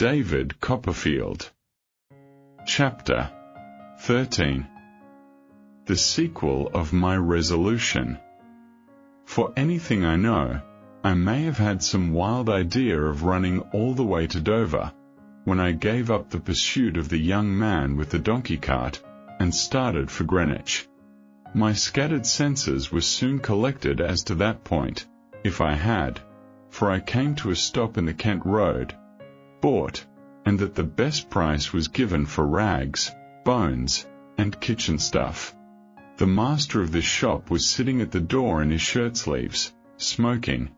David Copperfield. Chapter 13. The sequel of my resolution. For anything I know, I may have had some wild idea of running all the way to Dover, when I gave up the pursuit of the young man with the donkey cart, and started for Greenwich. My scattered senses were soon collected as to that point, if I had, for I came to a stop in the Kent Road, bought, and that the best price was given for rags, bones, and kitchen stuff. The master of this shop was sitting at the door in his shirt-sleeves, smoking,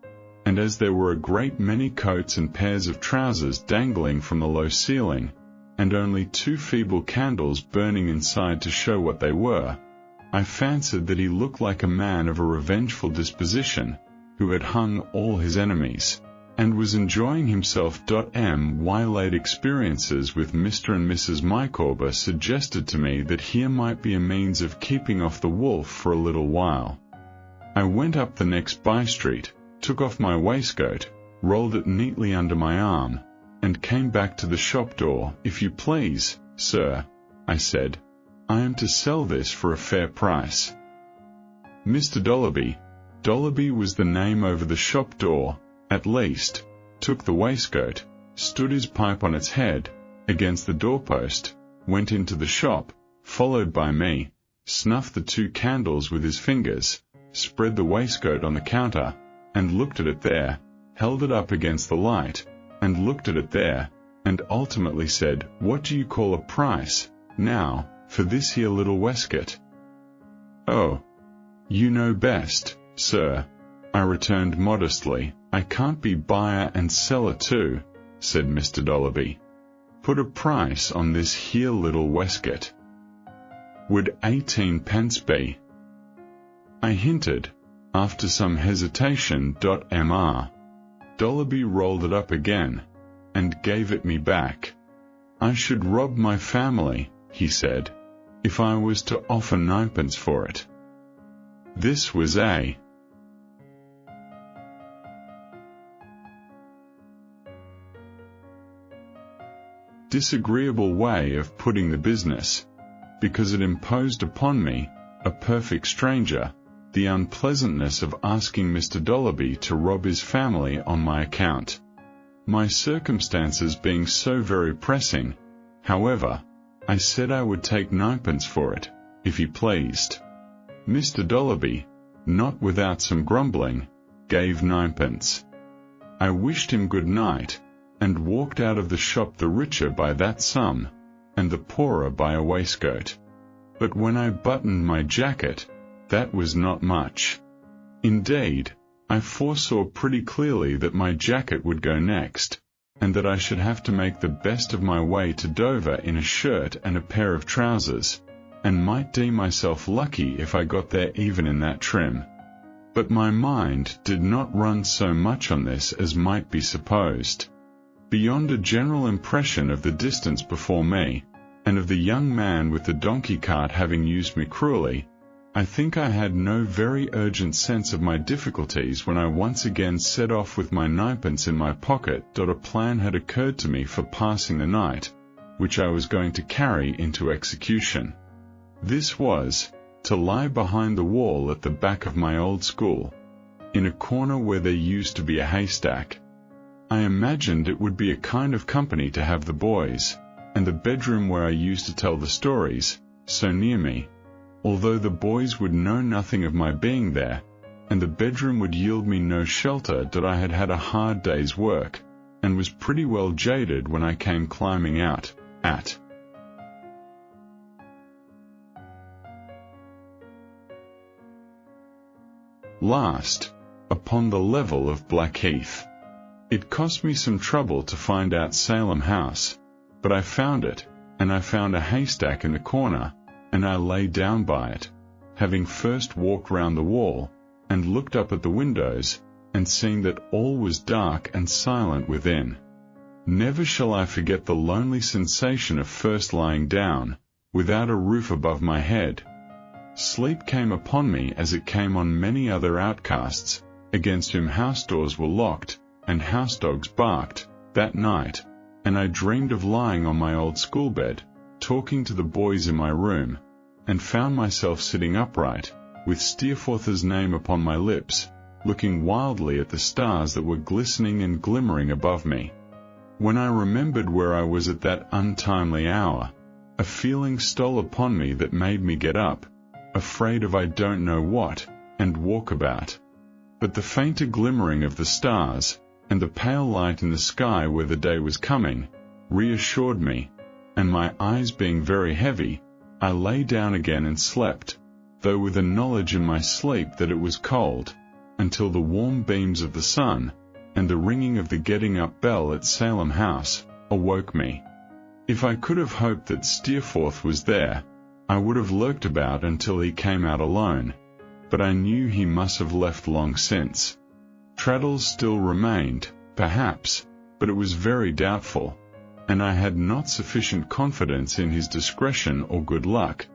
and as there were a great many coats and pairs of trousers dangling from the low ceiling, and only 2 feeble candles burning inside to show what they were, I fancied that he looked like a man of a revengeful disposition, who had hung all his enemies, and was enjoying himself. My late experiences with Mr. and Mrs. Micawber suggested to me that here might be a means of keeping off the wolf for a little while. I went up the next by-street, took off my waistcoat, rolled it neatly under my arm, and came back to the shop door. "If you please, sir," I said, "I am to sell this for a fair price." Mr. Dolloby was the name over the shop door, at least, took the waistcoat, stood his pipe on its head, against the doorpost, went into the shop, followed by me, snuffed the 2 candles with his fingers, spread the waistcoat on the counter, and looked at it there, held it up against the light, and looked at it there, and ultimately said, "What do you call a price, now, for this here little waistcoat?" "Oh, you know best, sir," I returned modestly. "I can't be buyer and seller too," said Mr. Dolloby. "Put a price on this here little waistcoat. Would 18 pence be?" I hinted, after some hesitation. Mr. Dolloby rolled it up again, and gave it me back. "I should rob my family," he said, "if I was to offer 9 pence for it." This was a disagreeable way of putting the business, because it imposed upon me, a perfect stranger, the unpleasantness of asking Mr. Dolloby to rob his family on my account. My circumstances being so very pressing, however, I said I would take 9 pence for it, if he pleased. Mr. Dolloby, not without some grumbling, gave 9 pence. I wished him good night, and walked out of the shop the richer by that sum, and the poorer by a waistcoat. But when I buttoned my jacket, that was not much. Indeed, I foresaw pretty clearly that my jacket would go next, and that I should have to make the best of my way to Dover in a shirt and a pair of trousers, and might deem myself lucky if I got there even in that trim. But my mind did not run so much on this as might be supposed. Beyond a general impression of the distance before me, and of the young man with the donkey cart having used me cruelly, I think I had no very urgent sense of my difficulties when I once again set off with my 9 pence in my pocket. A plan had occurred to me for passing the night, which I was going to carry into execution. This was, to lie behind the wall at the back of my old school, in a corner where there used to be a haystack. I imagined it would be a kind of company to have the boys, and the bedroom where I used to tell the stories, so near me, although the boys would know nothing of my being there, and the bedroom would yield me no shelter. I had had a hard day's work, and was pretty well jaded when I came climbing out, at last, upon the level of Blackheath. It cost me some trouble to find out Salem House, but I found it, and I found a haystack in the corner, and I lay down by it, having first walked round the wall, and looked up at the windows, and seeing that all was dark and silent within. Never shall I forget the lonely sensation of first lying down, without a roof above my head. Sleep came upon me as it came on many other outcasts, against whom house doors were locked, and house dogs barked, that night, and I dreamed of lying on my old school bed, talking to the boys in my room, and found myself sitting upright, with Steerforth's name upon my lips, looking wildly at the stars that were glistening and glimmering above me. When I remembered where I was at that untimely hour, a feeling stole upon me that made me get up, afraid of I don't know what, and walk about. But the fainter glimmering of the stars, and the pale light in the sky where the day was coming, reassured me, and my eyes being very heavy, I lay down again and slept, though with a knowledge in my sleep that it was cold, until the warm beams of the sun, and the ringing of the getting-up bell at Salem House, awoke me. If I could have hoped that Steerforth was there, I would have lurked about until he came out alone, but I knew he must have left long since. Traddles still remained, perhaps, but it was very doubtful, and I had not sufficient confidence in his discretion or good luck,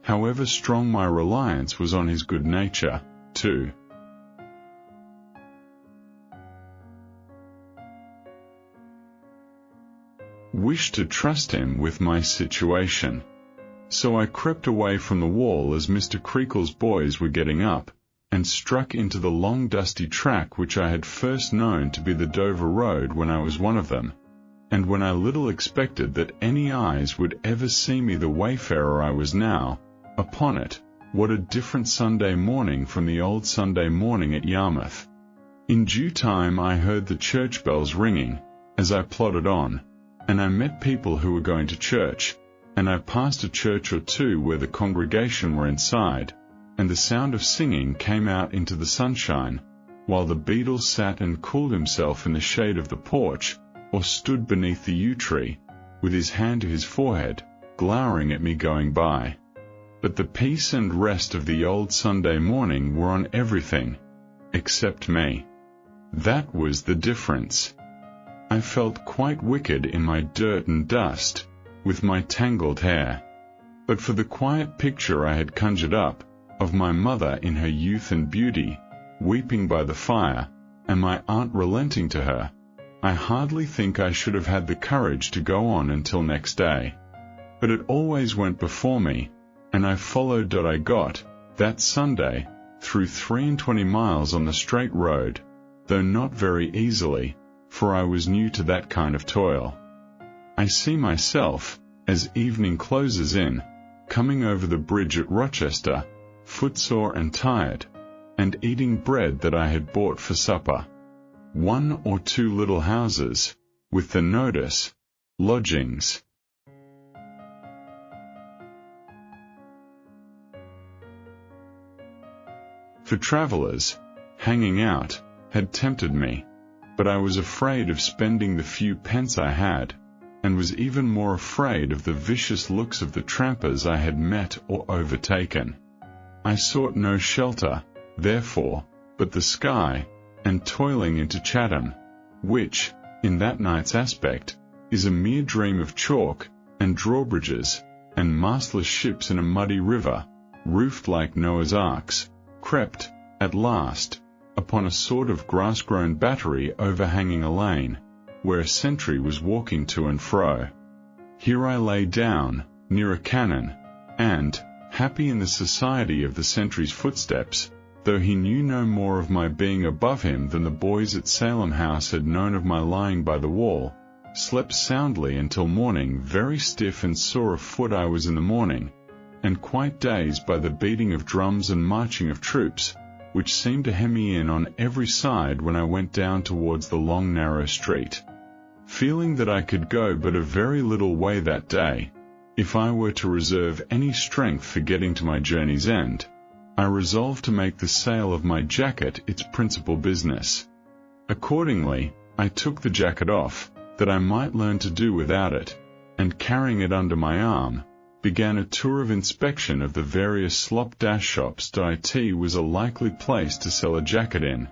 however strong my reliance was on his good nature, to wish to trust him with my situation. So I crept away from the wall as Mr. Creakle's boys were getting up, and struck into the long dusty track which I had first known to be the Dover Road when I was one of them, and when I little expected that any eyes would ever see me the wayfarer I was now, upon it. What a different Sunday morning from the old Sunday morning at Yarmouth! In due time I heard the church bells ringing, as I plodded on, and I met people who were going to church, and I passed a church or two where the congregation were inside, and the sound of singing came out into the sunshine, while the beadle sat and cooled himself in the shade of the porch, or stood beneath the yew tree, with his hand to his forehead, glowering at me going by. But the peace and rest of the old Sunday morning were on everything, except me. That was the difference. I felt quite wicked in my dirt and dust, with my tangled hair. But for the quiet picture I had conjured up, of my mother in her youth and beauty, weeping by the fire, and my aunt relenting to her, I hardly think I should have had the courage to go on until next day. But it always went before me, and I followed I got, that Sunday, through 23 miles on the straight road, though not very easily, for I was new to that kind of toil. I see myself, as evening closes in, coming over the bridge at Rochester, footsore and tired, and eating bread that I had bought for supper. 1 or 2 little houses, with the notice, lodgings. For travellers, hanging out, had tempted me, but I was afraid of spending the few pence I had, and was even more afraid of the vicious looks of the trampers I had met or overtaken. I sought no shelter, therefore, but the sky, and toiling into Chatham, which, in that night's aspect, is a mere dream of chalk, and drawbridges, and mastless ships in a muddy river, roofed like Noah's arks, crept, at last, upon a sort of grass-grown battery overhanging a lane, where a sentry was walking to and fro. Here I lay down, near a cannon, and, happy in the society of the sentry's footsteps, though he knew no more of my being above him than the boys at Salem House had known of my lying by the wall, slept soundly until morning. Very stiff and sore of foot I was in the morning, and quite dazed by the beating of drums and marching of troops, which seemed to hem me in on every side when I went down towards the long narrow street. Feeling that I could go but a very little way that day, if I were to reserve any strength for getting to my journey's end, I resolved to make the sale of my jacket its principal business. Accordingly, I took the jacket off, that I might learn to do without it, and carrying it under my arm, began a tour of inspection of the various slop-dash shops that was a likely place to sell a jacket in,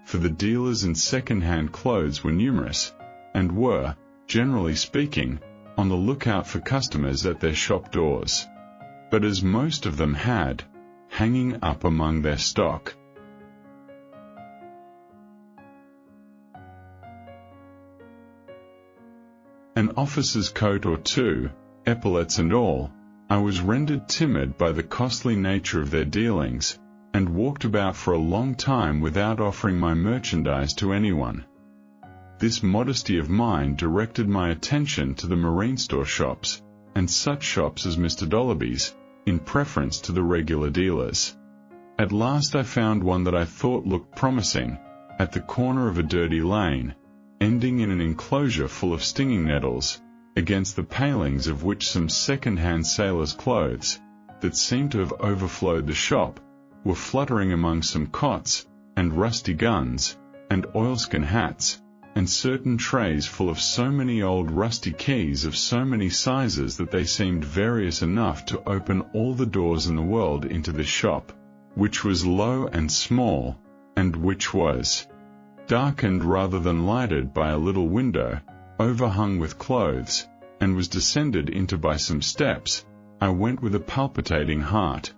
for the dealers in second-hand clothes were numerous, and were, generally speaking, on the lookout for customers at their shop doors. But as most of them had, hanging up among their stock, an officer's coat or two, epaulets and all, I was rendered timid by the costly nature of their dealings, and walked about for a long time without offering my merchandise to anyone. This modesty of mine directed my attention to the marine store shops, and such shops as Mr. Dolloby's, in preference to the regular dealers. At last I found one that I thought looked promising, at the corner of a dirty lane, ending in an enclosure full of stinging nettles, against the palings of which some second-hand sailors' clothes, that seemed to have overflowed the shop, were fluttering among some cots, and rusty guns, and oilskin hats, and certain trays full of so many old rusty keys of so many sizes that they seemed various enough to open all the doors in the world into this shop, which was low and small, and which was darkened rather than lighted by a little window, overhung with clothes, and was descended into by some steps. I went with a palpitating heart,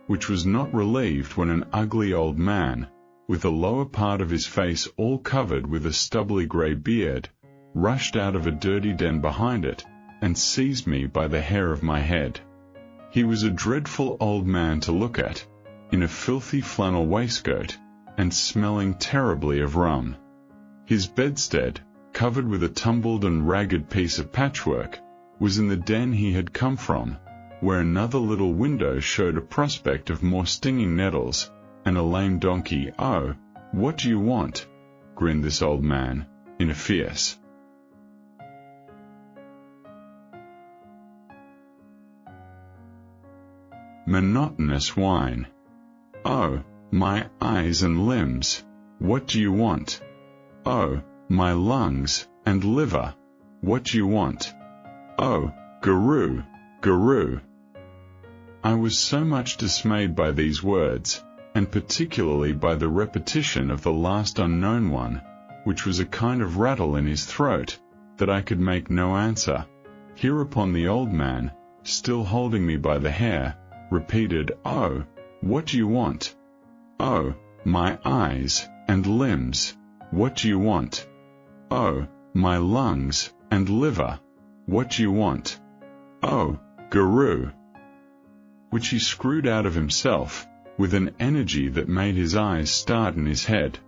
which was not relieved when an ugly old man, with the lower part of his face all covered with a stubbly grey beard, rushed out of a dirty den behind it, and seized me by the hair of my head. He was a dreadful old man to look at, in a filthy flannel waistcoat, and smelling terribly of rum. His bedstead, covered with a tumbled and ragged piece of patchwork, was in the den he had come from, where another little window showed a prospect of more stinging nettles, and a lame donkey. "Oh, what do you want?" grinned this old man, in a fierce, monotonous whine. "Oh, my eyes and limbs, what do you want? Oh, my lungs and liver, what do you want? Oh, guru, guru." I was so much dismayed by these words, and particularly by the repetition of the last unknown one, which was a kind of rattle in his throat, that I could make no answer. Hereupon the old man, still holding me by the hair, repeated, "Oh, what do you want? Oh, my eyes and limbs, what do you want? Oh, my lungs and liver, what do you want? Oh, guru," which he screwed out of himself, with an energy that made his eyes start in his head.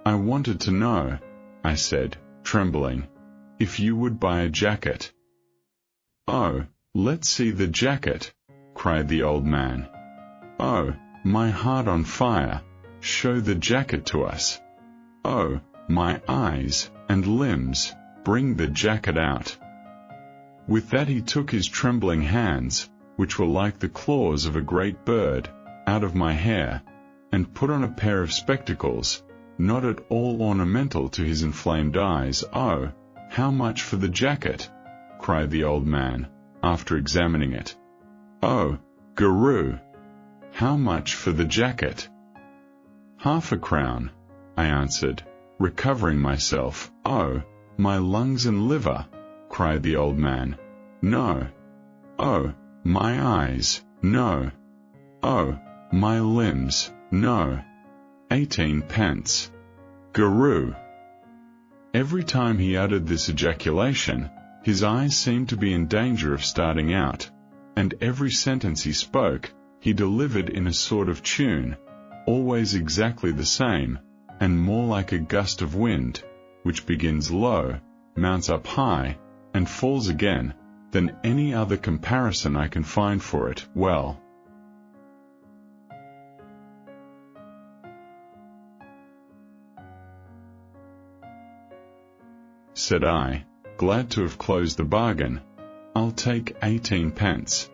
"I wanted to know," I said, trembling, "if you would buy a jacket." "Oh, let's see the jacket," cried the old man. "Oh, my heart on fire, show the jacket to us. Oh, my eyes and limbs, bring the jacket out." With that he took his trembling hands, which were like the claws of a great bird, out of my hair, and put on a pair of spectacles, not at all ornamental to his inflamed eyes. "Oh, how much for the jacket?" cried the old man, after examining it. "Oh, guru, how much for the jacket?" "Half a crown," I answered, recovering myself. "Oh, my lungs and liver," cried the old man. "No." "Oh, my eyes, no." "Oh, my limbs, no." 18 pence. Guru. Every time he uttered this ejaculation, his eyes seemed to be in danger of starting out, and every sentence he spoke, he delivered in a sort of tune, always exactly the same, and more like a gust of wind, which begins low, mounts up high, and falls again, than any other comparison I can find for it. "Well," said I, glad to have closed the bargain, "I'll take 18 pence."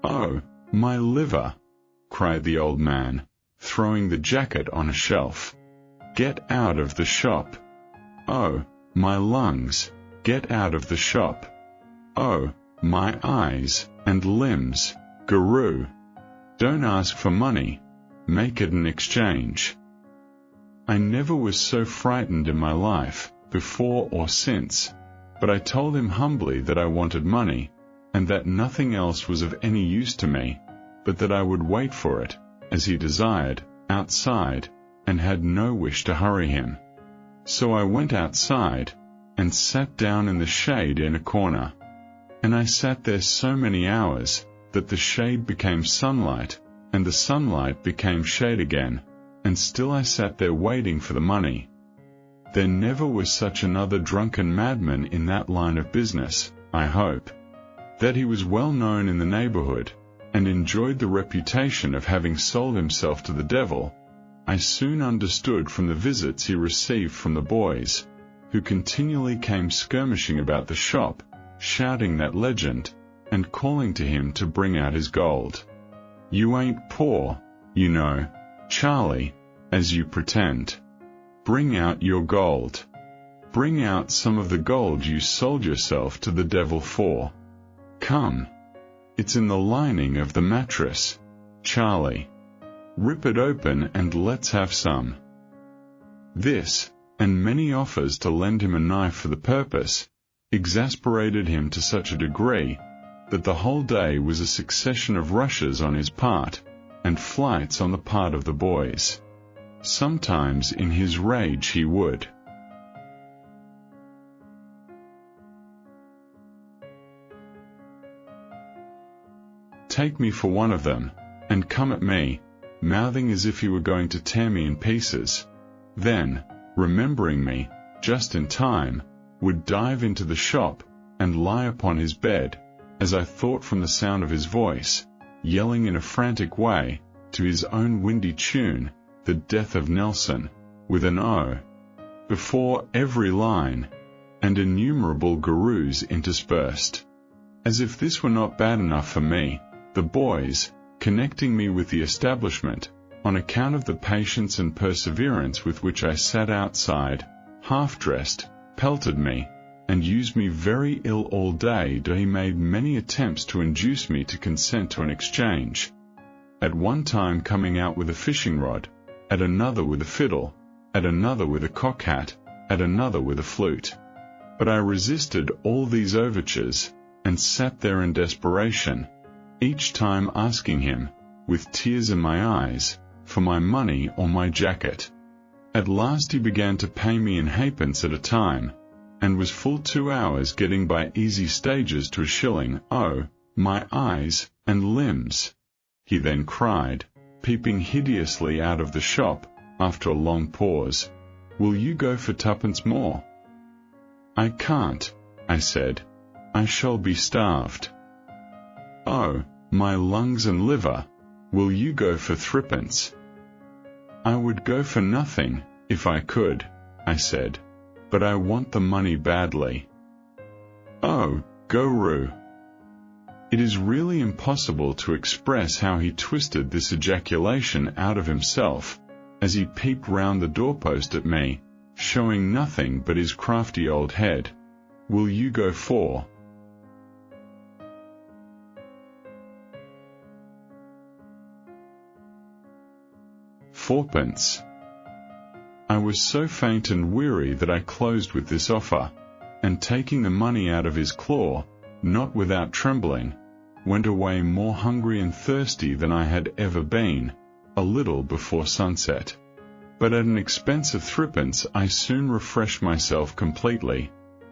"Oh, my liver," cried the old man, throwing the jacket on a shelf. "Get out of the shop." "Oh, my lungs, get out of the shop." "Oh, my eyes and limbs, guru. Don't ask for money, make it an exchange." I never was so frightened in my life, before or since, but I told him humbly that I wanted money, and that nothing else was of any use to me, but that I would wait for it, as he desired, outside, and had no wish to hurry him. So I went outside, and sat down in the shade in a corner. And I sat there so many hours, that the shade became sunlight, and the sunlight became shade again, and still I sat there waiting for the money. There never was such another drunken madman in that line of business, I hope. That he was well known in the neighborhood, and enjoyed the reputation of having sold himself to the devil, I soon understood from the visits he received from the boys, who continually came skirmishing about the shop, shouting that legend, and calling to him to bring out his gold. You ain't poor, you know, Charlie, as you pretend. Bring out your gold. Bring out some of the gold you sold yourself to the devil for. Come. It's in the lining of the mattress, Charlie. Rip it open and let's have some. This, and many offers to lend him a knife for the purpose, exasperated him to such a degree that the whole day was a succession of rushes on his part, and flights on the part of the boys. Sometimes in his rage he would take me for one of them, and come at me, mouthing as if he were going to tear me in pieces. Then, remembering me, just in time, would dive into the shop, and lie upon his bed, as I thought from the sound of his voice, yelling in a frantic way, to his own windy tune, the death of Nelson, with an O, before every line, and innumerable gurus interspersed. As if this were not bad enough for me, the boys, connecting me with the establishment, on account of the patience and perseverance with which I sat outside, half-dressed, pelted me, and used me very ill all day. He made many attempts to induce me to consent to an exchange, at one time coming out with a fishing rod, at another with a fiddle, at another with a cocked hat, at another with a flute. But I resisted all these overtures, and sat there in desperation, each time asking him, with tears in my eyes, for my money or my jacket. At last he began to pay me in halfpence at a time, and was full 2 hours getting by easy stages to a shilling. Oh, my eyes and limbs! He then cried, peeping hideously out of the shop, after a long pause, will you go for 2pence more? I can't, I said. I shall be starved. Oh, my lungs and liver, will you go for 3pence? I would go for nothing, if I could, I said, but I want the money badly. Oh, go-roo. It is really impossible to express how he twisted this ejaculation out of himself, as he peeped round the doorpost at me, showing nothing but his crafty old head. Will you go for 4pence? I was so faint and weary that I closed with this offer, and taking the money out of his claw, not without trembling, went away more hungry and thirsty than I had ever been, a little before sunset. But at an expense of 3pence I soon refreshed myself completely,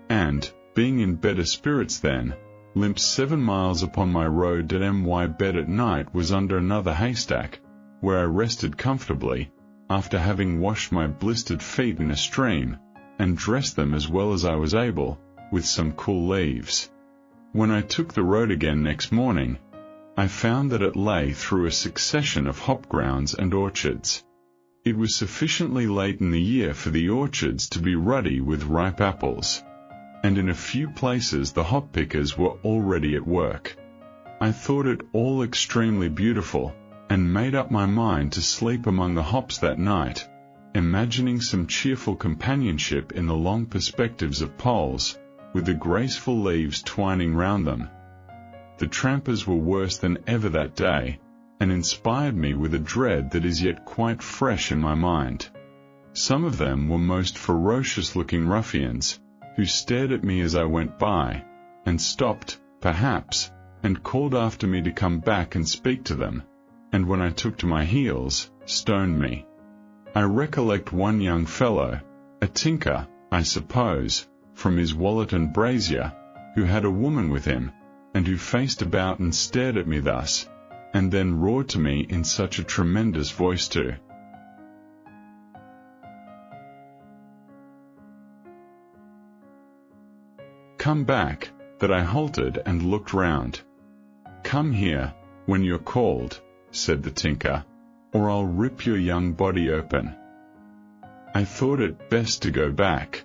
and, being in better spirits then, limped 7 miles upon my road. My bed at night was under another haystack, where I rested comfortably, after having washed my blistered feet in a stream, and dressed them as well as I was able, with some cool leaves. When I took the road again next morning, I found that it lay through a succession of hop grounds and orchards. It was sufficiently late in the year for the orchards to be ruddy with ripe apples, and in a few places the hop pickers were already at work. I thought it all extremely beautiful, and made up my mind to sleep among the hops that night, imagining some cheerful companionship in the long perspectives of poles, with the graceful leaves twining round them. The trampers were worse than ever that day, and inspired me with a dread that is yet quite fresh in my mind. Some of them were most ferocious-looking ruffians, who stared at me as I went by, and stopped, perhaps, and called after me to come back and speak to them, and when I took to my heels, stoned me. I recollect one young fellow, a tinker, I suppose, from his wallet and brazier, who had a woman with him, and who faced about and stared at me thus, and then roared to me in such a tremendous voice to come back, that I halted and looked round. "Come here, when you're called," said the tinker, "or I'll rip your young body open." I thought it best to go back.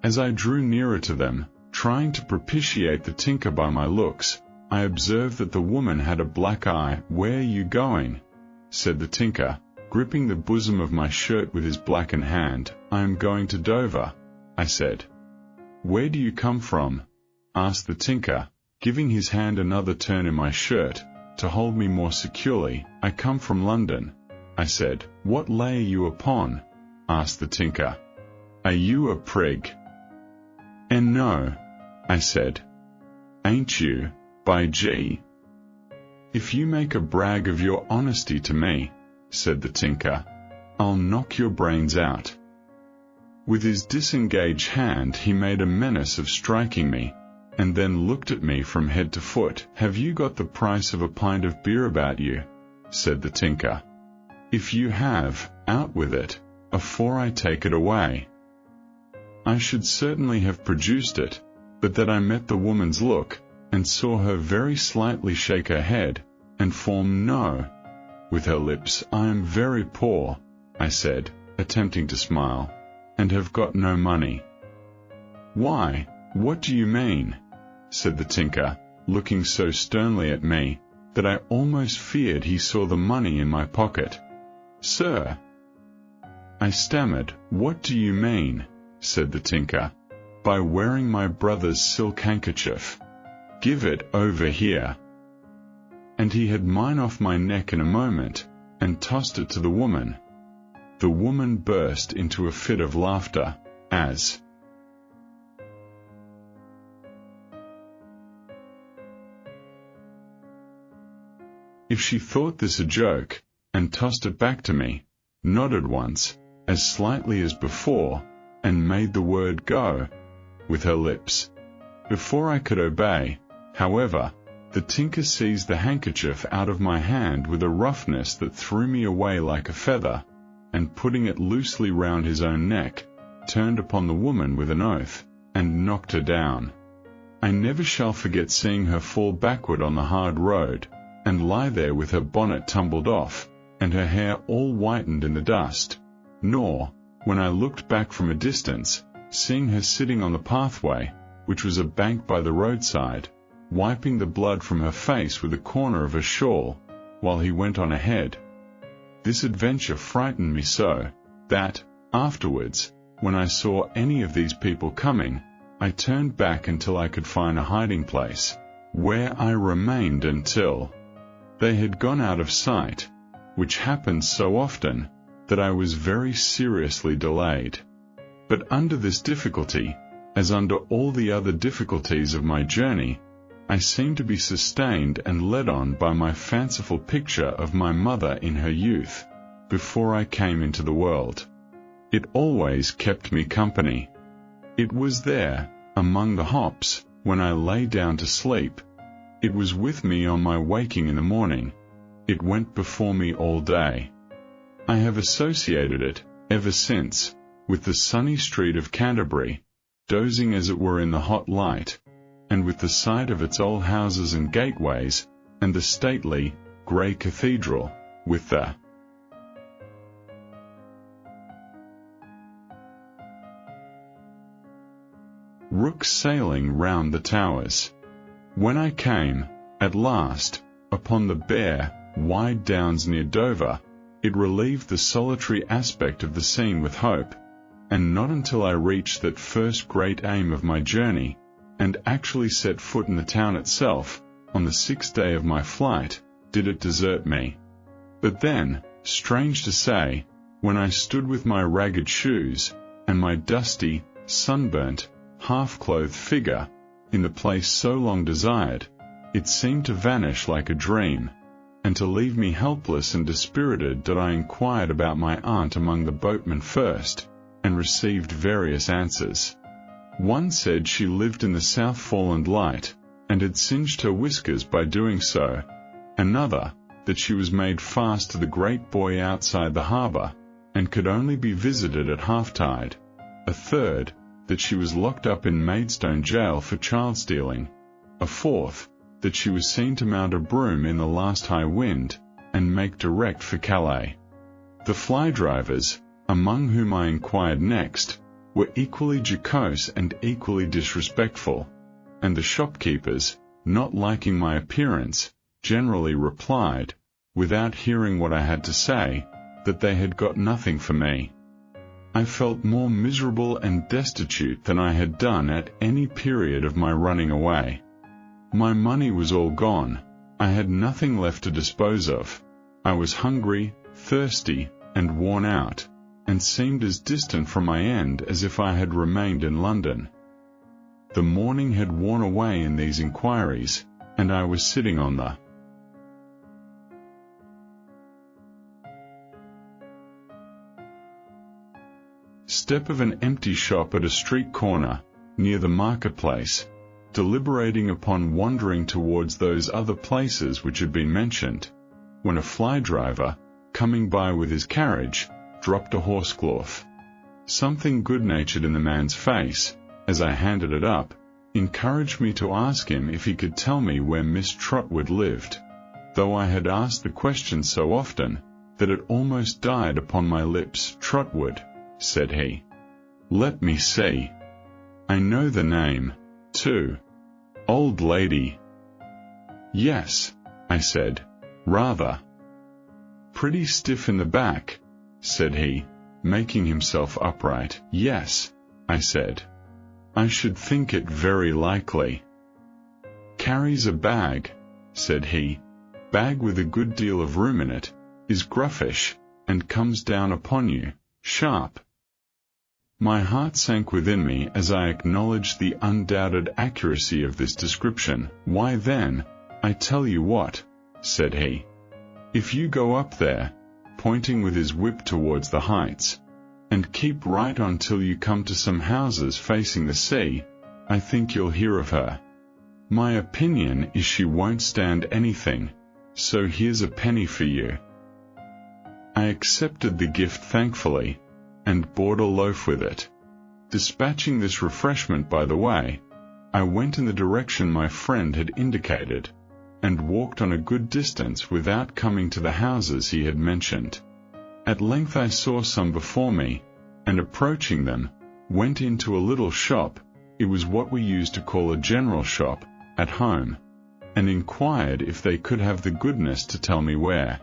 As I drew nearer to them, trying to propitiate the tinker by my looks, I observed that the woman had a black eye. "Where are you going?" said the tinker, gripping the bosom of my shirt with his blackened hand. "I am going to Dover," I said. "Where do you come from?" asked the tinker, giving his hand another turn in my shirt, to hold me more securely. "I come from London," I said. "What lay are you upon?" asked the tinker. "Are you a prig?" "And no," I said. "Ain't you, by G?" "If you make a brag of your honesty to me," said the tinker, "I'll knock your brains out." With his disengaged hand he made a menace of striking me, and then looked at me from head to foot. "Have you got the price of a pint of beer about you?" said the tinker. "If you have, out with it, afore I take it away." I should certainly have produced it, but that I met the woman's look, and saw her very slightly shake her head, and form "no" with her lips. "I am very poor," I said, attempting to smile, "and have got no money." "Why, what do you mean?" said the tinker, looking so sternly at me, that I almost feared he saw the money in my pocket. "Sir," I stammered. "What do you mean," said the tinker, "by wearing my brother's silk handkerchief? Give it over here." And he had mine off my neck in a moment, and tossed it to the woman. The woman burst into a fit of laughter, as if she thought this a joke, and tossed it back to me, nodded once, as slightly as before, and made the word "go" with her lips. Before I could obey, however, the tinker seized the handkerchief out of my hand with a roughness that threw me away like a feather, and putting it loosely round his own neck, turned upon the woman with an oath, and knocked her down. I never shall forget seeing her fall backward on the hard road, and lie there with her bonnet tumbled off, and her hair all whitened in the dust, nor, when I looked back from a distance, seeing her sitting on the pathway, which was a bank by the roadside, wiping the blood from her face with a corner of her shawl, while he went on ahead. This adventure frightened me so, that, afterwards, when I saw any of these people coming, I turned back until I could find a hiding place, where I remained until they had gone out of sight, which happened so often, that I was very seriously delayed. But under this difficulty, as under all the other difficulties of my journey, I seemed to be sustained and led on by my fanciful picture of my mother in her youth, before I came into the world. It always kept me company. It was there, among the hops, when I lay down to sleep. It was with me on my waking in the morning. It went before me all day. I have associated it, ever since, with the sunny street of Canterbury, dozing as it were in the hot light, and with the sight of its old houses and gateways, and the stately, grey cathedral, with the rooks sailing round the towers. When I came, at last, upon the bare, wide downs near Dover, it relieved the solitary aspect of the scene with hope, and not until I reached that first great aim of my journey, and actually set foot in the town itself, on the 6th day of my flight, did it desert me. But then, strange to say, when I stood with my ragged shoes, and my dusty, sunburnt, half-clothed figure, in the place so long desired, it seemed to vanish like a dream, and to leave me helpless and dispirited. That I inquired about my aunt among the boatmen first, and received various answers. One said she lived in the South Foreland light, and had singed her whiskers by doing so. Another, that she was made fast to the great buoy outside the harbour, and could only be visited at half-tide. A third, that she was locked up in Maidstone jail for child-stealing. A fourth, that she was seen to mount a broom in the last high wind, and make direct for Calais. The fly-drivers, among whom I inquired next, were equally jocose and equally disrespectful, and the shopkeepers, not liking my appearance, generally replied, without hearing what I had to say, that they had got nothing for me. I felt more miserable and destitute than I had done at any period of my running away. My money was all gone. I had nothing left to dispose of. I was hungry, thirsty, and worn out, and seemed as distant from my end as if I had remained in London. The morning had worn away in these inquiries, and I was sitting on the step of an empty shop at a street corner, near the marketplace, deliberating upon wandering towards those other places which had been mentioned, when a fly-driver, coming by with his carriage, dropped a horsecloth. Something good-natured in the man's face, as I handed it up, encouraged me to ask him if he could tell me where Miss Trotwood lived, though I had asked the question so often that it almost died upon my lips. "Trotwood," said he. "Let me see. I know the name, too. Old lady." "Yes," I said, "rather." "Pretty stiff in the back," said he, making himself upright. "Yes," I said. "I should think it very likely." "Carries a bag," said he. "Bag with a good deal of room in it, is gruffish, and comes down upon you, sharp." My heart sank within me as I acknowledged the undoubted accuracy of this description. "Why then, I tell you what," said he. "If you go up there," pointing with his whip towards the heights, "and keep right on till you come to some houses facing the sea, I think you'll hear of her. My opinion is she won't stand anything, so here's a penny for you." I accepted the gift thankfully, and bought a loaf with it. Dispatching this refreshment by the way, I went in the direction my friend had indicated, and walked on a good distance without coming to the houses he had mentioned. At length I saw some before me, and approaching them, went into a little shop, it was what we used to call a general shop, at home, and inquired if they could have the goodness to tell me where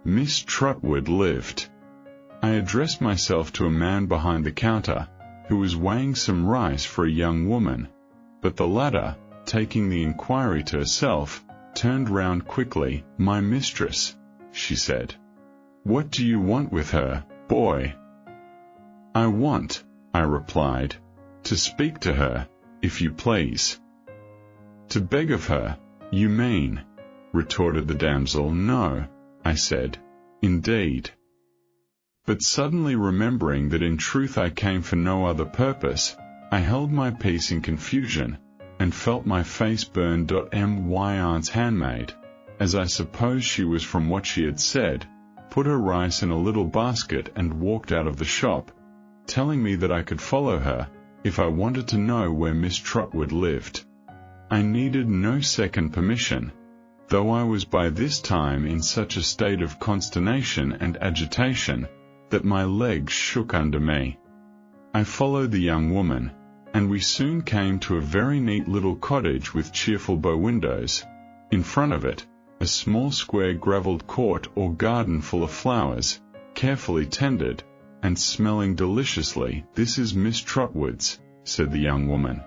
Miss Trotwood lived. I addressed myself to a man behind the counter, who was weighing some rice for a young woman, but the latter, taking the inquiry to herself, turned round quickly. "My mistress," she said. "What do you want with her, boy?" "I want," I replied, "to speak to her, if you please." "To beg of her, you mean," retorted the damsel. "No," I said, "indeed." But suddenly remembering that in truth I came for no other purpose, I held my peace in confusion, and felt my face burn. My aunt's handmaid, as I supposed she was from what she had said, put her rice in a little basket and walked out of the shop, telling me that I could follow her, if I wanted to know where Miss Trotwood lived. I needed no second permission, though I was by this time in such a state of consternation and agitation, that my legs shook under me. I followed the young woman, and we soon came to a very neat little cottage with cheerful bow windows. In front of it, a small square gravelled court or garden full of flowers, carefully tended, and smelling deliciously. "This is Miss Trotwood's," said the young woman.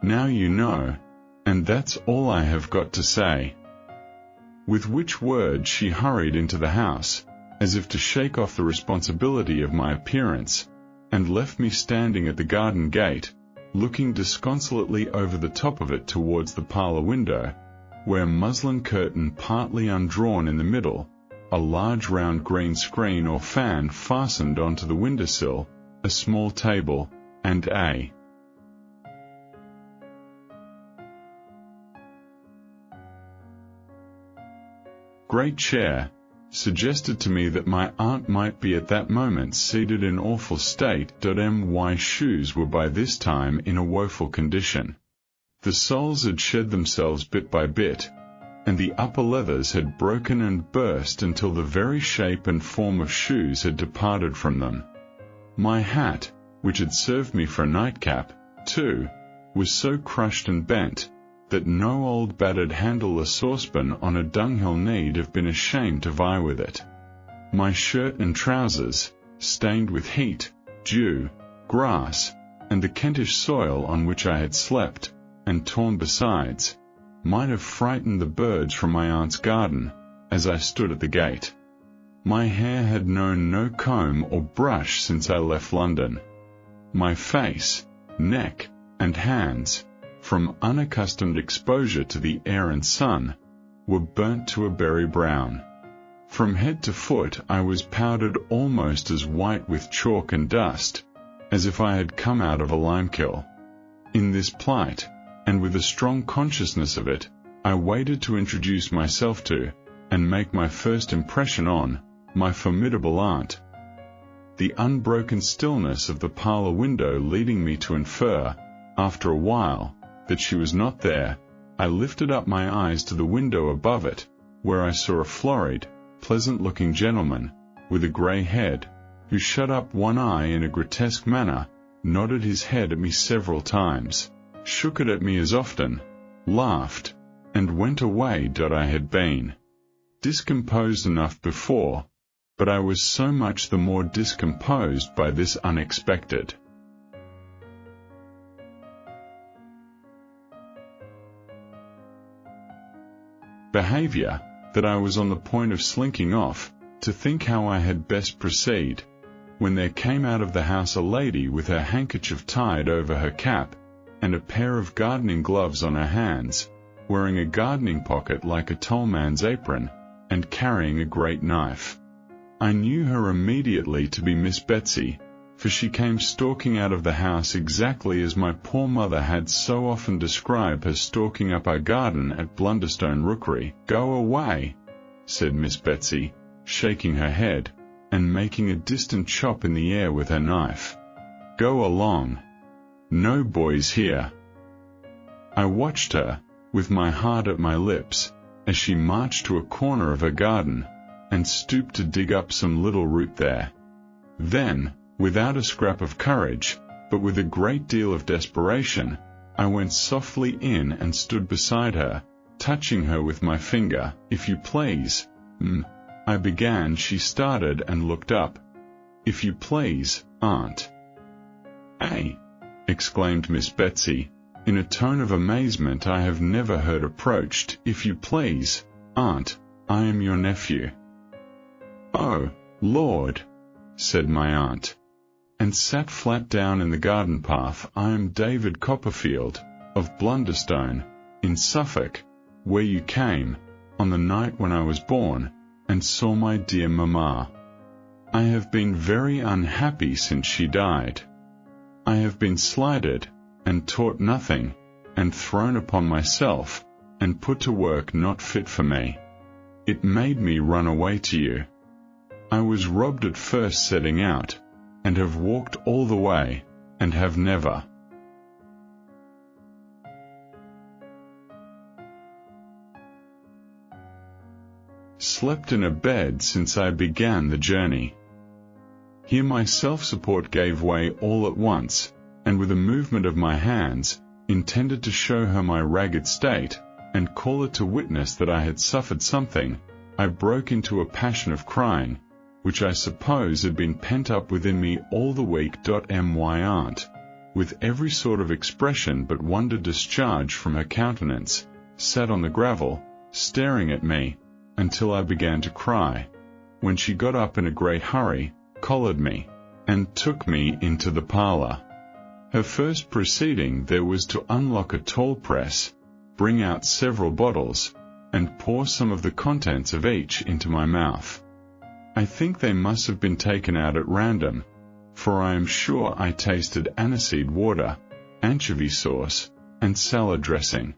"Now you know, and that's all I have got to say." With which words she hurried into the house, as if to shake off the responsibility of my appearance, and left me standing at the garden gate, looking disconsolately over the top of it towards the parlour window, where a muslin curtain partly undrawn in the middle, a large round green screen or fan fastened onto the windowsill, a small table, and a great chair, suggested to me that my aunt might be at that moment seated in awful state. My shoes were by this time in a woeful condition. The soles had shed themselves bit by bit, and the upper leathers had broken and burst until the very shape and form of shoes had departed from them. My hat, which had served me for a nightcap, too, was so crushed and bent, that no old battered handleless saucepan on a dunghill need have been ashamed to vie with it. My shirt and trousers, stained with heat, dew, grass, and the Kentish soil on which I had slept, and torn besides, might have frightened the birds from my aunt's garden, as I stood at the gate. My hair had known no comb or brush since I left London. My face, neck, and hands, from unaccustomed exposure to the air and sun, were burnt to a berry brown. From head to foot I was powdered almost as white with chalk and dust, as if I had come out of a limekiln. In this plight, and with a strong consciousness of it, I waited to introduce myself to, and make my first impression on, my formidable aunt. The unbroken stillness of the parlour window leading me to infer, after a while, that she was not there, I lifted up my eyes to the window above it, where I saw a florid, pleasant-looking gentleman, with a grey head, who shut up one eye in a grotesque manner, nodded his head at me several times, shook it at me as often, laughed, and went away. I had been discomposed enough before, but I was so much the more discomposed by this unexpected behavior, that I was on the point of slinking off, to think how I had best proceed, when there came out of the house a lady with her handkerchief tied over her cap, and a pair of gardening gloves on her hands, wearing a gardening pocket like a tollman's apron, and carrying a great knife. I knew her immediately to be Miss Betsy, for she came stalking out of the house exactly as my poor mother had so often described her stalking up our garden at Blunderstone Rookery. "Go away," said Miss Betsy, shaking her head, and making a distant chop in the air with her knife. "Go along. No boys here." I watched her, with my heart at my lips, as she marched to a corner of her garden, and stooped to dig up some little root there. Then, without a scrap of courage, but with a great deal of desperation, I went softly in and stood beside her, touching her with my finger. "If you please, I began. She started and looked up. "If you please, aunt." "Eh?" exclaimed Miss Betsy, in a tone of amazement I have never heard approached. "If you please, aunt, I am your nephew." "Oh, Lord," said my aunt, and sat flat down in the garden path. "I am David Copperfield, of Blunderstone, in Suffolk, where you came, on the night when I was born, and saw my dear mamma. I have been very unhappy since she died. I have been slighted, and taught nothing, and thrown upon myself, and put to work not fit for me. It made me run away to you. I was robbed at first setting out, and have walked all the way, and have never slept in a bed since I began the journey." Here my self-support gave way all at once, and with a movement of my hands, intended to show her my ragged state, and call it to witness that I had suffered something, I broke into a passion of crying, which I suppose had been pent up within me all the week. My aunt, with every sort of expression but wonder discharged from her countenance, sat on the gravel, staring at me, until I began to cry, when she got up in a great hurry, collared me, and took me into the parlour. Her first proceeding there was to unlock a tall press, bring out several bottles, and pour some of the contents of each into my mouth. I think they must have been taken out at random, for I am sure I tasted aniseed water, anchovy sauce, and salad dressing.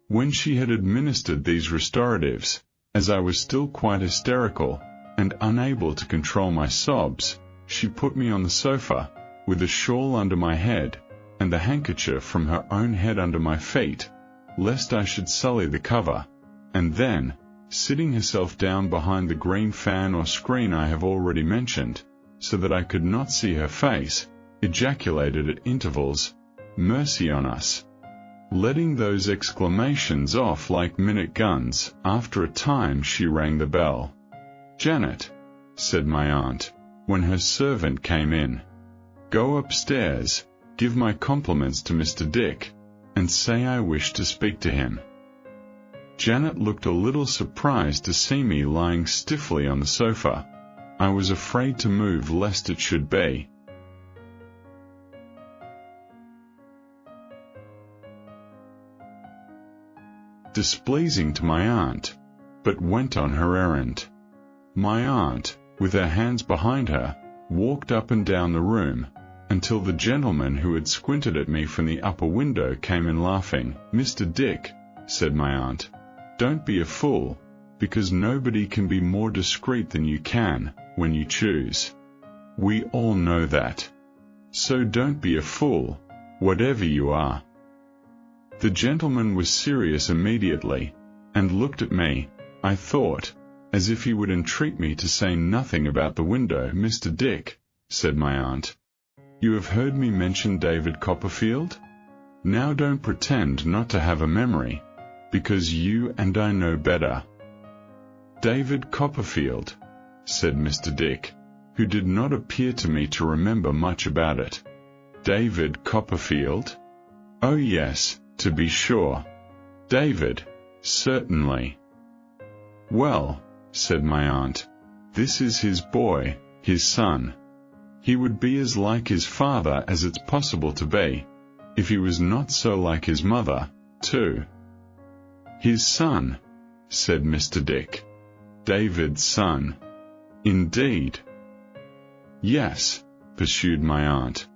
When she had administered these restoratives, as I was still quite hysterical, and unable to control my sobs, she put me on the sofa, with a shawl under my head, and the handkerchief from her own head under my feet, lest I should sully the cover, and then, sitting herself down behind the green fan or screen I have already mentioned, so that I could not see her face, ejaculated at intervals, "Mercy on us!" letting those exclamations off like minute guns. After a time she rang the bell. "Janet," said my aunt, when her servant came in, "go upstairs, give my compliments to Mr. Dick, and say I wish to speak to him." Janet looked a little surprised to see me lying stiffly on the sofa. I was afraid to move lest it should be displeasing to my aunt, but went on her errand. My aunt, with her hands behind her, walked up and down the room, until the gentleman who had squinted at me from the upper window came in laughing. "Mr. Dick," said my aunt, "don't be a fool, because nobody can be more discreet than you can, when you choose. We all know that. So don't be a fool, whatever you are." The gentleman was serious immediately, and looked at me, I thought, as if he would entreat me to say nothing about the window. "Mr. Dick," said my aunt, "you have heard me mention David Copperfield? Now don't pretend not to have a memory, because you and I know better." "David Copperfield," said Mr. Dick, who did not appear to me to remember much about it. "David Copperfield? Oh yes, to be sure. David, certainly." "Well," said my aunt, "this is his boy, his son. He would be as like his father as it's possible to be, if he was not so like his mother, too." "His son," said Mr. Dick. "David's son. Indeed." "Yes," pursued my aunt,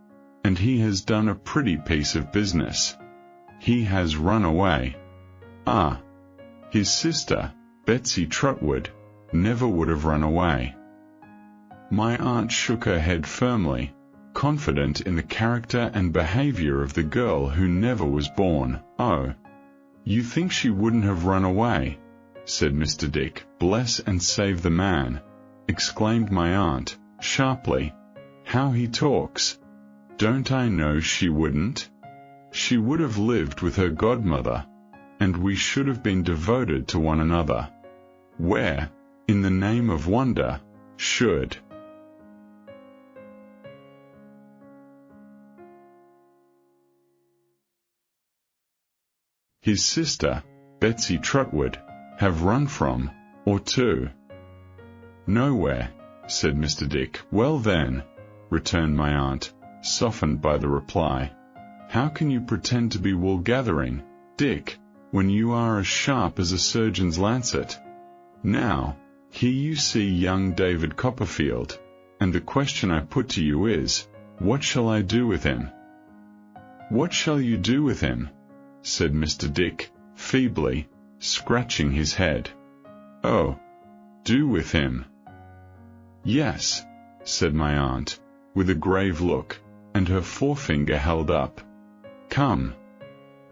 "and he has done a pretty piece of business. He has run away." "Ah, his sister, Betsy Trotwood, never would have run away." My aunt shook her head firmly, confident in the character and behavior of the girl who never was born. "Oh, you think she wouldn't have run away?" said Mr. Dick. "Bless and save the man," exclaimed my aunt, sharply. "How he talks! Don't I know she wouldn't? She would have lived with her godmother, and we should have been devoted to one another. Where, in the name of wonder, should his sister, Betsy Trotwood, have run from, or to?" "Nowhere," said Mr. Dick. "Well then," returned my aunt, softened by the reply, "how can you pretend to be wool-gathering, Dick, when you are as sharp as a surgeon's lancet? Now, here you see young David Copperfield, and the question I put to you is, what shall I do with him?" "What shall you do with him?" said Mr. Dick, feebly, scratching his head. "Oh, do with him?" "Yes," said my aunt, with a grave look, and her forefinger held up. "Come.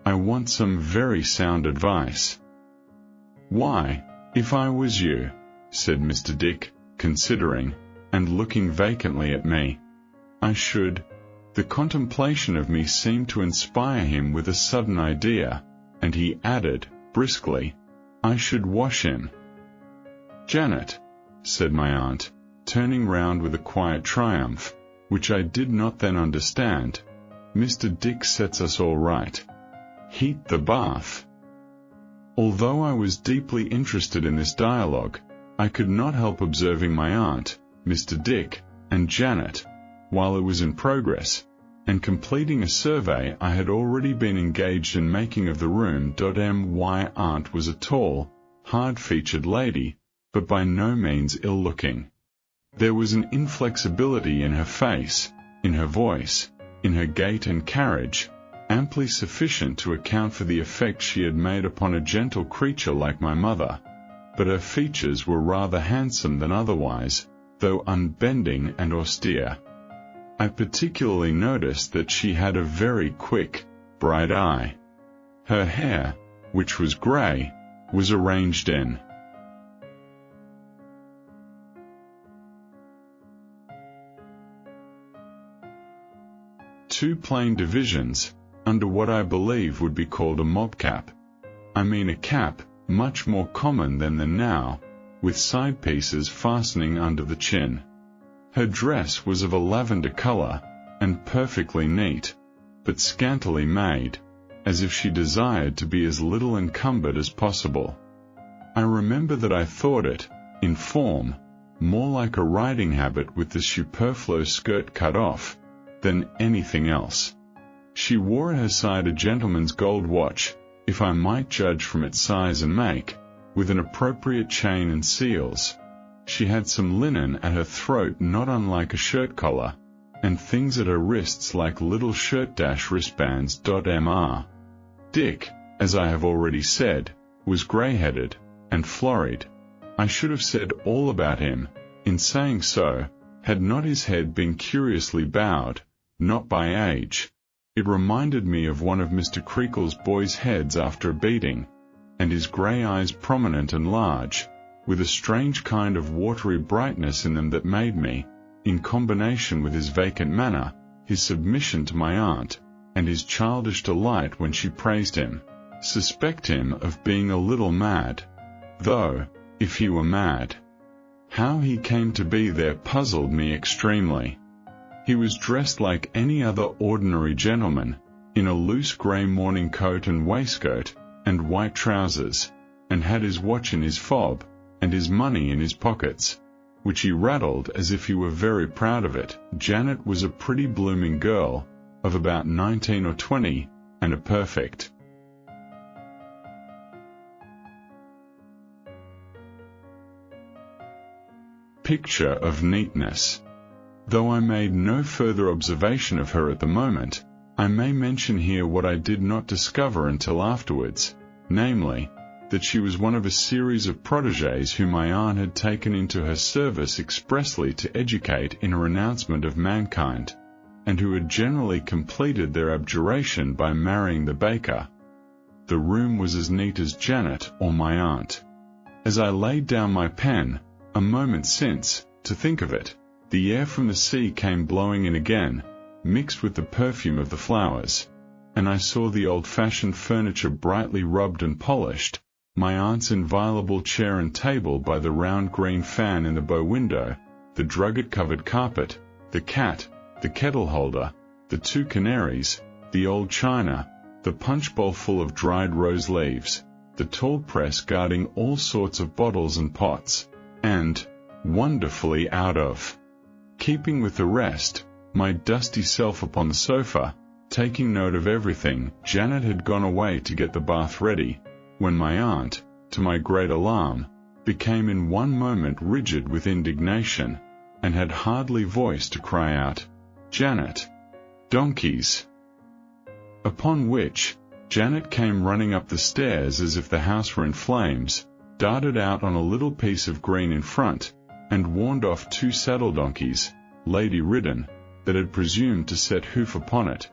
I want some very sound advice." "Why, if I was you," said Mr. Dick, considering, and looking vacantly at me, "I should—" The contemplation of me seemed to inspire him with a sudden idea, and he added, briskly, "I should wash him." "Janet," said my aunt, turning round with a quiet triumph, which I did not then understand, "Mr. Dick sets us all right. Heat the bath." Although I was deeply interested in this dialogue, I could not help observing my aunt, Mr. Dick, and Janet, while it was in progress, and completing a survey I had already been engaged in making of the room. My aunt was a tall, hard-featured lady, but by no means ill-looking. There was an inflexibility in her face, in her voice, in her gait and carriage, amply sufficient to account for the effect she had made upon a gentle creature like my mother, but her features were rather handsome than otherwise, though unbending and austere. I particularly noticed that she had a very quick, bright eye. Her hair, which was grey, was arranged in two plain divisions, under what I believe would be called a mob cap. I mean a cap, much more common than now, with side pieces fastening under the chin. Her dress was of a lavender color, and perfectly neat, but scantily made, as if she desired to be as little encumbered as possible. I remember that I thought it, in form, more like a riding habit with the superfluous skirt cut off, than anything else. She wore at her side a gentleman's gold watch, if I might judge from its size and make, with an appropriate chain and seals. She had some linen at her throat not unlike a shirt collar, and things at her wrists like little shirt-wristbands. Mr. Dick, as I have already said, was grey-headed, and florried. I should have said all about him, in saying so, had not his head been curiously bowed, not by age. It reminded me of one of Mr. Creakle's boys' heads after a beating, and his grey eyes prominent and large, with a strange kind of watery brightness in them that made me, in combination with his vacant manner, his submission to my aunt, and his childish delight when she praised him, suspect him of being a little mad, though, if he were mad, how he came to be there puzzled me extremely. He was dressed like any other ordinary gentleman, in a loose grey morning coat and waistcoat, and white trousers, and had his watch in his fob, and his money in his pockets, which he rattled as if he were very proud of it. Janet was a pretty blooming girl, of about 19 or 20, and a perfect picture of neatness. Though I made no further observation of her at the moment, I may mention here what I did not discover until afterwards, namely, that she was one of a series of protégés whom my aunt had taken into her service expressly to educate in a renouncement of mankind, and who had generally completed their abjuration by marrying the baker. The room was as neat as Janet or my aunt. As I laid down my pen, a moment since, to think of it, the air from the sea came blowing in again, mixed with the perfume of the flowers, and I saw the old-fashioned furniture brightly rubbed and polished, my aunt's inviolable chair and table by the round green fan in the bow window, the drugget-covered carpet, the cat, the kettle-holder, the two canaries, the old china, the punch-bowl full of dried rose leaves, the tall press guarding all sorts of bottles and pots, and, wonderfully out of keeping with the rest, my dusty self upon the sofa, taking note of everything. Janet had gone away to get the bath ready, when my aunt, to my great alarm, became in one moment rigid with indignation, and had hardly voice to cry out, "Janet! Donkeys!" Upon which, Janet came running up the stairs as if the house were in flames, darted out on a little piece of green in front, and warned off two saddle donkeys, lady-ridden, that had presumed to set hoof upon it,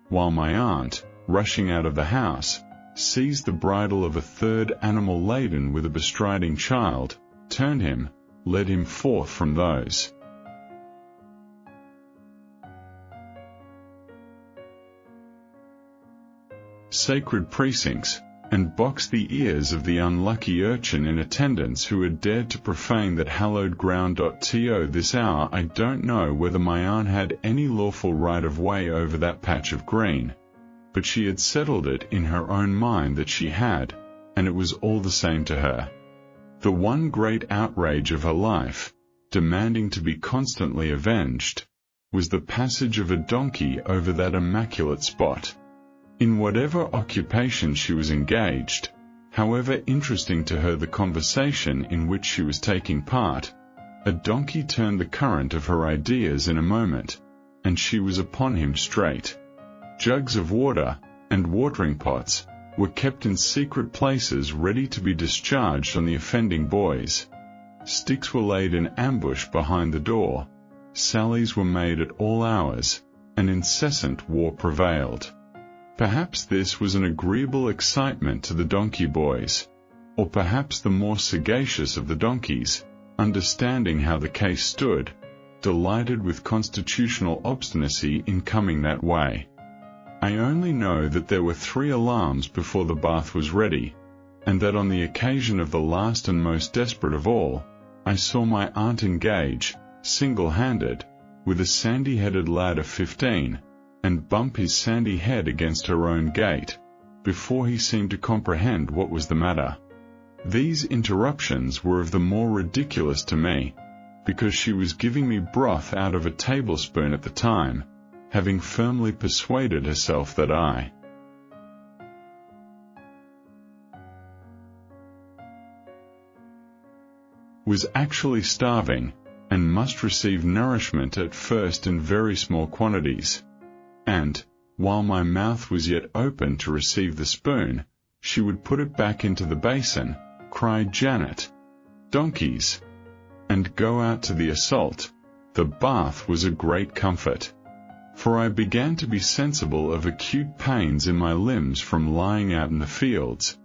while my aunt, rushing out of the house, seized the bridle of a third animal laden with a bestriding child, turned him, led him forth from those sacred precincts, and boxed the ears of the unlucky urchin in attendance who had dared to profane that hallowed ground. To this hour I don't know whether my aunt had any lawful right of way over that patch of green, but she had settled it in her own mind that she had, and it was all the same to her. The one great outrage of her life, demanding to be constantly avenged, was the passage of a donkey over that immaculate spot. In whatever occupation she was engaged, however interesting to her the conversation in which she was taking part, A donkey turned the current of her ideas in a moment, and she was upon him straight. Jugs of water and watering pots were kept in secret places ready to be discharged on the offending boys. Sticks were laid in ambush behind the door. Sallies were made at all hours, and incessant war prevailed. Perhaps this was an agreeable excitement to the donkey boys, or perhaps the more sagacious of the donkeys, understanding how the case stood, delighted with constitutional obstinacy in coming that way. I only know that there were 3 alarms before the bath was ready, and that on the occasion of the last and most desperate of all, I saw my aunt engage, single-handed, with a sandy-headed lad of 15, and bump his sandy head against her own gate, before he seemed to comprehend what was the matter. These interruptions were of the more ridiculous to me, because she was giving me broth out of a tablespoon at the time, having firmly persuaded herself that I was actually starving, and must receive nourishment at first in very small quantities. And, while my mouth was yet open to receive the spoon, she would put it back into the basin, cry Janet, donkeys, and go out to the assault. The bath was a great comfort, for I began to be sensible of acute pains in my limbs from lying out in the fields,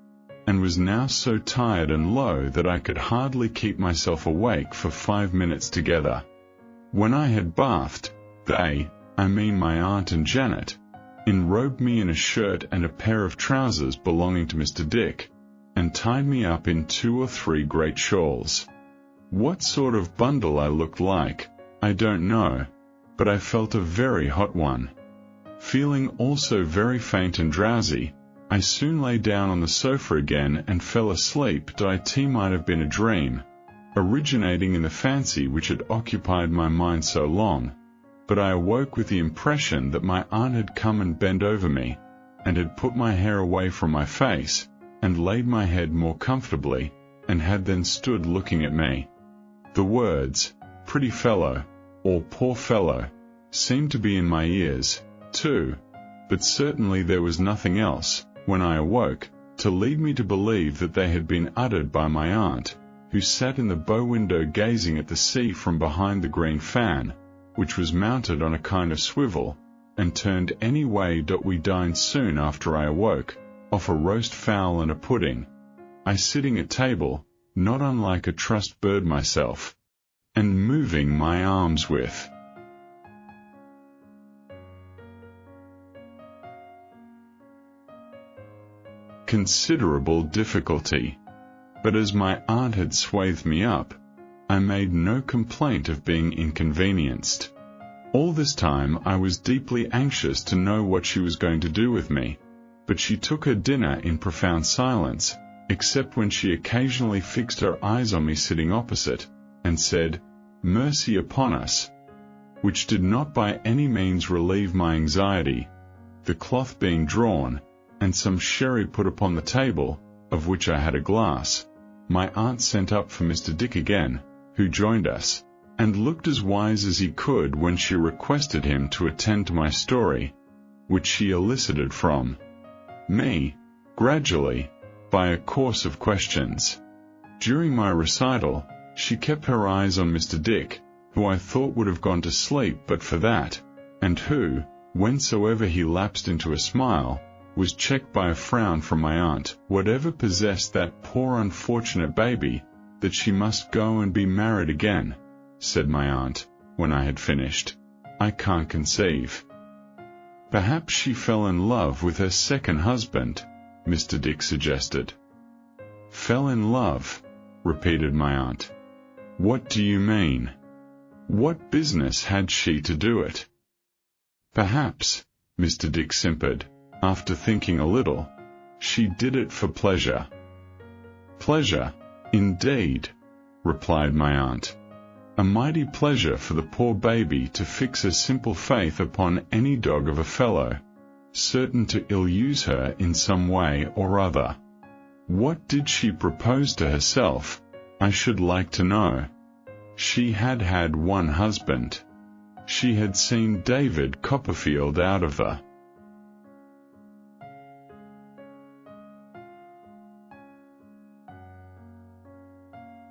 and was now so tired and low that I could hardly keep myself awake for 5 minutes together. When I had bathed, they, I mean my aunt and Janet, enrobed me in a shirt and a pair of trousers belonging to Mr. Dick, and tied me up in 2 or 3 great shawls. What sort of bundle I looked like, I don't know, but I felt a very hot one. Feeling also very faint and drowsy, I soon lay down on the sofa again and fell asleep. It might have been a dream, originating in the fancy which had occupied my mind so long, but I awoke with the impression that my aunt had come and bent over me, and had put my hair away from my face, and laid my head more comfortably, and had then stood looking at me. The words, pretty fellow, or poor fellow, seemed to be in my ears, too, but certainly there was nothing else, when I awoke, to lead me to believe that they had been uttered by my aunt, who sat in the bow window gazing at the sea from behind the green fan, which was mounted on a kind of swivel, and turned any way. We dined soon after I awoke, off a roast fowl and a pudding, I sitting at table, not unlike a trussed bird myself, and moving my arms with considerable difficulty. But as my aunt had swathed me up, I made no complaint of being inconvenienced. All this time I was deeply anxious to know what she was going to do with me, but she took her dinner in profound silence, except when she occasionally fixed her eyes on me sitting opposite, and said, "Mercy upon us," which did not by any means relieve my anxiety. The cloth being drawn, and some sherry put upon the table, of which I had a glass, my aunt sent up for Mr. Dick again, who joined us, and looked as wise as he could when she requested him to attend to my story, which she elicited from me, gradually, by a course of questions. During my recital, she kept her eyes on Mr. Dick, who I thought would have gone to sleep but for that, and who, whensoever he lapsed into a smile, was checked by a frown from my aunt. Whatever possessed that poor unfortunate baby, that she must go and be married again, said my aunt, when I had finished, I can't conceive. Perhaps she fell in love with her second husband, Mr. Dick suggested. Fell in love, repeated my aunt. What do you mean? What business had she to do it? Perhaps, Mr. Dick simpered, after thinking a little, she did it for pleasure. Pleasure, indeed, replied my aunt. A mighty pleasure for the poor baby to fix a simple faith upon any dog of a fellow, certain to ill-use her in some way or other. What did she propose to herself, I should like to know? She had had one husband. She had seen David Copperfield out of the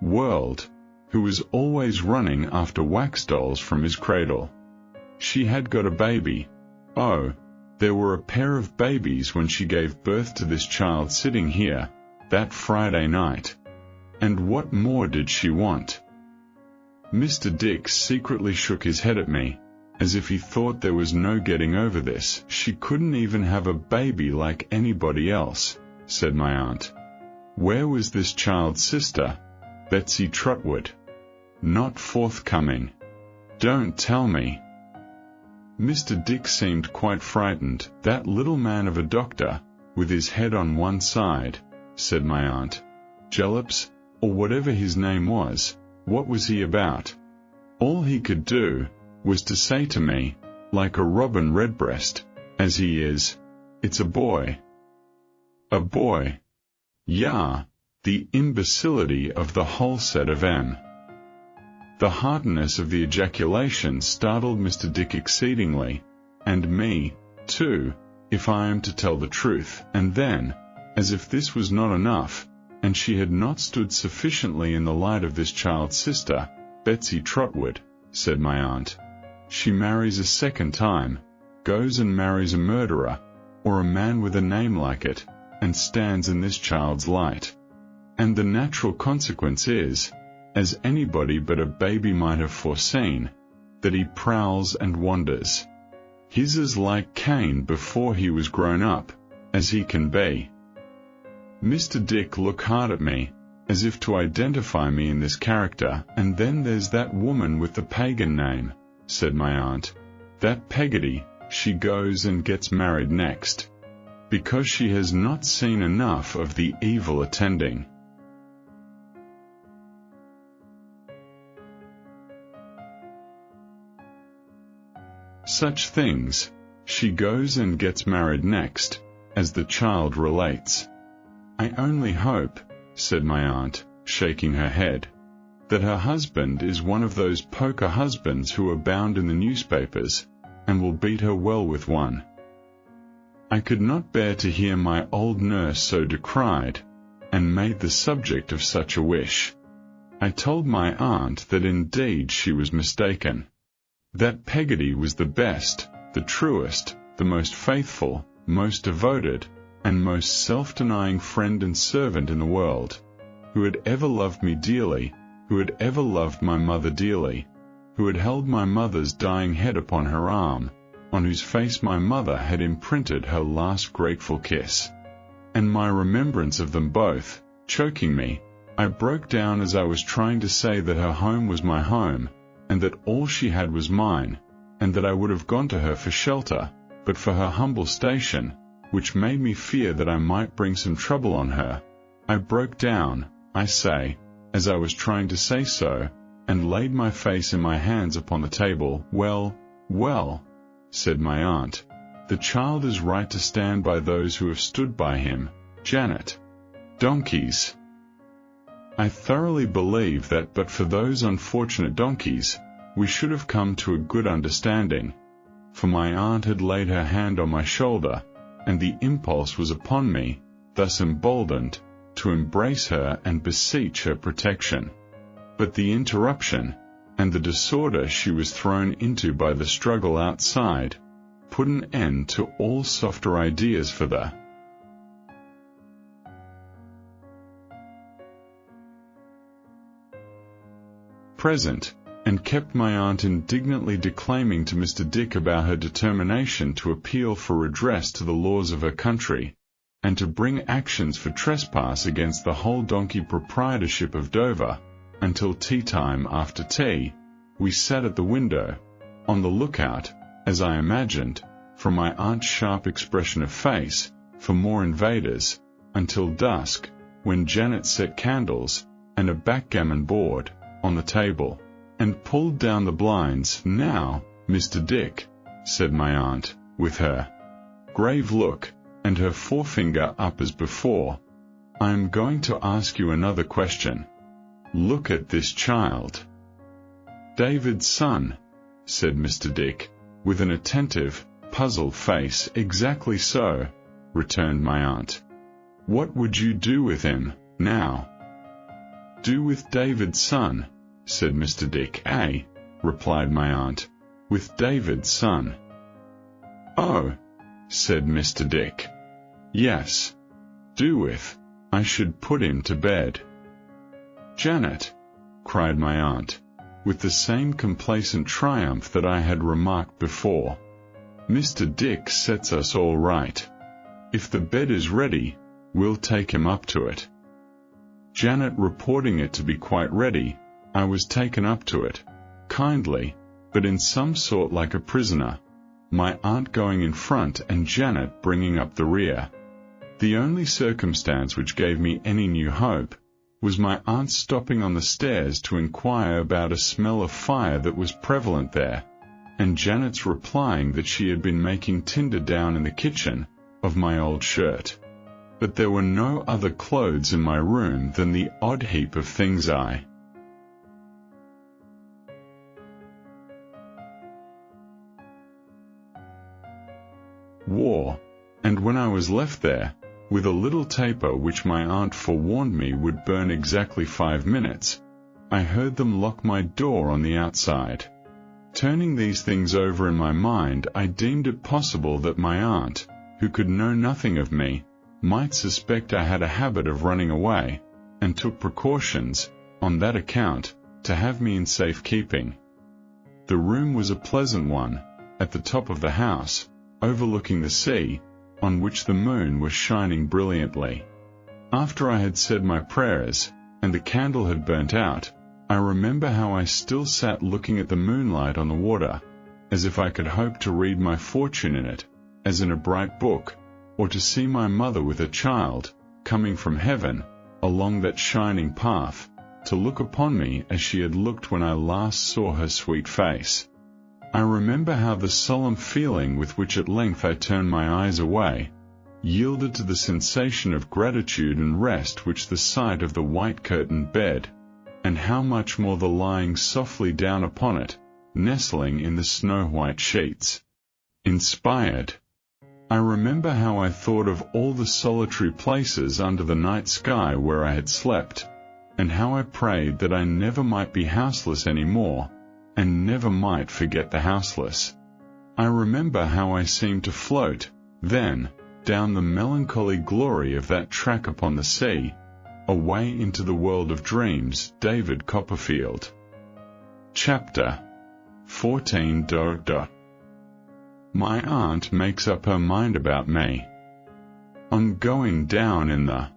world, who was always running after wax dolls from his cradle. She had got a baby. Oh, there were a pair of babies when she gave birth to this child sitting here, that Friday night. And what more did she want? Mr. Dick secretly shook his head at me, as if he thought there was no getting over this. She couldn't even have a baby like anybody else, said my aunt. Where was this child's sister, Betsy Trotwood? Not forthcoming. Don't tell me. Mr. Dick seemed quite frightened. That little man of a doctor, with his head on one side, said my aunt. Jellops, or whatever his name was, what was he about? All he could do was to say to me, like a robin redbreast, as he is, it's a boy. A boy. Yah, the imbecility of the whole set of 'em. The heartiness of the ejaculation startled Mr. Dick exceedingly, and me, too, if I am to tell the truth. And then, as if this was not enough, and she had not stood sufficiently in the light of this child's sister, Betsy Trotwood, said my aunt, she marries a second time, goes and marries a murderer, or a man with a name like it, and stands in this child's light. And the natural consequence is, as anybody but a baby might have foreseen, that he prowls and wanders. His is like Cain before he was grown up, as he can be. Mr. Dick looked hard at me, as if to identify me in this character. And then there's that woman with the pagan name, said my aunt. That Peggotty, she goes and gets married next, because she has not seen enough of the evil attending. Such things, she goes and gets married next, as the child relates. I only hope, said my aunt, shaking her head, that her husband is one of those poker husbands who abound in the newspapers, and will beat her well with one. I could not bear to hear my old nurse so decried, and made the subject of such a wish. I told my aunt that indeed she was mistaken. That Peggotty was the best, the truest, the most faithful, most devoted, and most self-denying friend and servant in the world, who had ever loved me dearly, who had ever loved my mother dearly, who had held my mother's dying head upon her arm, on whose face my mother had imprinted her last grateful kiss. And my remembrance of them both, choking me, I broke down as I was trying to say that her home was my home, and that all she had was mine, and that I would have gone to her for shelter, but for her humble station, which made me fear that I might bring some trouble on her. I broke down, I say, as I was trying to say so, and laid my face in my hands upon the table. Well, well, said my aunt, the child is right to stand by those who have stood by him, Janet. Donkeys. I thoroughly believe that but for those unfortunate donkeys, we should have come to a good understanding, for my aunt had laid her hand on my shoulder, and the impulse was upon me, thus emboldened, to embrace her and beseech her protection. But the interruption, and the disorder she was thrown into by the struggle outside, put an end to all softer ideas for the present, and kept my aunt indignantly declaiming to Mr. Dick about her determination to appeal for redress to the laws of her country, and to bring actions for trespass against the whole donkey proprietorship of Dover. Until tea-time. After tea, we sat at the window, on the lookout, as I imagined, from my aunt's sharp expression of face, for more invaders, until dusk, when Janet set candles, and a backgammon board, on the table, and pulled down the blinds. Now, Mr. Dick, said my aunt, with her grave look, and her forefinger up as before, I am going to ask you another question. Look at this child. David's son, said Mr. Dick, with an attentive, puzzled face. Exactly so, returned my aunt. What would you do with him, now? Do with David's son, said Mr. Dick. Replied my aunt, with David's son. Oh, said Mr. Dick. Yes. Do with. I should put him to bed. Janet, cried my aunt, with the same complacent triumph that I had remarked before. Mr. Dick sets us all right. If the bed is ready, we'll take him up to it. Janet reporting it to be quite ready, I was taken up to it, kindly, but in some sort like a prisoner, my aunt going in front and Janet bringing up the rear. The only circumstance which gave me any new hope was my aunt stopping on the stairs to inquire about a smell of fire that was prevalent there, and Janet's replying that she had been making tinder down in the kitchen of my old shirt. But there were no other clothes in my room than the odd heap of things I wore, and when I was left there, with a little taper which my aunt forewarned me would burn exactly 5 minutes, I heard them lock my door on the outside. Turning these things over in my mind, I deemed it possible that my aunt, who could know nothing of me, might suspect I had a habit of running away, and took precautions, on that account, to have me in safe keeping. The room was a pleasant one, at the top of the house, overlooking the sea, on which the moon was shining brilliantly. After I had said my prayers, and the candle had burnt out, I remember how I still sat looking at the moonlight on the water, as if I could hope to read my fortune in it, as in a bright book, or to see my mother with a child, coming from heaven, along that shining path, to look upon me as she had looked when I last saw her sweet face. I remember how the solemn feeling with which at length I turned my eyes away, yielded to the sensation of gratitude and rest which the sight of the white-curtained bed, and how much more the lying softly down upon it, nestling in the snow-white sheets, inspired. I remember how I thought of all the solitary places under the night sky where I had slept, and how I prayed that I never might be houseless any more, and never might forget the houseless. I remember how I seemed to float, then, down the melancholy glory of that track upon the sea, away into the world of dreams. David Copperfield. Chapter 14. My aunt makes up her mind about me. On going down in the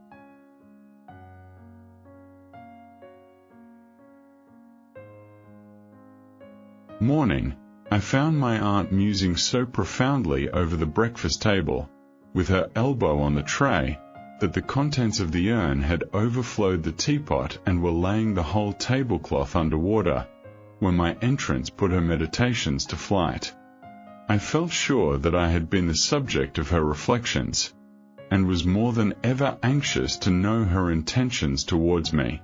morning, I found my aunt musing so profoundly over the breakfast table, with her elbow on the tray, that the contents of the urn had overflowed the teapot and were laying the whole tablecloth under water, when my entrance put her meditations to flight. I felt sure that I had been the subject of her reflections, and was more than ever anxious to know her intentions towards me.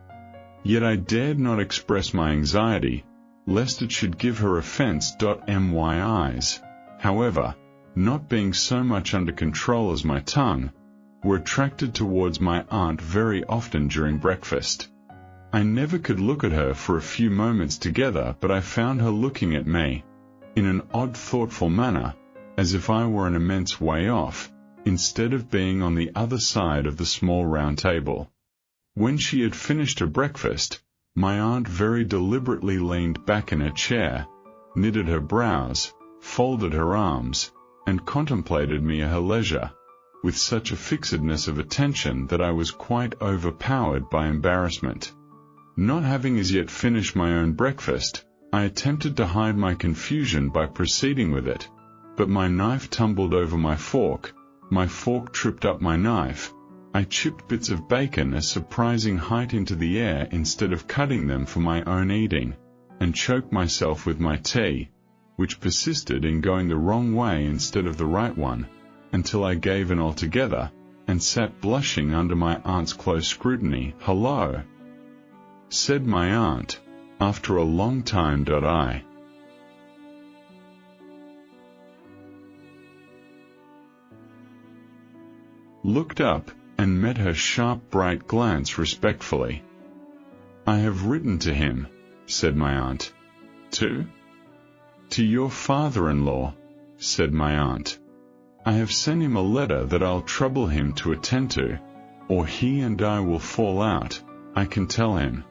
Yet I dared not express my anxiety, lest it should give her offence. My eyes, however, not being so much under control as my tongue, were attracted towards my aunt very often during breakfast. I never could look at her for a few moments together, but I found her looking at me, in an odd thoughtful manner, as if I were an immense way off, instead of being on the other side of the small round table. When she had finished her breakfast, my aunt very deliberately leaned back in her chair, knitted her brows, folded her arms, and contemplated me at her leisure, with such a fixedness of attention that I was quite overpowered by embarrassment. Not having as yet finished my own breakfast, I attempted to hide my confusion by proceeding with it, but my knife tumbled over my fork tripped up my knife, I chipped bits of bacon a surprising height into the air instead of cutting them for my own eating, and choked myself with my tea, which persisted in going the wrong way instead of the right one, until I gave in altogether, and sat blushing under my aunt's close scrutiny. "Hello," said my aunt, after a long time. I looked up and met her sharp, bright glance respectfully. "I have written to him," said my aunt. "To your father-in-law," said my aunt. "I have sent him a letter that I'll trouble him to attend to, or he and I will fall out, I can tell him."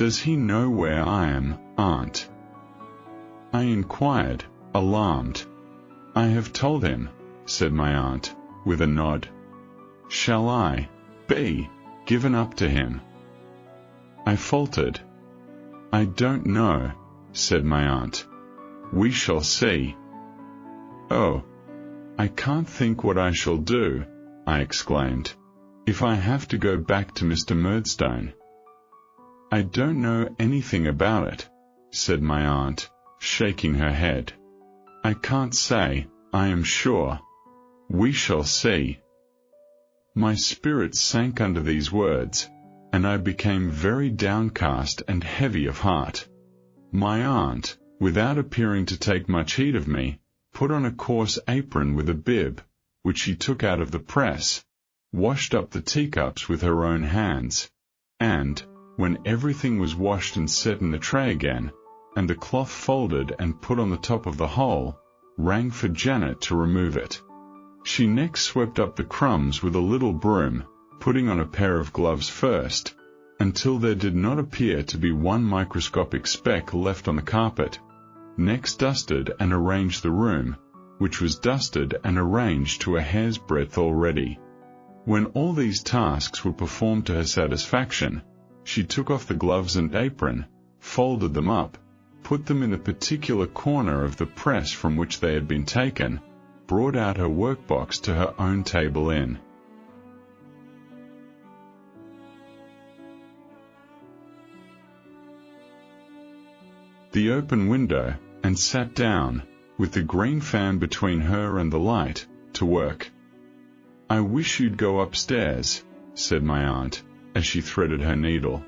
"Does he know where I am, aunt?" I inquired, alarmed. "I have told him," said my aunt, with a nod. "Shall I be given up to him?" I faltered. "I don't know," said my aunt. "We shall see." "Oh, I can't think what I shall do," I exclaimed, "if I have to go back to Mr. Murdstone." "I don't know anything about it," said my aunt, shaking her head. "I can't say, I am sure. We shall see." My spirits sank under these words, and I became very downcast and heavy of heart. My aunt, without appearing to take much heed of me, put on a coarse apron with a bib, which she took out of the press, washed up the teacups with her own hands, and, when everything was washed and set in the tray again, and the cloth folded and put on the top of the hole, rang for Janet to remove it. She next swept up the crumbs with a little broom, putting on a pair of gloves first, until there did not appear to be one microscopic speck left on the carpet. Next dusted and arranged the room, which was dusted and arranged to a hair's breadth already. When all these tasks were performed to her satisfaction, she took off the gloves and apron, folded them up, put them in the particular corner of the press from which they had been taken, brought out her workbox to her own table in the open window, and sat down, with the green fan between her and the light, to work. "I wish you'd go upstairs," said my aunt, as she threaded her needle,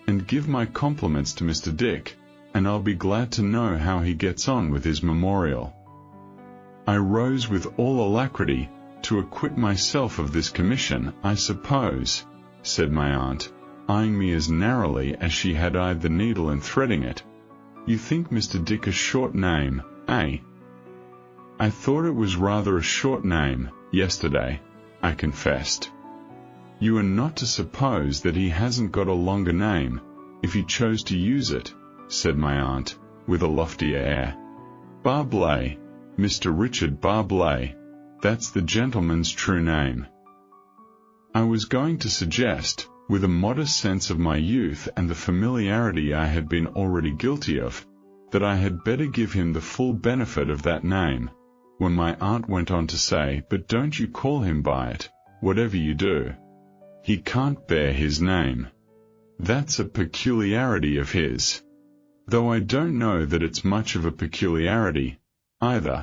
"and give my compliments to Mr. Dick, and I'll be glad to know how he gets on with his memorial." I rose with all alacrity, to acquit myself of this commission, I suppose, said my aunt, eyeing me as narrowly as she had eyed the needle in threading it. "You think Mr. Dick a short name, eh?" "I thought it was rather a short name, yesterday," I confessed. "You are not to suppose that he hasn't got a longer name, if he chose to use it," said my aunt, with a lofty air. "Barblay, Mr. Richard Barblay, that's the gentleman's true name." I was going to suggest, with a modest sense of my youth and the familiarity I had been already guilty of, that I had better give him the full benefit of that name, when my aunt went on to say, "But don't you call him by it, whatever you do. He can't bear his name. That's a peculiarity of his. Though I don't know that it's much of a peculiarity, either,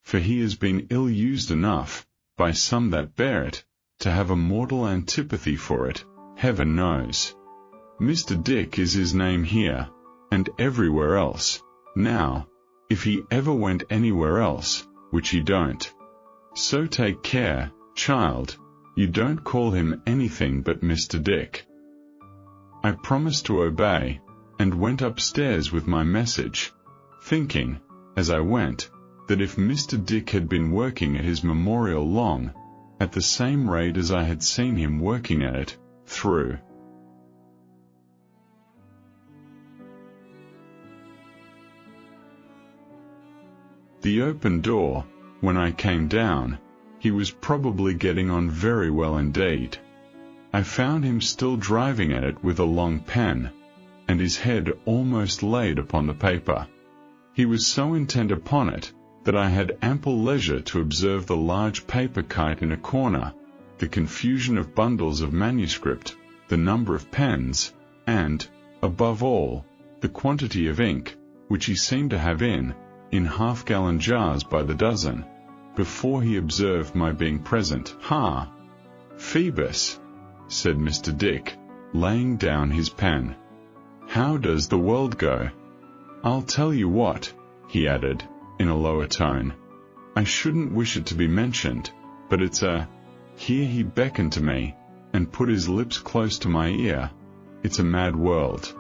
for he has been ill-used enough, by some that bear it, to have a mortal antipathy for it, heaven knows. Mr. Dick is his name here, and everywhere else, now, if he ever went anywhere else, which he don't. So take care, child, you don't call him anything but Mr. Dick." I promised to obey, and went upstairs with my message, thinking, as I went, that if Mr. Dick had been working at his memorial long, at the same rate as I had seen him working at it, through the open door, when I came down, he was probably getting on very well indeed. I found him still driving at it with a long pen, and his head almost laid upon the paper. He was so intent upon it, that I had ample leisure to observe the large paper kite in a corner, the confusion of bundles of manuscript, the number of pens, and, above all, the quantity of ink, which he seemed to have in half-gallon jars by the dozen, before he observed my being present. "Ha! Phoebus," said Mr. Dick, laying down his pen. How does the world go? I'll tell you what, he added, in a lower tone. I shouldn't wish it to be mentioned, but it's a— Here he beckoned to me, and put his lips close to my ear. It's a mad world.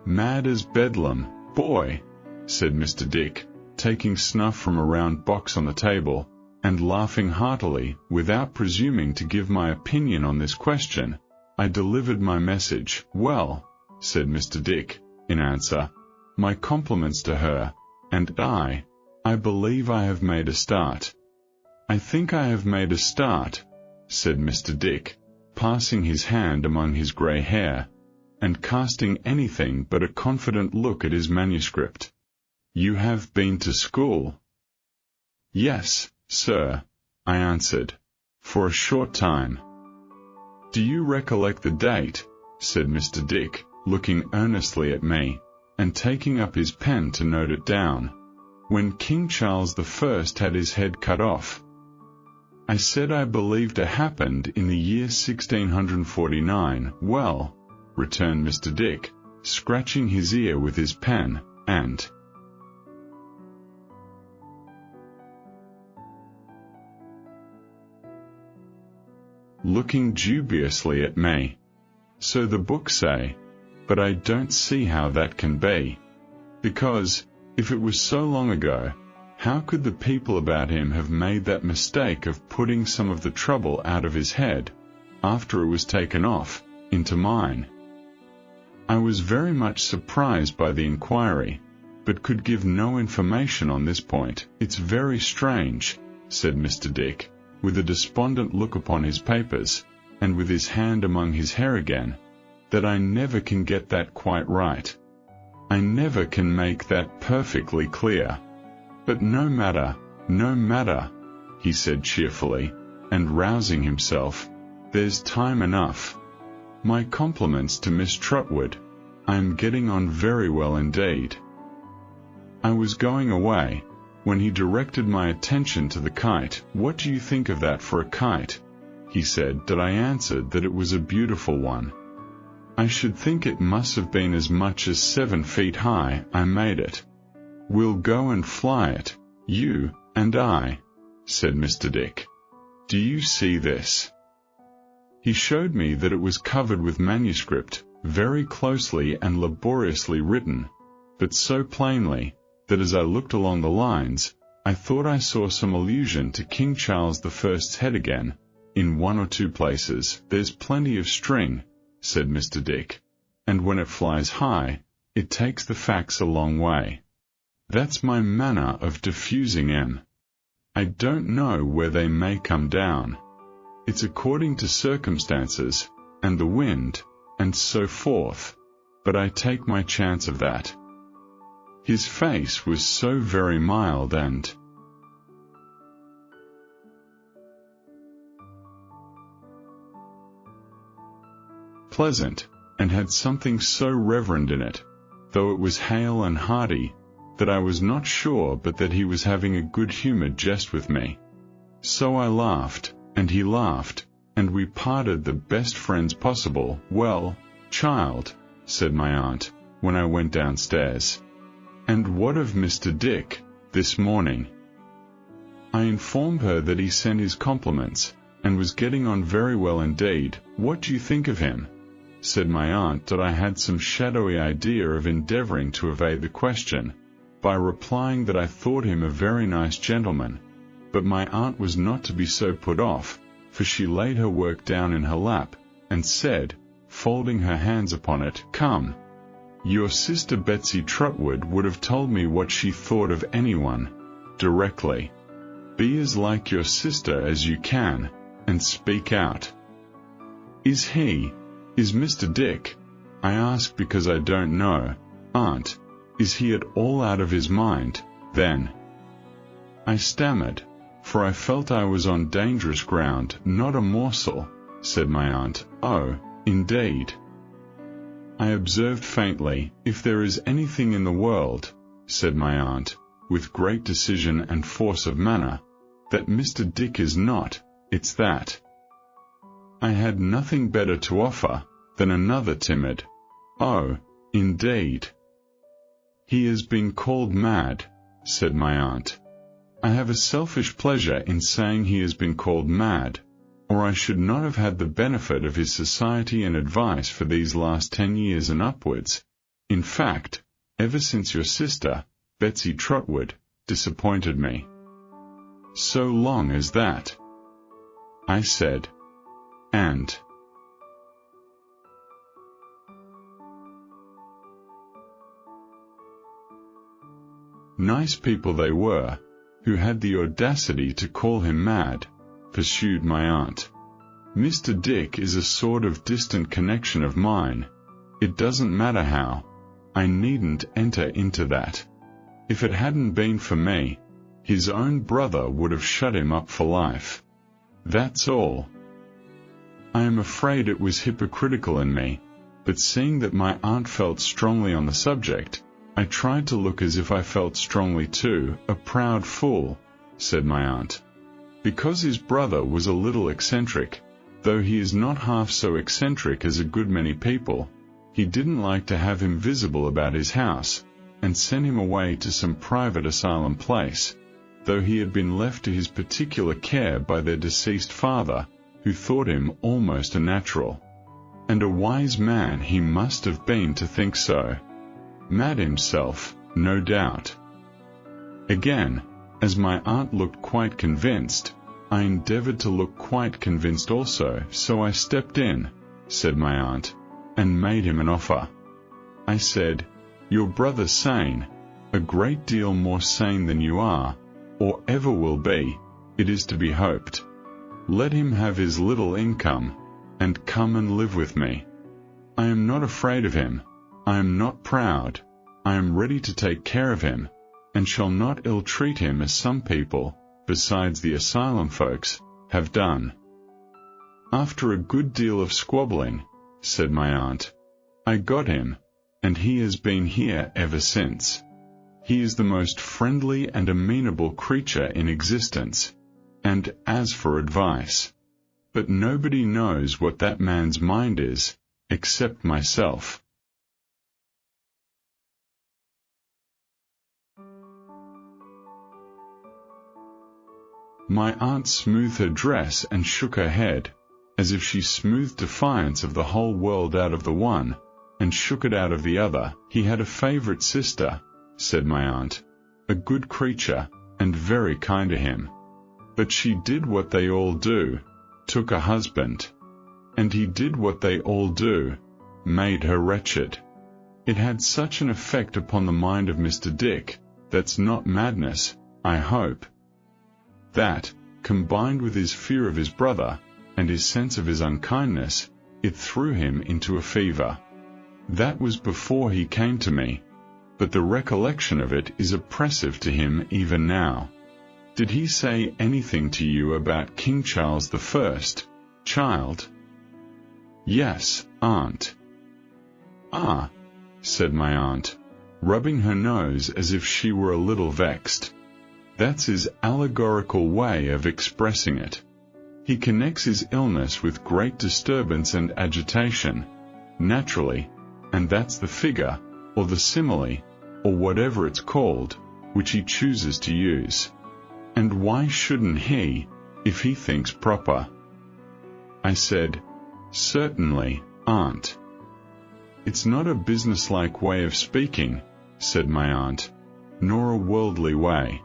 Mad as bedlam, boy, said Mr. Dick, taking snuff from a round box on the table, and laughing heartily. Without presuming to give my opinion on this question, I delivered my message. Well, said Mr. Dick, in answer, my compliments to her, and I believe I have made a start. I think I have made a start, said Mr. Dick, passing his hand among his grey hair, and casting anything but a confident look at his manuscript. You have been to school? Yes, sir, I answered, for a short time. Do you recollect the date? Said Mr. Dick, looking earnestly at me, and taking up his pen to note it down. When King Charles I had his head cut off. I said I believed it happened in the year 1649. Well, returned Mr. Dick, scratching his ear with his pen, and looking dubiously at me. So the books say, but I don't see how that can be. Because, if it was so long ago, how could the people about him have made that mistake of putting some of the trouble out of his head, after it was taken off, into mine? I was very much surprised by the inquiry, but could give no information on this point. It's very strange, said Mr. Dick, with a despondent look upon his papers, and with his hand among his hair again, that I never can get that quite right. I never can make that perfectly clear. But no matter, he said cheerfully, and rousing himself, there's time enough. My compliments to Miss Trotwood. I am getting on very well indeed. I was going away, when he directed my attention to the kite. What do you think of that for a kite? He said. That I answered that it was a beautiful one. I should think it must have been as much as 7 feet high. I made it. We'll go and fly it, you and I, said Mr. Dick. Do you see this? He showed me that it was covered with manuscript, very closely and laboriously written, but so plainly, that as I looked along the lines, I thought I saw some allusion to King Charles I's head again, in 1 or 2 places. There's plenty of string, said Mr. Dick, and when it flies high, it takes the facts a long way. That's my manner of diffusing 'em. I don't know where they may come down. It's according to circumstances, and the wind, and so forth, but I take my chance of that. His face was so very mild and pleasant, and had something so reverend in it, though it was hale and hearty, that I was not sure but that he was having a good-humoured jest with me. So I laughed, and he laughed, and we parted the best friends possible. Well, child, said my aunt, when I went downstairs, and what of Mr. Dick, this morning? I informed her that he sent his compliments, and was getting on very well indeed. What do you think of him? Said my aunt. That I had some shadowy idea of endeavouring to evade the question, by replying that I thought him a very nice gentleman, but my aunt was not to be so put off, for she laid her work down in her lap, and said, folding her hands upon it, Come, your sister Betsy Trotwood would have told me what she thought of anyone, directly. Be as like your sister as you can, and speak out. Is Mr. Dick, I ask because I don't know, Aunt, is he at all out of his mind, then? I stammered, for I felt I was on dangerous ground. Not a morsel, said my aunt. Oh, indeed. I observed faintly. If there is anything in the world, said my aunt, with great decision and force of manner, that Mr. Dick is not, it's that. I had nothing better to offer than another timid, oh, Indeed. He has been called mad, said my aunt. I have a selfish pleasure in saying he has been called mad, or I should not have had the benefit of his society and advice for these last 10 years and upwards. In fact, ever since your sister, Betsy Trotwood, disappointed me. So long as that, I said. And nice people they were, who had the audacity to call him mad, pursued my aunt. Mr. Dick is a sort of distant connection of mine. It doesn't matter how. I needn't enter into that. If it hadn't been for me, his own brother would have shut him up for life. That's all. I am afraid it was hypocritical in me, but seeing that my aunt felt strongly on the subject, I tried to look as if I felt strongly too. A proud fool, said my aunt. Because his brother was a little eccentric, though he is not half so eccentric as a good many people, he didn't like to have him visible about his house, and sent him away to some private asylum place, though he had been left to his particular care by their deceased father, who thought him almost a natural. And a wise man he must have been to think so. Mad himself, no doubt. Again, as my aunt looked quite convinced, I endeavored to look quite convinced also, so I stepped in, said my aunt, and made him an offer. I said, "Your brother's sane, a great deal more sane than you are, or ever will be, it is to be hoped. Let him have his little income, and come and live with me. I am not afraid of him. I am not proud. I am ready to take care of him, and shall not ill-treat him as some people, besides the asylum folks, have done." After a good deal of squabbling, said my aunt, I got him, and he has been here ever since. He is the most friendly and amenable creature in existence, and as for advice, but nobody knows what that man's mind is, except myself. My aunt smoothed her dress and shook her head, as if she smoothed defiance of the whole world out of the one, and shook it out of the other. He had a favourite sister, said my aunt, a good creature, and very kind to him. But she did what they all do, took a husband. And he did what they all do, made her wretched. It had such an effect upon the mind of Mr. Dick, that's not madness, I hope, that, combined with his fear of his brother, and his sense of his unkindness, it threw him into a fever. That was before he came to me, but the recollection of it is oppressive to him even now. Did he say anything to you about King Charles I, child? Yes, aunt. Ah, said my aunt, rubbing her nose as if she were a little vexed. That's his allegorical way of expressing it. He connects his illness with great disturbance and agitation, naturally, and that's the figure, or the simile, or whatever it's called, which he chooses to use. And why shouldn't he, if he thinks proper? I said, certainly, aunt. It's not a businesslike way of speaking, said my aunt, nor a worldly way.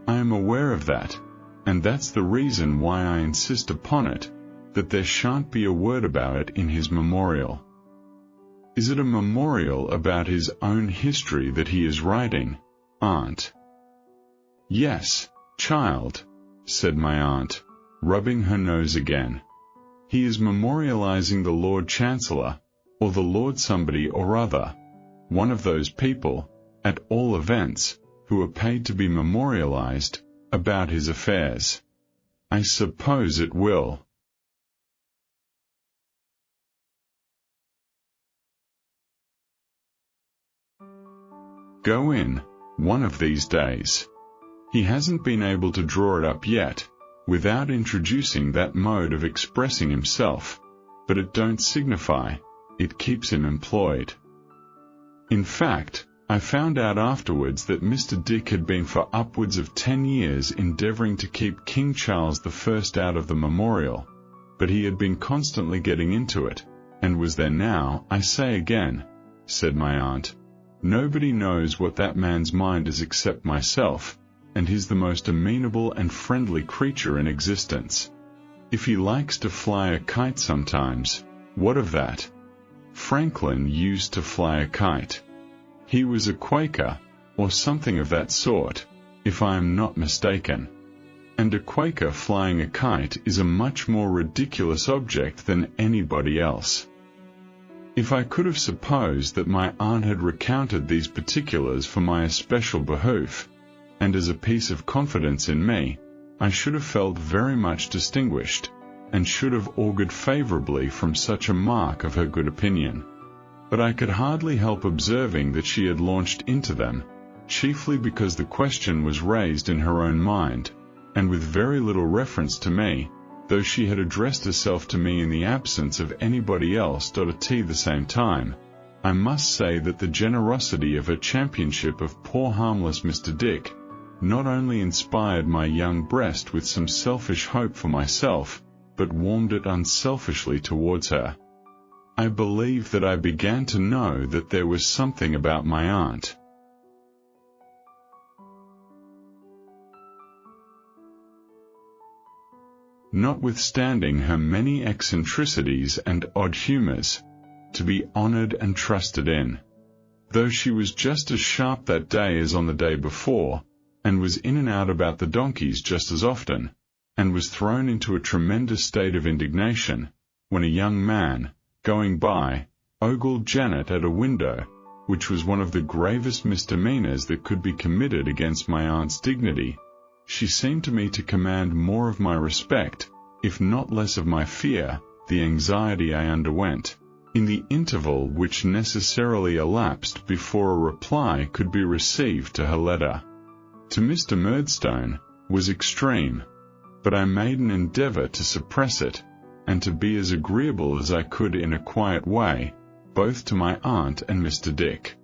I am aware of that, and that's the reason why I insist upon it, that there shan't be a word about it in his memorial. Is it a memorial about his own history that he is writing, aunt? Yes, child, said my aunt, rubbing her nose again. He is memorializing the Lord Chancellor, or the Lord somebody or other, one of those people, at all events, who are paid to be memorialized, about his affairs. I suppose it will. Go in, one of these days. He hasn't been able to draw it up yet, without introducing that mode of expressing himself, but it don't signify, it keeps him employed. In fact, I found out afterwards that Mr. Dick had been for upwards of 10 years endeavouring to keep King Charles I out of the memorial, but he had been constantly getting into it, and was there now. I say again, said my aunt, nobody knows what that man's mind is except myself, and he's the most amenable and friendly creature in existence. If he likes to fly a kite sometimes, what of that? Franklin used to fly a kite. He was a Quaker, or something of that sort, if I am not mistaken. And a Quaker flying a kite is a much more ridiculous object than anybody else. If I could have supposed that my aunt had recounted these particulars for my especial behoof, and as a piece of confidence in me, I should have felt very much distinguished, and should have augured favourably from such a mark of her good opinion. But I could hardly help observing that she had launched into them, chiefly because the question was raised in her own mind, and with very little reference to me, though she had addressed herself to me in the absence of anybody else at the same time. I must say that the generosity of her championship of poor harmless Mr. Dick not only inspired my young breast with some selfish hope for myself, but warmed it unselfishly towards her. I believe that I began to know that there was something about my aunt. Notwithstanding her many eccentricities and odd humours, to be honoured and trusted in. Though she was just as sharp that day as on the day before, and was in and out about the donkeys just as often, and was thrown into a tremendous state of indignation, when a young man, going by, ogled Janet at a window, which was one of the gravest misdemeanours that could be committed against my aunt's dignity. She seemed to me to command more of my respect, if not less of my fear, the anxiety I underwent, in the interval which necessarily elapsed before a reply could be received to her letter. To Mr. Murdstone, was extreme, but I made an endeavour to suppress it, and to be as agreeable as I could in a quiet way, both to my aunt and Mr. Dick.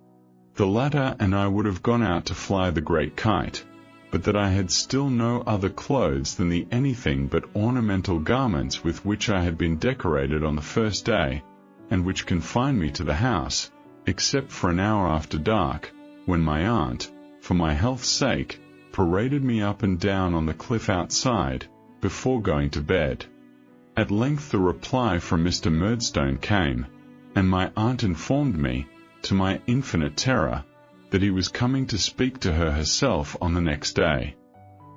The latter and I would have gone out to fly the great kite, but that I had still no other clothes than the anything but ornamental garments with which I had been decorated on the first day, and which confined me to the house, except for an hour after dark, when my aunt, for my health's sake, paraded me up and down on the cliff outside, before going to bed. At length the reply from Mr. Murdstone came, and my aunt informed me, to my infinite terror, that he was coming to speak to her herself on the next day.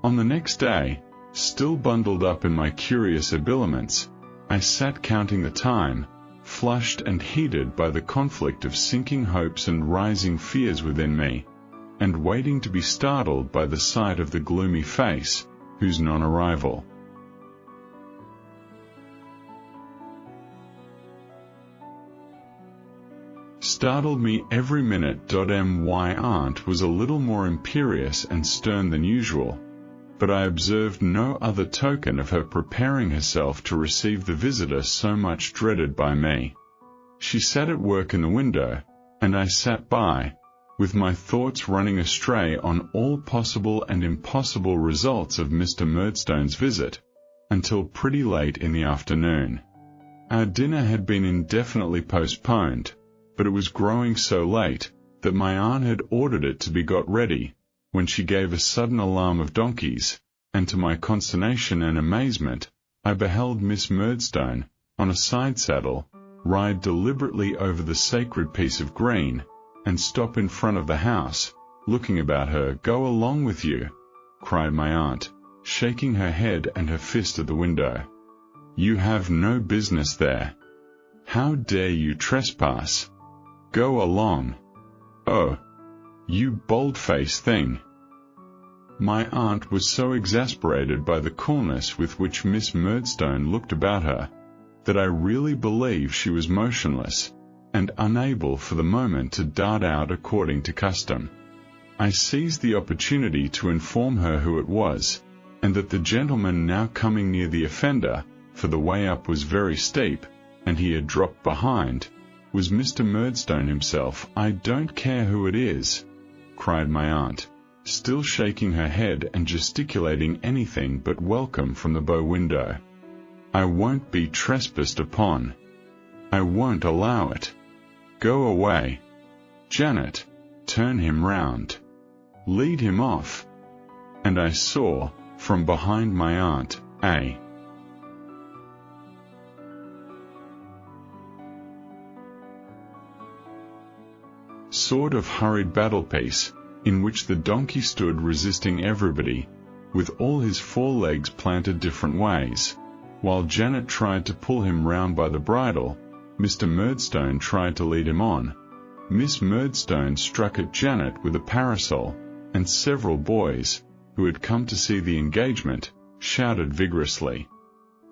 On the next day, still bundled up in my curious habiliments, I sat counting the time, flushed and heated by the conflict of sinking hopes and rising fears within me, and waiting to be startled by the sight of the gloomy face, whose non-arrival startled me every minute. My aunt was a little more imperious and stern than usual, but I observed no other token of her preparing herself to receive the visitor so much dreaded by me. She sat at work in the window, and I sat by, with my thoughts running astray on all possible and impossible results of Mr. Murdstone's visit, until pretty late in the afternoon. Our dinner had been indefinitely postponed, but it was growing so late that my aunt had ordered it to be got ready, when she gave a sudden alarm of donkeys, and to my consternation and amazement, I beheld Miss Murdstone, on a side saddle, ride deliberately over the sacred piece of green, and stop in front of the house, looking about her. "Go along with you," cried my aunt, shaking her head and her fist at the window. "You have no business there. How dare you trespass? Go along. Oh, you bold-faced thing." My aunt was so exasperated by the coolness with which Miss Murdstone looked about her, that I really believe she was motionless, and unable for the moment to dart out according to custom. I seized the opportunity to inform her who it was, and that the gentleman now coming near the offender, for the way up was very steep, and he had dropped behind, was Mr. Murdstone himself. "I don't care who it is," cried my aunt, still shaking her head and gesticulating anything but welcome from the bow window. "I won't be trespassed upon. I won't allow it. Go away. Janet, turn him round. Lead him off." And I saw, from behind my aunt, a sort of hurried battle-piece, in which the donkey stood resisting everybody, with all his forelegs planted different ways. While Janet tried to pull him round by the bridle, Mr. Murdstone tried to lead him on. Miss Murdstone struck at Janet with a parasol, and several boys, who had come to see the engagement, shouted vigorously.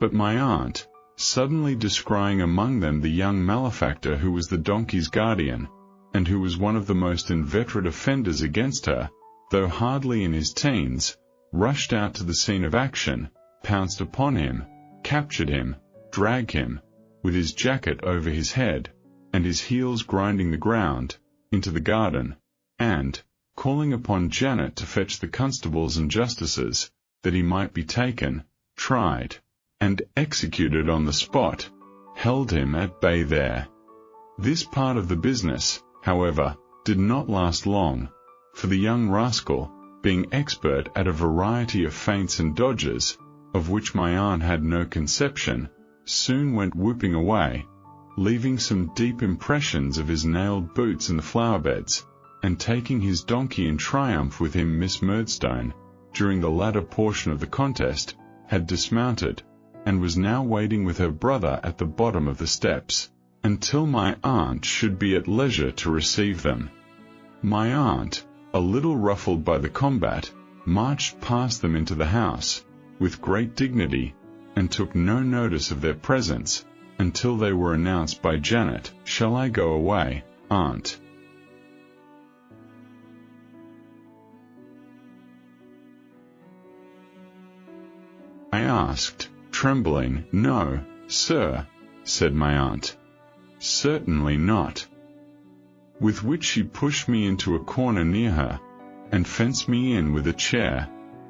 But my aunt, suddenly descrying among them the young malefactor who was the donkey's guardian, and who was one of the most inveterate offenders against her, though hardly in his teens, rushed out to the scene of action, pounced upon him, captured him, dragged him, with his jacket over his head, and his heels grinding the ground, into the garden, and, calling upon Janet to fetch the constables and justices, that he might be taken, tried, and executed on the spot, held him at bay there. This part of the business, however, did not last long, for the young rascal, being expert at a variety of feints and dodges, of which my aunt had no conception, soon went whooping away, leaving some deep impressions of his nailed boots in the flower-beds, and taking his donkey in triumph with him. Miss Murdstone, during the latter portion of the contest, had dismounted, and was now waiting with her brother at the bottom of the steps, until my aunt should be at leisure to receive them. My aunt, a little ruffled by the combat, marched past them into the house, with great dignity, and took no notice of their presence, until they were announced by Janet. "Shall I go away, aunt?" I asked, trembling. "No, sir," said my aunt. "Certainly not." With which she pushed me into a corner near her, and fenced me in with a chair,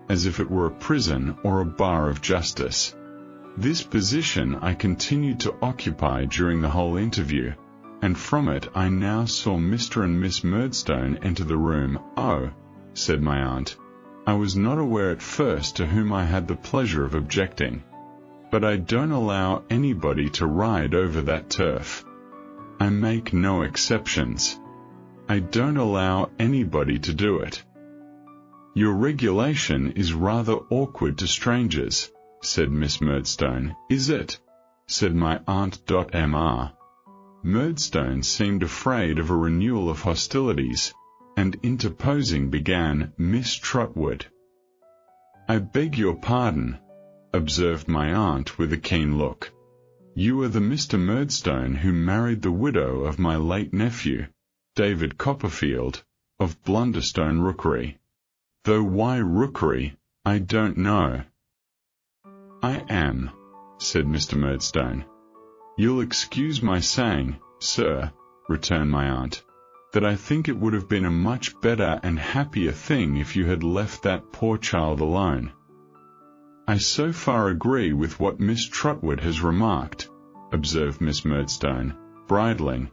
as if it were a prison or a bar of justice. This position I continued to occupy during the whole interview, and from it I now saw Mr. and Miss Murdstone enter the room. "Oh," said my aunt, "I was not aware at first to whom I had the pleasure of objecting. But I don't allow anybody to ride over that turf. I make no exceptions. I don't allow anybody to do it." "Your regulation is rather awkward to strangers," said Miss Murdstone. "Is it?" said my aunt. Mr. Murdstone seemed afraid of a renewal of hostilities, and interposing began, "Miss Trotwood." "I beg your pardon," observed my aunt with a keen look. "You are the Mr. Murdstone who married the widow of my late nephew, David Copperfield, of Blunderstone Rookery. Though why Rookery, I don't know." "I am," said Mr. Murdstone. "You'll excuse my saying, sir," returned my aunt, "that I think it would have been a much better and happier thing if you had left that poor child alone." "I so far agree with what Miss Trotwood has remarked," observed Miss Murdstone, bridling,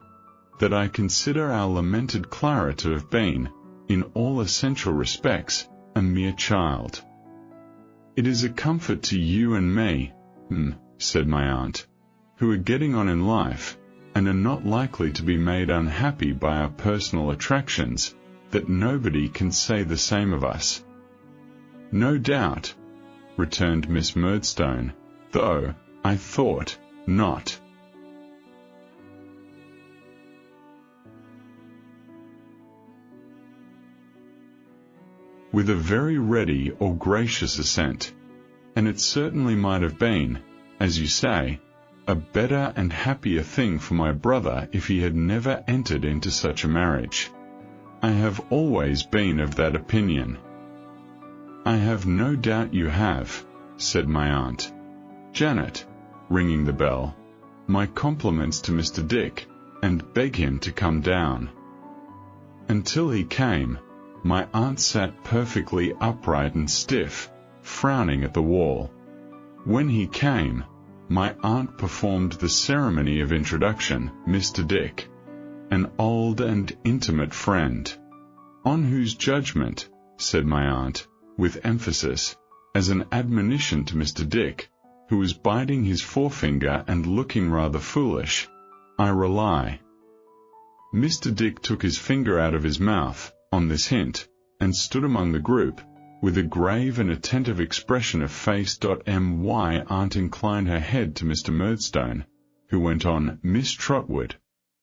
"that I consider our lamented Clara to have been, in all essential respects, a mere child." "It is a comfort to you and me," said my aunt, "who are getting on in life, and are not likely to be made unhappy by our personal attractions, that nobody can say the same of us." "No doubt," returned Miss Murdstone, "though I thought not." With a very ready or gracious assent. "And it certainly might have been, as you say, a better and happier thing for my brother if he had never entered into such a marriage. I have always been of that opinion." "I have no doubt you have," said my aunt. "Janet," ringing the bell, "my compliments to Mr. Dick, and beg him to come down. Until he came, my aunt sat perfectly upright and stiff, frowning at the wall. When he came, my aunt performed the ceremony of introduction, Mr. Dick, an old and intimate friend. On whose judgment, said my aunt, with emphasis, as an admonition to Mr. Dick, who was biting his forefinger and looking rather foolish, I rely. Mr. Dick took his finger out of his mouth, on this hint, and stood among the group, with a grave and attentive expression of face. My aunt inclined her head to Mr. Murdstone, who went on, Miss Trotwood,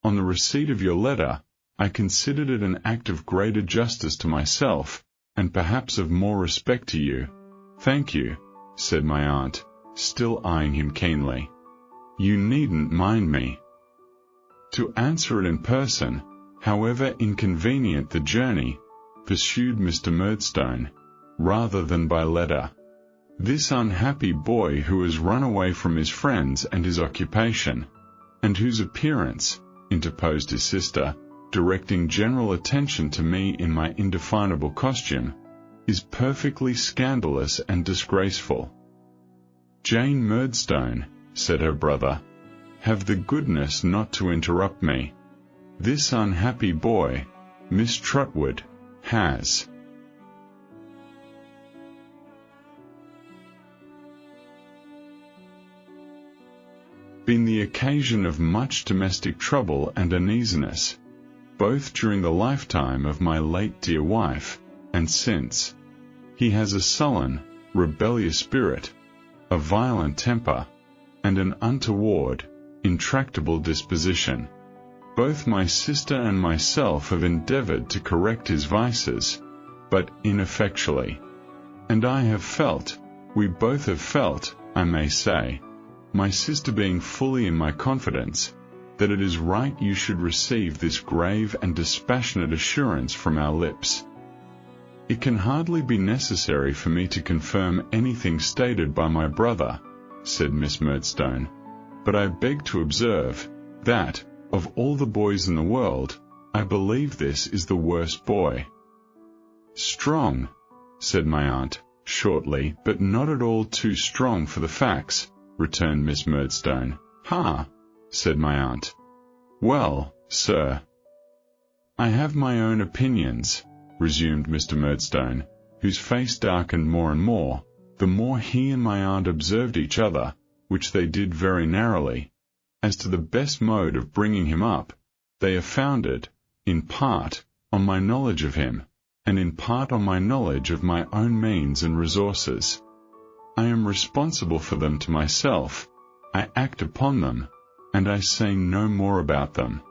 on the receipt of your letter, I considered it an act of greater justice to myself, and perhaps of more respect to you. Thank you, said my aunt, still eyeing him keenly. You needn't mind me. To answer it in person, however inconvenient the journey, pursued Mr. Murdstone, rather than by letter. This unhappy boy who has run away from his friends and his occupation, and whose appearance, interposed his sister, directing general attention to me in my indefinable costume, is perfectly scandalous and disgraceful. Jane Murdstone, said her brother, have the goodness not to interrupt me. This unhappy boy, Miss Trotwood, has been the occasion of much domestic trouble and uneasiness, both during the lifetime of my late dear wife, and since. He has a sullen, rebellious spirit, a violent temper, and an untoward, intractable disposition. Both my sister and myself have endeavored to correct his vices, but ineffectually. And I have felt, we both have felt, I may say, my sister being fully in my confidence, that it is right you should receive this grave and dispassionate assurance from our lips. It can hardly be necessary for me to confirm anything stated by my brother, said Miss Murdstone, but I beg to observe, that, of all the boys in the world, I believe this is the worst boy. Strong, said my aunt, shortly, but not at all too strong for the facts, returned Miss Murdstone. Ha, said my aunt. Well, sir. I have my own opinions, resumed Mr. Murdstone, whose face darkened more and more, the more he and my aunt observed each other, which they did very narrowly. As to the best mode of bringing him up, they are founded, in part, on my knowledge of him, and in part on my knowledge of my own means and resources. I am responsible for them to myself, I act upon them, and I say no more about them.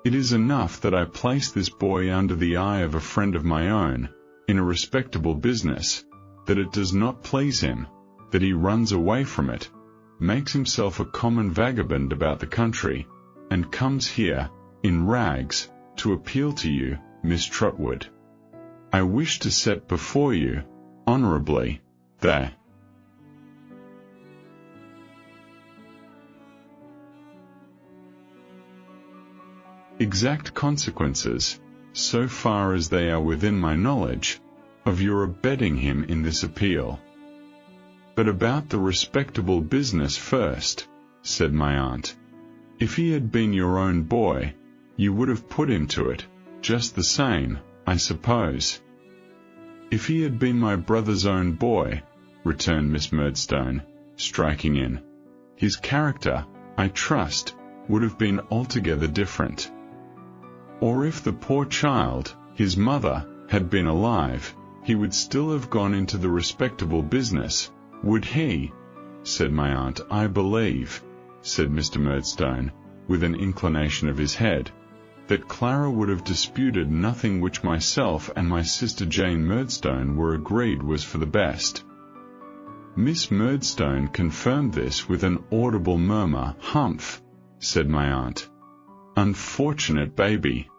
It is enough that I place this boy under the eye of a friend of my own, in a respectable business, that it does not please him, that he runs away from it, makes himself a common vagabond about the country, and comes here, in rags, to appeal to you, Miss Trotwood. I wish to set before you, honourably, the exact consequences, so far as they are within my knowledge, of your abetting him in this appeal. But about the respectable business first, said my aunt. If he had been your own boy, you would have put him to it, just the same, I suppose. If he had been my brother's own boy, returned Miss Murdstone, striking in, his character, I trust, would have been altogether different. Or if the poor child, his mother, had been alive, he would still have gone into the respectable business, would he? Said my aunt. I believe, said Mr. Murdstone, with an inclination of his head, that Clara would have disputed nothing which myself and my sister Jane Murdstone were agreed was for the best. Miss Murdstone confirmed this with an audible murmur. Humph, said my aunt. Unfortunate baby.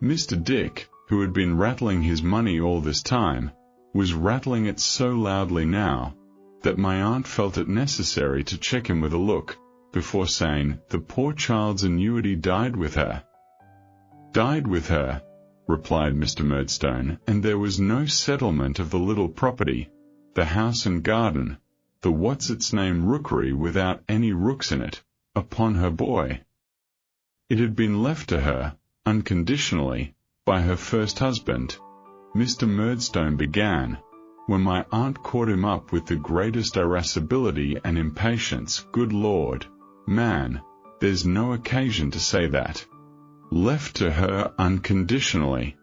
Mr. Dick, who had been rattling his money all this time, was rattling it so loudly now, that my aunt felt it necessary to check him with a look, before saying, "The poor child's annuity died with her." "Died with her," replied Mr. Murdstone, "and there was no settlement of the little property, the house and garden, the what's-its-name rookery without any rooks in it, upon her boy. It had been left to her, unconditionally, by her first husband," Mr. Murdstone began, when my aunt caught him up with the greatest irascibility and impatience. "Good Lord, man, there's no occasion to say that. Left to her unconditionally.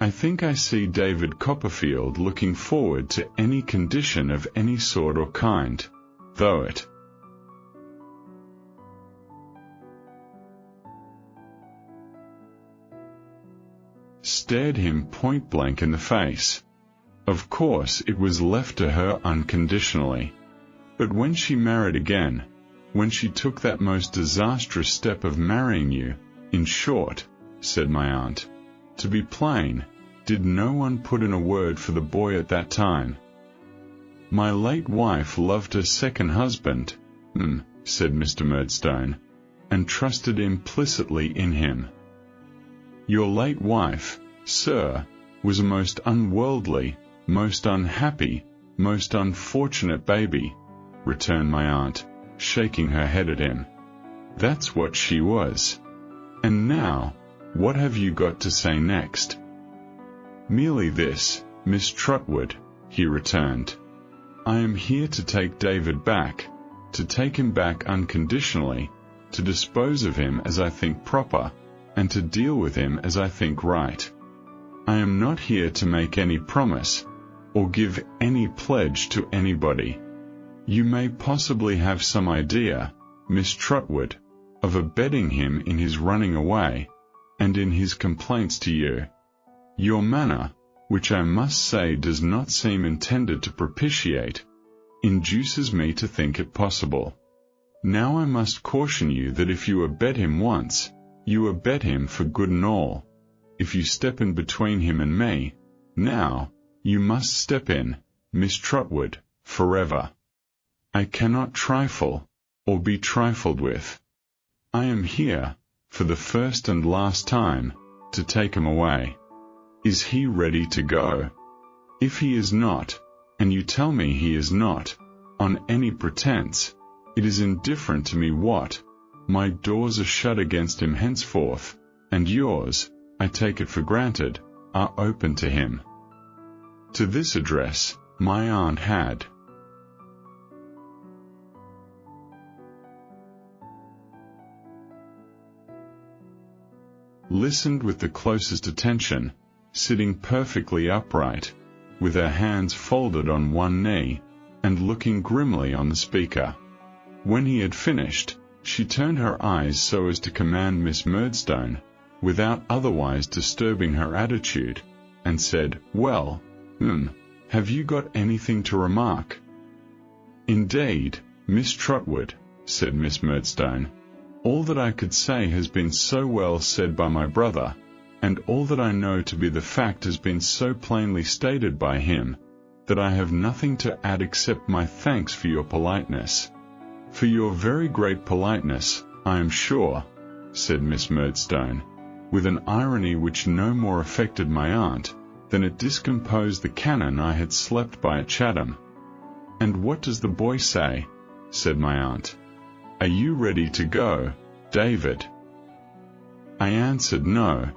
I think I see David Copperfield looking forward to any condition of any sort or kind, though it stared him point-blank in the face. Of course it was left to her unconditionally. But when she married again, when she took that most disastrous step of marrying you, in short," said my aunt, "to be plain, did no one put in a word for the boy at that time?" "My late wife loved her second husband," said Mr. Murdstone, "and trusted implicitly in him." "Your late wife, sir, was a most unworldly, most unhappy, most unfortunate baby," returned my aunt, shaking her head at him. "That's what she was. And now, what have you got to say next?" "Merely this, Miss Trotwood," he returned. "I am here to take David back, to take him back unconditionally, to dispose of him as I think proper, and to deal with him as I think right. I am not here to make any promise, or give any pledge to anybody. You may possibly have some idea, Miss Trotwood, of abetting him in his running away, and in his complaints to you. Your manner, which I must say does not seem intended to propitiate, induces me to think it possible. Now I must caution you that if you abet him once, you abet him for good and all. If you step in between him and me, now, you must step in, Miss Trotwood, forever. I cannot trifle, or be trifled with. I am here, for the first and last time, to take him away. Is he ready to go? If he is not, and you tell me he is not, on any pretense, it is indifferent to me what. My doors are shut against him henceforth, and yours, I take it for granted, are open to him." To this address, my aunt had listened with the closest attention, sitting perfectly upright, with her hands folded on one knee, and looking grimly on the speaker. When he had finished, she turned her eyes so as to command Miss Murdstone, without otherwise disturbing her attitude, and said, "Well, have you got anything to remark?" "Indeed, Miss Trotwood," said Miss Murdstone, "all that I could say has been so well said by my brother, and all that I know to be the fact has been so plainly stated by him, that I have nothing to add except my thanks for your politeness." "For your very great politeness, I am sure," said Miss Murdstone, with an irony which no more affected my aunt than it discomposed the cannon I had slept by at Chatham. "And what does the boy say?" said my aunt. "Are you ready to go, David?" I answered no,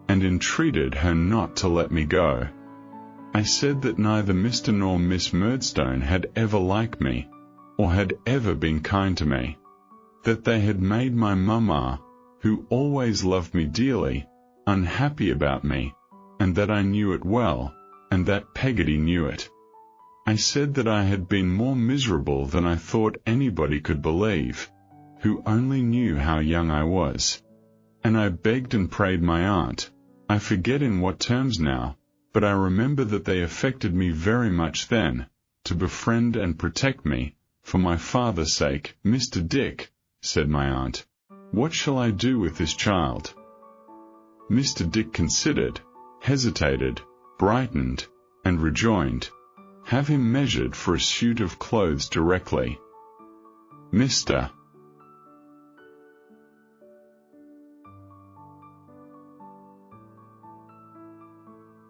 and entreated her not to let me go. I said that neither Mr. nor Miss Murdstone had ever liked me, or had ever been kind to me, that they had made my mamma, who always loved me dearly, unhappy about me, and that I knew it well, and that Peggotty knew it. I said that I had been more miserable than I thought anybody could believe, who only knew how young I was. And I begged and prayed my aunt, I forget in what terms now, but I remember that they affected me very much then, to befriend and protect me, for my father's sake. "Mr. Dick," said my aunt, "what shall I do with this child?" Mr. Dick considered, hesitated, brightened, and rejoined, "Have him measured for a suit of clothes directly." "Mr.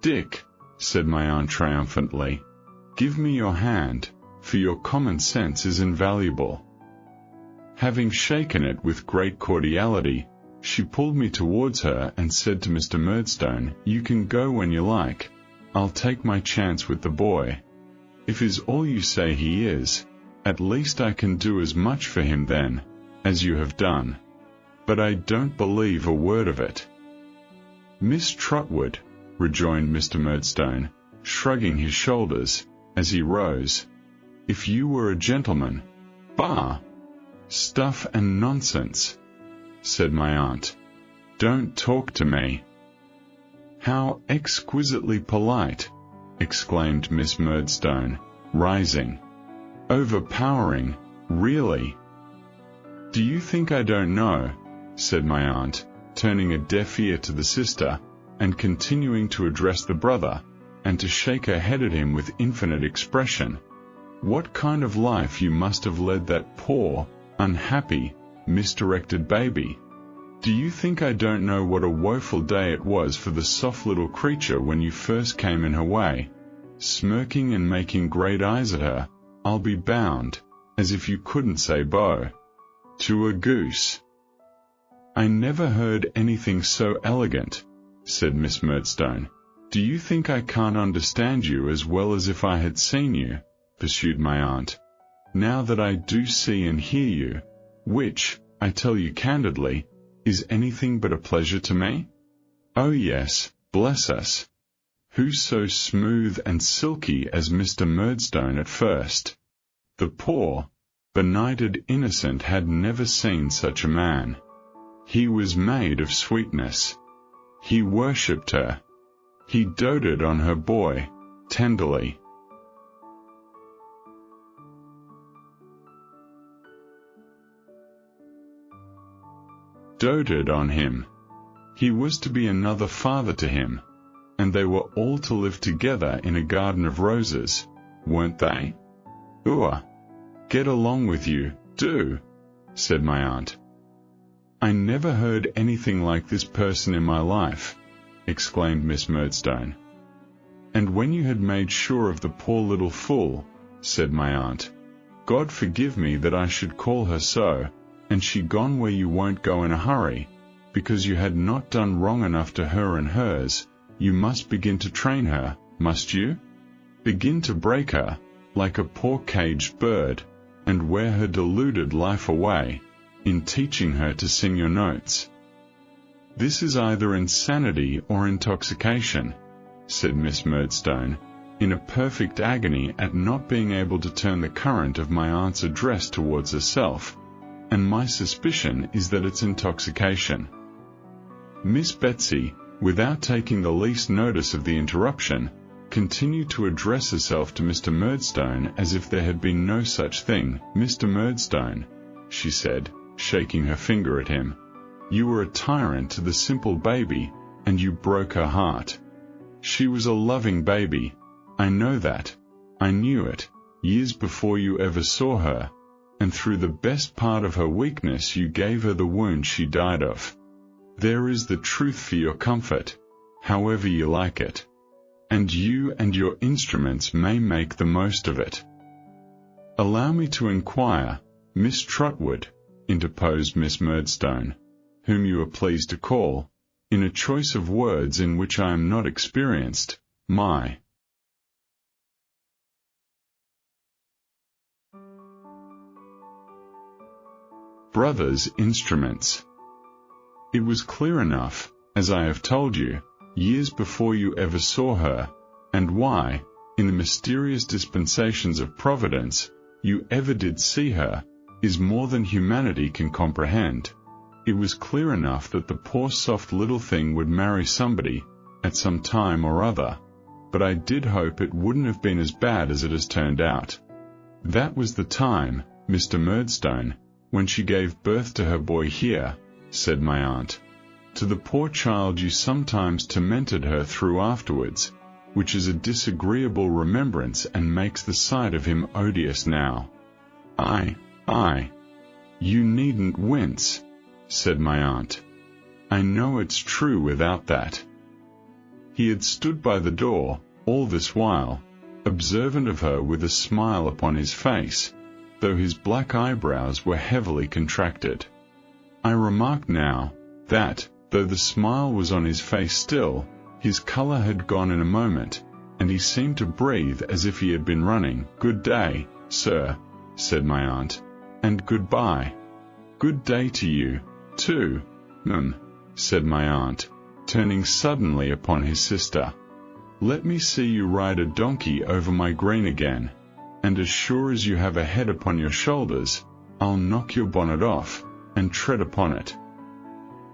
"Dick," said my aunt triumphantly, "give me your hand, for your common sense is invaluable." Having shaken it with great cordiality, she pulled me towards her and said to Mr. Murdstone, "You can go when you like. I'll take my chance with the boy. If is all you say he is, at least I can do as much for him then, as you have done. But I don't believe a word of it." "Miss Trotwood," rejoined Mr. Murdstone, shrugging his shoulders, as he rose, "if you were a gentleman—" "Bah! Stuff and nonsense," said my aunt. "Don't talk to me." "How exquisitely polite!" exclaimed Miss Murdstone, rising. "Overpowering, really." "Do you think I don't know?" said my aunt, turning a deaf ear to the sister, and continuing to address the brother, and to shake her head at him with infinite expression. "What kind of life you must have led that poor, unhappy, misdirected baby? Do you think I don't know what a woeful day it was for the soft little creature when you first came in her way, smirking and making great eyes at her, I'll be bound, as if you couldn't say bo to a goose?" "I never heard anything so elegant," said Miss Murdstone. "Do you think I can't understand you as well as if I had seen you?" pursued my aunt. "Now that I do see and hear you, which, I tell you candidly, is anything but a pleasure to me? Oh yes, bless us! Who's so smooth and silky as Mr. Murdstone at first? The poor, benighted innocent had never seen such a man. He was made of sweetness. He worshipped her. He doted on her boy, tenderly. Doted on him. He was to be another father to him, and they were all to live together in a garden of roses, weren't they? Ooh, get along with you, do, said my aunt. I never heard anything like this person in my life, exclaimed Miss Murdstone. And when you had made sure of the poor little fool, said my aunt, God forgive me that I should call her so, and she gone where you won't go in a hurry, because you had not done wrong enough to her and hers, you must begin to train her, must you? Begin to break her, like a poor caged bird, and wear her deluded life away, in teaching her to sing your notes. This is either insanity or intoxication, said Miss Murdstone, in a perfect agony at not being able to turn the current of my aunt's address towards herself, and my suspicion is that it's intoxication. Miss Betsy, without taking the least notice of the interruption, continued to address herself to Mr. Murdstone as if there had been no such thing. Mr. Murdstone, she said, shaking her finger at him, you were a tyrant to the simple baby, and you broke her heart. She was a loving baby. I know that. I knew it, years before you ever saw her, and through the best part of her weakness you gave her the wound she died of. There is the truth for your comfort, however you like it, and you and your instruments may make the most of it. Allow me to inquire, Miss Trotwood, interposed Miss Murdstone, whom you are pleased to call, in a choice of words in which I am not experienced, my brother's instruments. It was clear enough, as I have told you, years before you ever saw her, and why, in the mysterious dispensations of Providence, you ever did see her, is more than humanity can comprehend. It was clear enough that the poor soft little thing would marry somebody, at some time or other, but I did hope it wouldn't have been as bad as it has turned out. That was the time, Mr. Murdstone, when she gave birth to her boy here, said my aunt. To the poor child you sometimes tormented her through afterwards, which is a disagreeable remembrance and makes the sight of him odious now. Aye, you needn't wince, said my aunt. I know it's true without that. He had stood by the door, all this while, observant of her with a smile upon his face, though his black eyebrows were heavily contracted. I remarked now, that, though the smile was on his face still, his colour had gone in a moment, and he seemed to breathe as if he had been running. "Good day, sir," said my aunt, "and goodbye." "Good day to you, too, said my aunt, turning suddenly upon his sister. "Let me see you ride a donkey over my green again, and as sure as you have a head upon your shoulders, I'll knock your bonnet off, and tread upon it."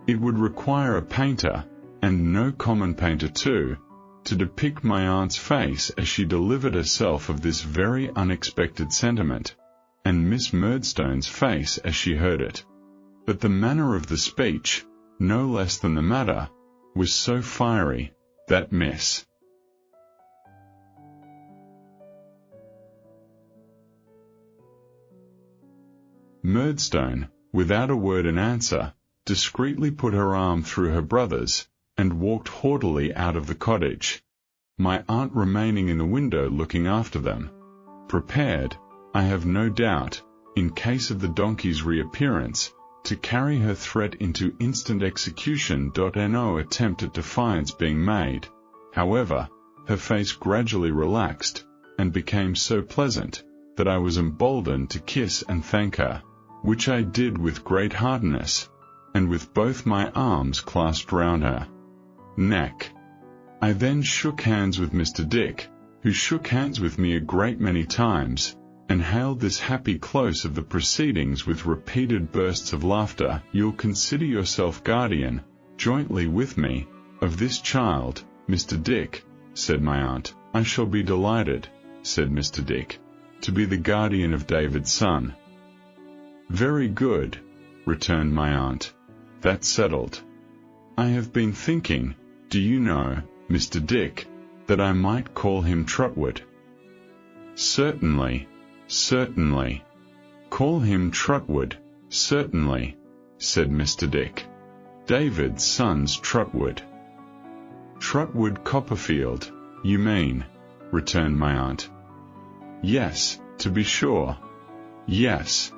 It would require a painter, and no common painter too, to depict my aunt's face as she delivered herself of this very unexpected sentiment, and Miss Murdstone's face as she heard it. But the manner of the speech, no less than the matter, was so fiery, that Miss Murdstone, without a word in answer, discreetly put her arm through her brother's, and walked haughtily out of the cottage, my aunt remaining in the window looking after them, prepared, I have no doubt, in case of the donkey's reappearance, to carry her threat into instant execution. No attempt at defiance being made, however, her face gradually relaxed, and became so pleasant, that I was emboldened to kiss and thank her, which I did with great heartiness, and with both my arms clasped round her neck. I then shook hands with Mr. Dick, who shook hands with me a great many times, and hailed this happy close of the proceedings with repeated bursts of laughter. "You'll consider yourself guardian, jointly with me, of this child, Mr. Dick," said my aunt. "I shall be delighted," said Mr. Dick, "to be the guardian of David's son." "Very good," returned my aunt. "That's settled. I have been thinking, do you know, Mr. Dick, that I might call him Trotwood?" "Certainly, certainly. Call him Trotwood, certainly," said Mr. Dick. "David's son's Trotwood." "Trotwood Copperfield, you mean," returned my aunt. "Yes, to be sure. Yes.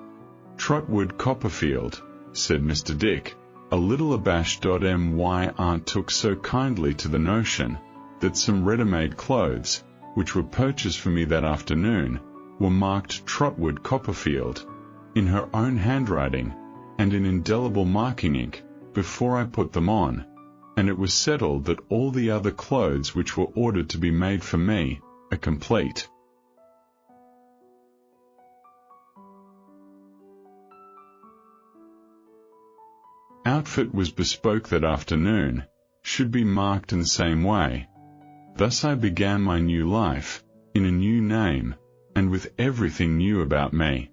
Trotwood Copperfield," said Mr. Dick, a little abashed. My aunt took so kindly to the notion that some ready-made clothes, which were purchased for me that afternoon, were marked Trotwood Copperfield, in her own handwriting, and in indelible marking ink, before I put them on, and it was settled that all the other clothes which were ordered to be made for me, are complete. Outfit was bespoke that afternoon, should be marked in the same way. Thus I began my new life, in a new name, and with everything new about me.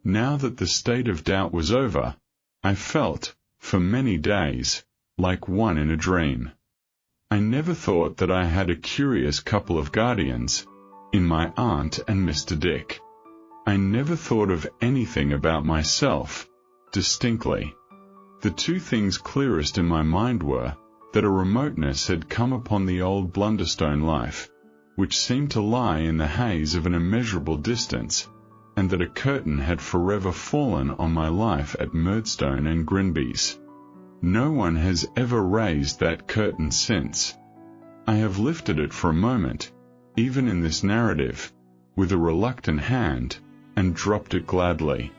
Now that the state of doubt was over, I felt, for many days, like one in a dream. I never thought that I had a curious couple of guardians, in my aunt and Mr. Dick. I never thought of anything about myself, distinctly. The two things clearest in my mind were, that a remoteness had come upon the old Blunderstone life, which seemed to lie in the haze of an immeasurable distance, and that a curtain had forever fallen on my life at Murdstone and Grinby's. No one has ever raised that curtain since. I have lifted it for a moment, even in this narrative, with a reluctant hand, and dropped it gladly.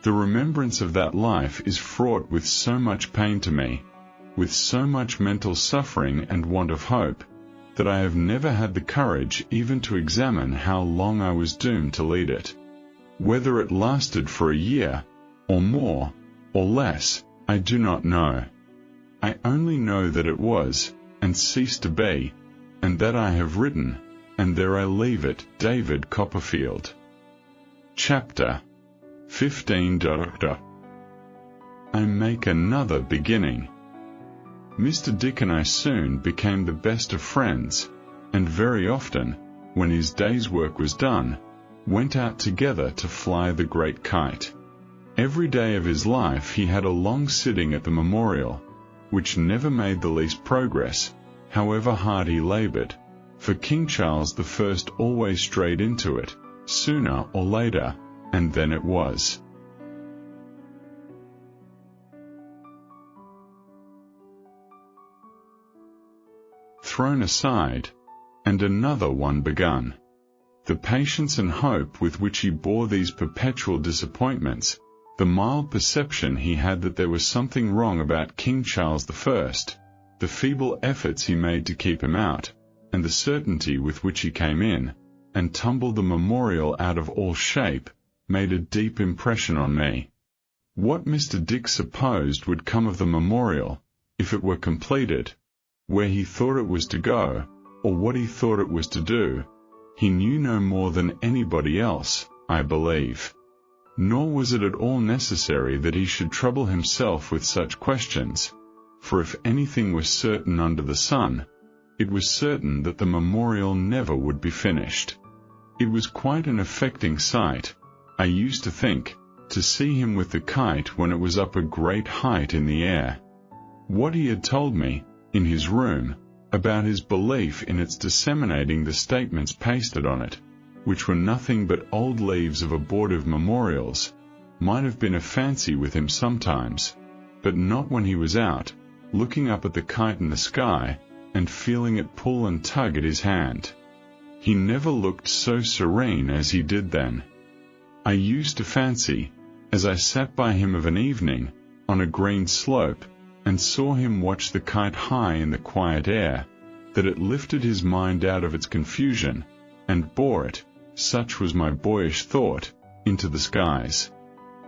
The remembrance of that life is fraught with so much pain to me, with so much mental suffering and want of hope, that I have never had the courage even to examine how long I was doomed to lead it. Whether it lasted for a year, or more, or less, I do not know. I only know that it was, and ceased to be, and that I have written, and there I leave it. David Copperfield. Chapter 15. I make another beginning. Mr. Dick and I soon became the best of friends, and very often, when his day's work was done, went out together to fly the great kite. Every day of his life he had a long sitting at the memorial, which never made the least progress, however hard he laboured, for King Charles I always strayed into it, sooner or later, and then it was. Thrown aside, and another one begun. The patience and hope with which he bore these perpetual disappointments, the mild perception he had that there was something wrong about King Charles I, the feeble efforts he made to keep him out, and the certainty with which he came in, and tumbled the memorial out of all shape, made a deep impression on me. What Mr. Dick supposed would come of the memorial, if it were completed, where he thought it was to go, or what he thought it was to do, he knew no more than anybody else, I believe. Nor was it at all necessary that he should trouble himself with such questions, for if anything was certain under the sun, it was certain that the memorial never would be finished. It was quite an affecting sight, I used to think, to see him with the kite when it was up a great height in the air. What he had told me, in his room, about his belief in its disseminating the statements pasted on it, which were nothing but old leaves of abortive memorials, might have been a fancy with him sometimes, but not when he was out, looking up at the kite in the sky, and feeling it pull and tug at his hand. He never looked so serene as he did then. I used to fancy, as I sat by him of an evening, on a green slope, and saw him watch the kite high in the quiet air, that it lifted his mind out of its confusion, and bore it, such was my boyish thought, into the skies.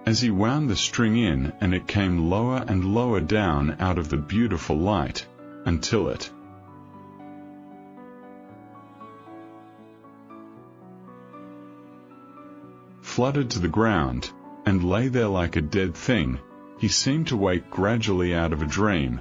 As he wound the string in, and it came lower and lower down out of the beautiful light, until it fluttered to the ground, and lay there like a dead thing, he seemed to wake gradually out of a dream,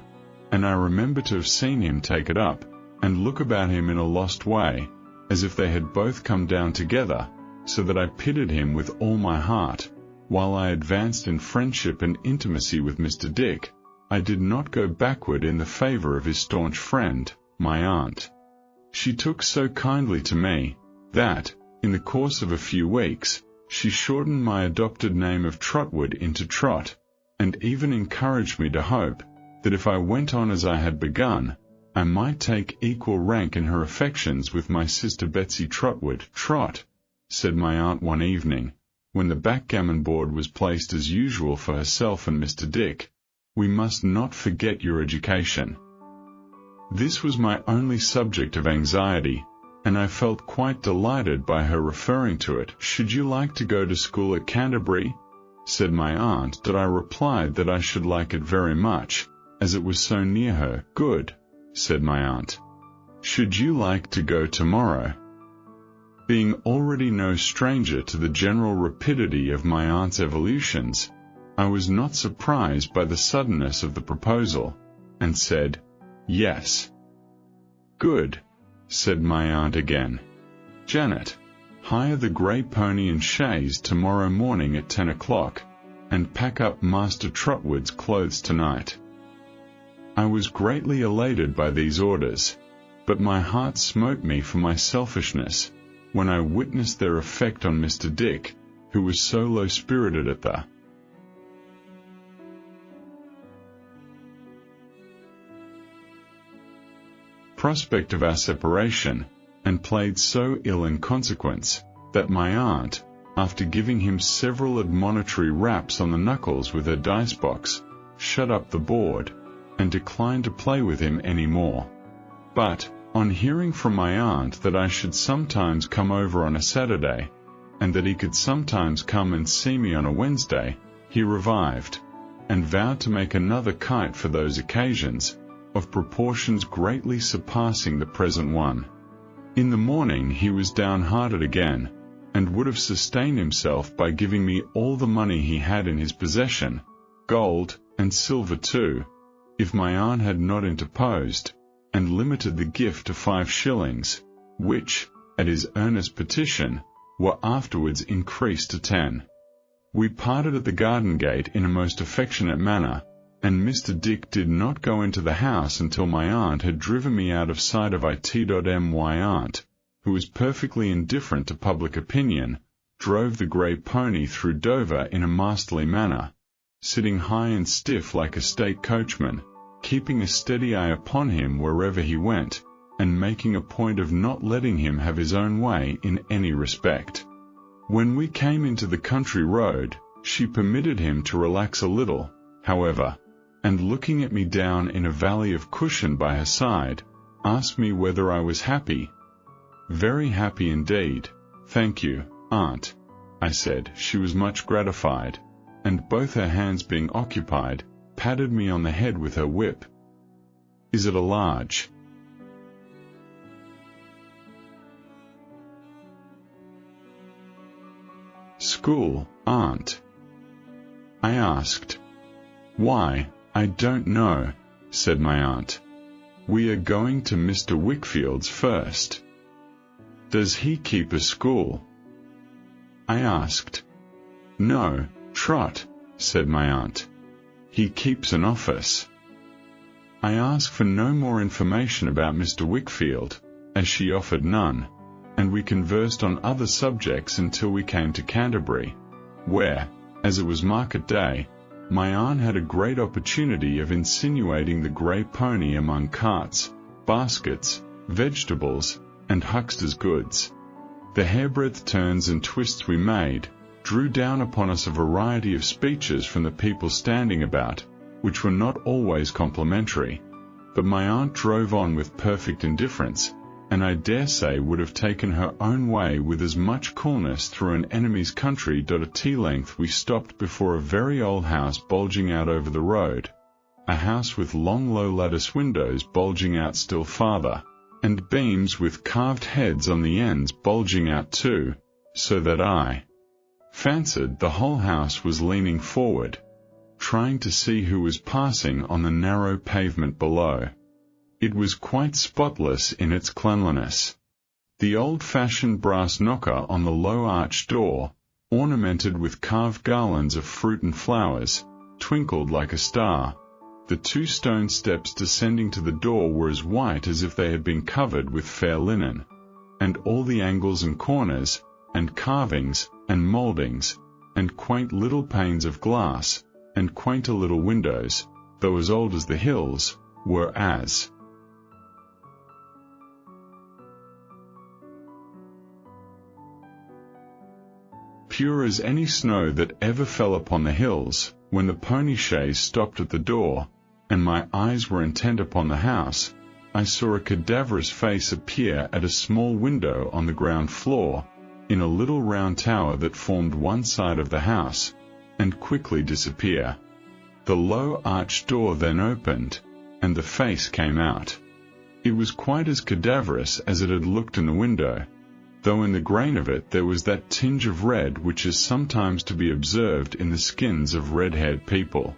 and I remember to have seen him take it up, and look about him in a lost way, as if they had both come down together, so that I pitied him with all my heart. While I advanced in friendship and intimacy with Mr. Dick, I did not go backward in the favour of his staunch friend, my aunt. She took so kindly to me, that, in the course of a few weeks, she shortened my adopted name of Trotwood into Trot, and even encouraged me to hope that if I went on as I had begun, I might take equal rank in her affections with my sister Betsy Trotwood. Trot, said my aunt one evening, when the backgammon board was placed as usual for herself and Mr. Dick, we must not forget your education. This was my only subject of anxiety, and I felt quite delighted by her referring to it. Should you like to go to school at Canterbury? Said my aunt, that I replied that I should like it very much, as it was so near her. Good, said my aunt. Should you like to go tomorrow? Being already no stranger to the general rapidity of my aunt's evolutions, I was not surprised by the suddenness of the proposal, and said, yes. Good, said my aunt again. Janet, hire the grey pony and chaise tomorrow morning at 10 o'clock, and pack up Master Trotwood's clothes tonight. I was greatly elated by these orders, but my heart smote me for my selfishness, when I witnessed their effect on Mr. Dick, who was so low-spirited at the prospect of our separation, and played so ill in consequence, that my aunt, after giving him several admonitory raps on the knuckles with her dice-box, shut up the board, and declined to play with him any more. But, on hearing from my aunt that I should sometimes come over on a Saturday, and that he could sometimes come and see me on a Wednesday, he revived, and vowed to make another kite for those occasions, of proportions greatly surpassing the present one. In the morning he was downhearted again, and would have sustained himself by giving me all the money he had in his possession, gold, and silver too, if my aunt had not interposed, and limited the gift to 5 shillings, which, at his earnest petition, were afterwards increased to 10. We parted at the garden gate in a most affectionate manner, and Mr. Dick did not go into the house until my aunt had driven me out of sight of my aunt, who was perfectly indifferent to public opinion, drove the grey pony through Dover in a masterly manner, sitting high and stiff like a state coachman, keeping a steady eye upon him wherever he went, and making a point of not letting him have his own way in any respect. When we came into the country road, she permitted him to relax a little, however, and looking at me down in a valley of cushion by her side, asked me whether I was happy. "Very happy indeed, thank you, aunt," I said. She was much gratified, and both her hands being occupied, patted me on the head with her whip. "Is it a large?" "School, aunt?" I asked. "Why, I don't know," said my aunt. "We are going to Mr. Wickfield's first." "Does he keep a school?" I asked. "No, Trot," said my aunt. "He keeps an office." I asked for no more information about Mr. Wickfield, as she offered none, and we conversed on other subjects until we came to Canterbury, where, as it was market day, my aunt had a great opportunity of insinuating the grey pony among carts, baskets, vegetables, and huckster's goods. The hairbreadth turns and twists we made drew down upon us a variety of speeches from the people standing about, which were not always complimentary, but my aunt drove on with perfect indifference, and I dare say would have taken her own way with as much coolness through an enemy's country. At T-length we stopped before a very old house bulging out over the road, a house with long low lattice windows bulging out still farther, and beams with carved heads on the ends bulging out too, so that I fancied the whole house was leaning forward, trying to see who was passing on the narrow pavement below. It was quite spotless in its cleanliness. The old-fashioned brass knocker on the low arched door, ornamented with carved garlands of fruit and flowers, twinkled like a star. The 2 stone steps descending to the door were as white as if they had been covered with fair linen, and all the angles and corners, and carvings, and mouldings, and quaint little panes of glass, and quainter little windows, though as old as the hills, were as pure as any snow that ever fell upon the hills. When the pony chaise stopped at the door, and my eyes were intent upon the house, I saw a cadaverous face appear at a small window on the ground floor, in a little round tower that formed one side of the house, and quickly disappear. The low arched door then opened, and the face came out. It was quite as cadaverous as it had looked in the window, though in the grain of it there was that tinge of red which is sometimes to be observed in the skins of red-haired people.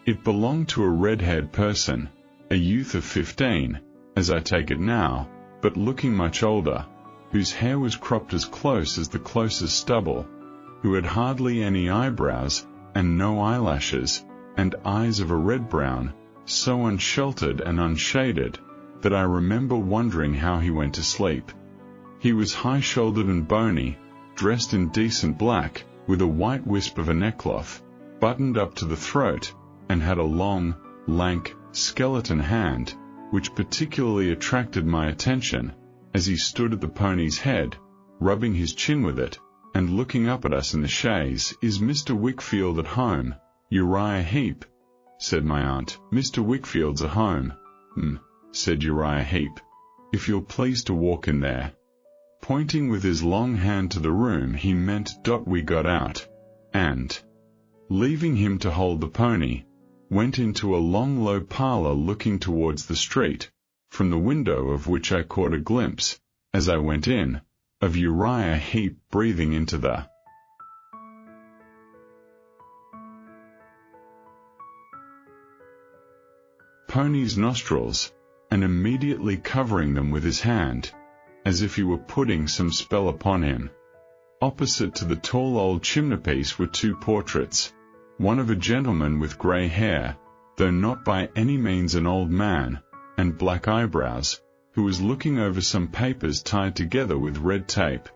It belonged to a red-haired person, a youth of 15, as I take it now, but looking much older, whose hair was cropped as close as the closest stubble, who had hardly any eyebrows, and no eyelashes, and eyes of a red-brown, so unsheltered and unshaded, that I remember wondering how he went to sleep. He was high-shouldered and bony, dressed in decent black, with a white wisp of a neckcloth, buttoned up to the throat, and had a long, lank, skeleton hand, which particularly attracted my attention, as he stood at the pony's head, rubbing his chin with it, and looking up at us in the chaise. "Is Mr. Wickfield at home, Uriah Heep?" said my aunt. "Mr. Wickfield's at home," said Uriah Heep. "If you'll please to walk in there." Pointing with his long hand to the room he meant. We got out, and, leaving him to hold the pony, went into a long low parlour looking towards the street, from the window of which I caught a glimpse, as I went in, of Uriah Heep breathing into the pony's nostrils, and immediately covering them with his hand, as if he were putting some spell upon him. Opposite to the tall old chimney-piece were 2 portraits, one of a gentleman with grey hair, though not by any means an old man, and black eyebrows, who was looking over some papers tied together with red tape,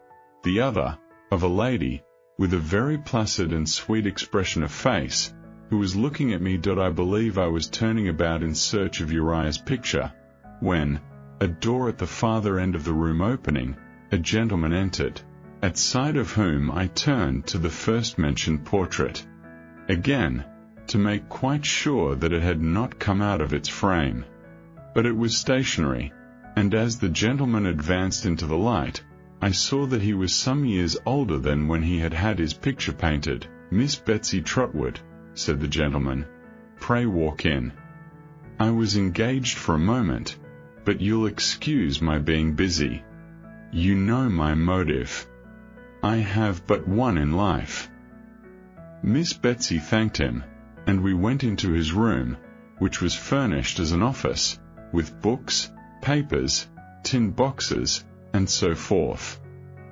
the other, of a lady, with a very placid and sweet expression of face, who was looking at me. I believe I was turning about in search of Uriah's picture, when, a door at the farther end of the room opening, a gentleman entered, at sight of whom I turned to the first-mentioned portrait, again, to make quite sure that it had not come out of its frame. But it was stationary, and as the gentleman advanced into the light, I saw that he was some years older than when he had had his picture painted. "Miss Betsy Trotwood," said the gentleman, "pray walk in. I was engaged for a moment, but you'll excuse my being busy. You know my motive. I have but one in life." Miss Betsy thanked him, and we went into his room, which was furnished as an office, with books, papers, tin boxes, and so forth.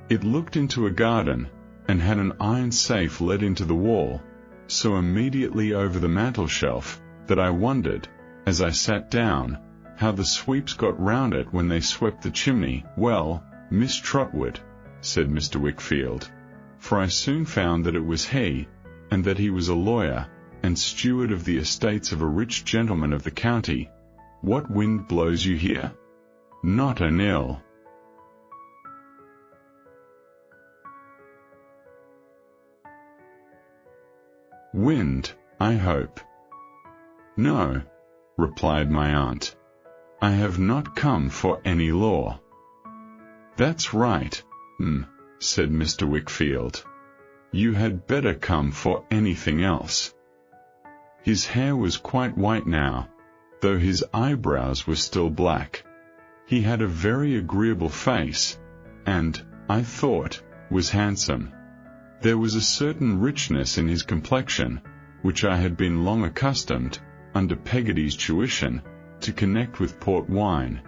It looked into a garden, and had an iron safe let into the wall, so immediately over the mantel-shelf, that I wondered, as I sat down, how the sweeps got round it when they swept the chimney. "Well, Miss Trotwood," said Mr. Wickfield, for I soon found that it was he, and that he was a lawyer, and steward of the estates of a rich gentleman of the county, "what wind blows you here?" "Not an ill." "Wind, I hope." "No," replied my aunt. "I have not come for any law." "That's right, said Mr. Wickfield. "You had better come for anything else." His hair was quite white now, though his eyebrows were still black. He had a very agreeable face, and, I thought, was handsome. There was a certain richness in his complexion, which I had been long accustomed, under Peggotty's tuition, to connect with port wine,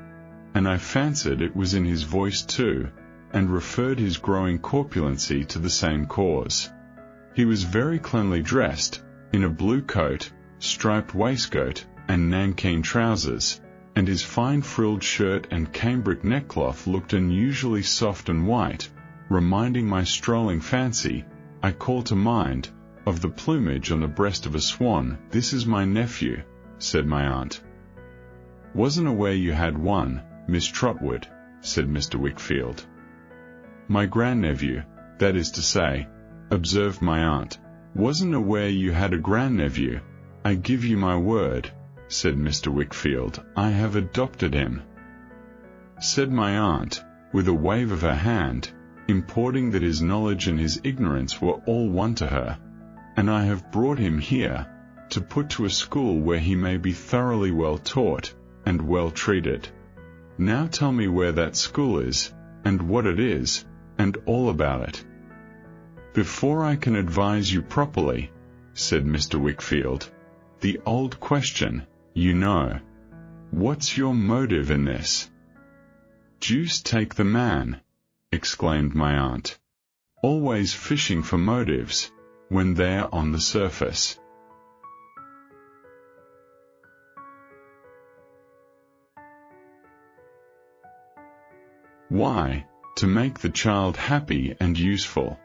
and I fancied it was in his voice too, and referred his growing corpulency to the same cause. He was very cleanly dressed, in a blue coat, striped waistcoat, and nankeen trousers, and his fine frilled shirt and cambric neckcloth looked unusually soft and white, reminding my strolling fancy, I call to mind, of the plumage on the breast of a swan. "This is my nephew," said my aunt. "Wasn't aware you had one, Miss Trotwood," said Mr. Wickfield. "My grandnephew, that is to say," observed my aunt. "Wasn't aware you had a grandnephew. I give you my word," said Mr. Wickfield, "I have adopted him," said my aunt, with a wave of her hand, importing that his knowledge and his ignorance were all one to her, "and I have brought him here, to put to a school where he may be thoroughly well taught, and well treated. Now tell me where that school is, and what it is, and all about it." "Before I can advise you properly," said Mr. Wickfield, "the old question, you know. What's your motive in this?" "Deuce take the man," exclaimed my aunt. "Always fishing for motives, when they're on the surface." "Why, to make the child happy and useful."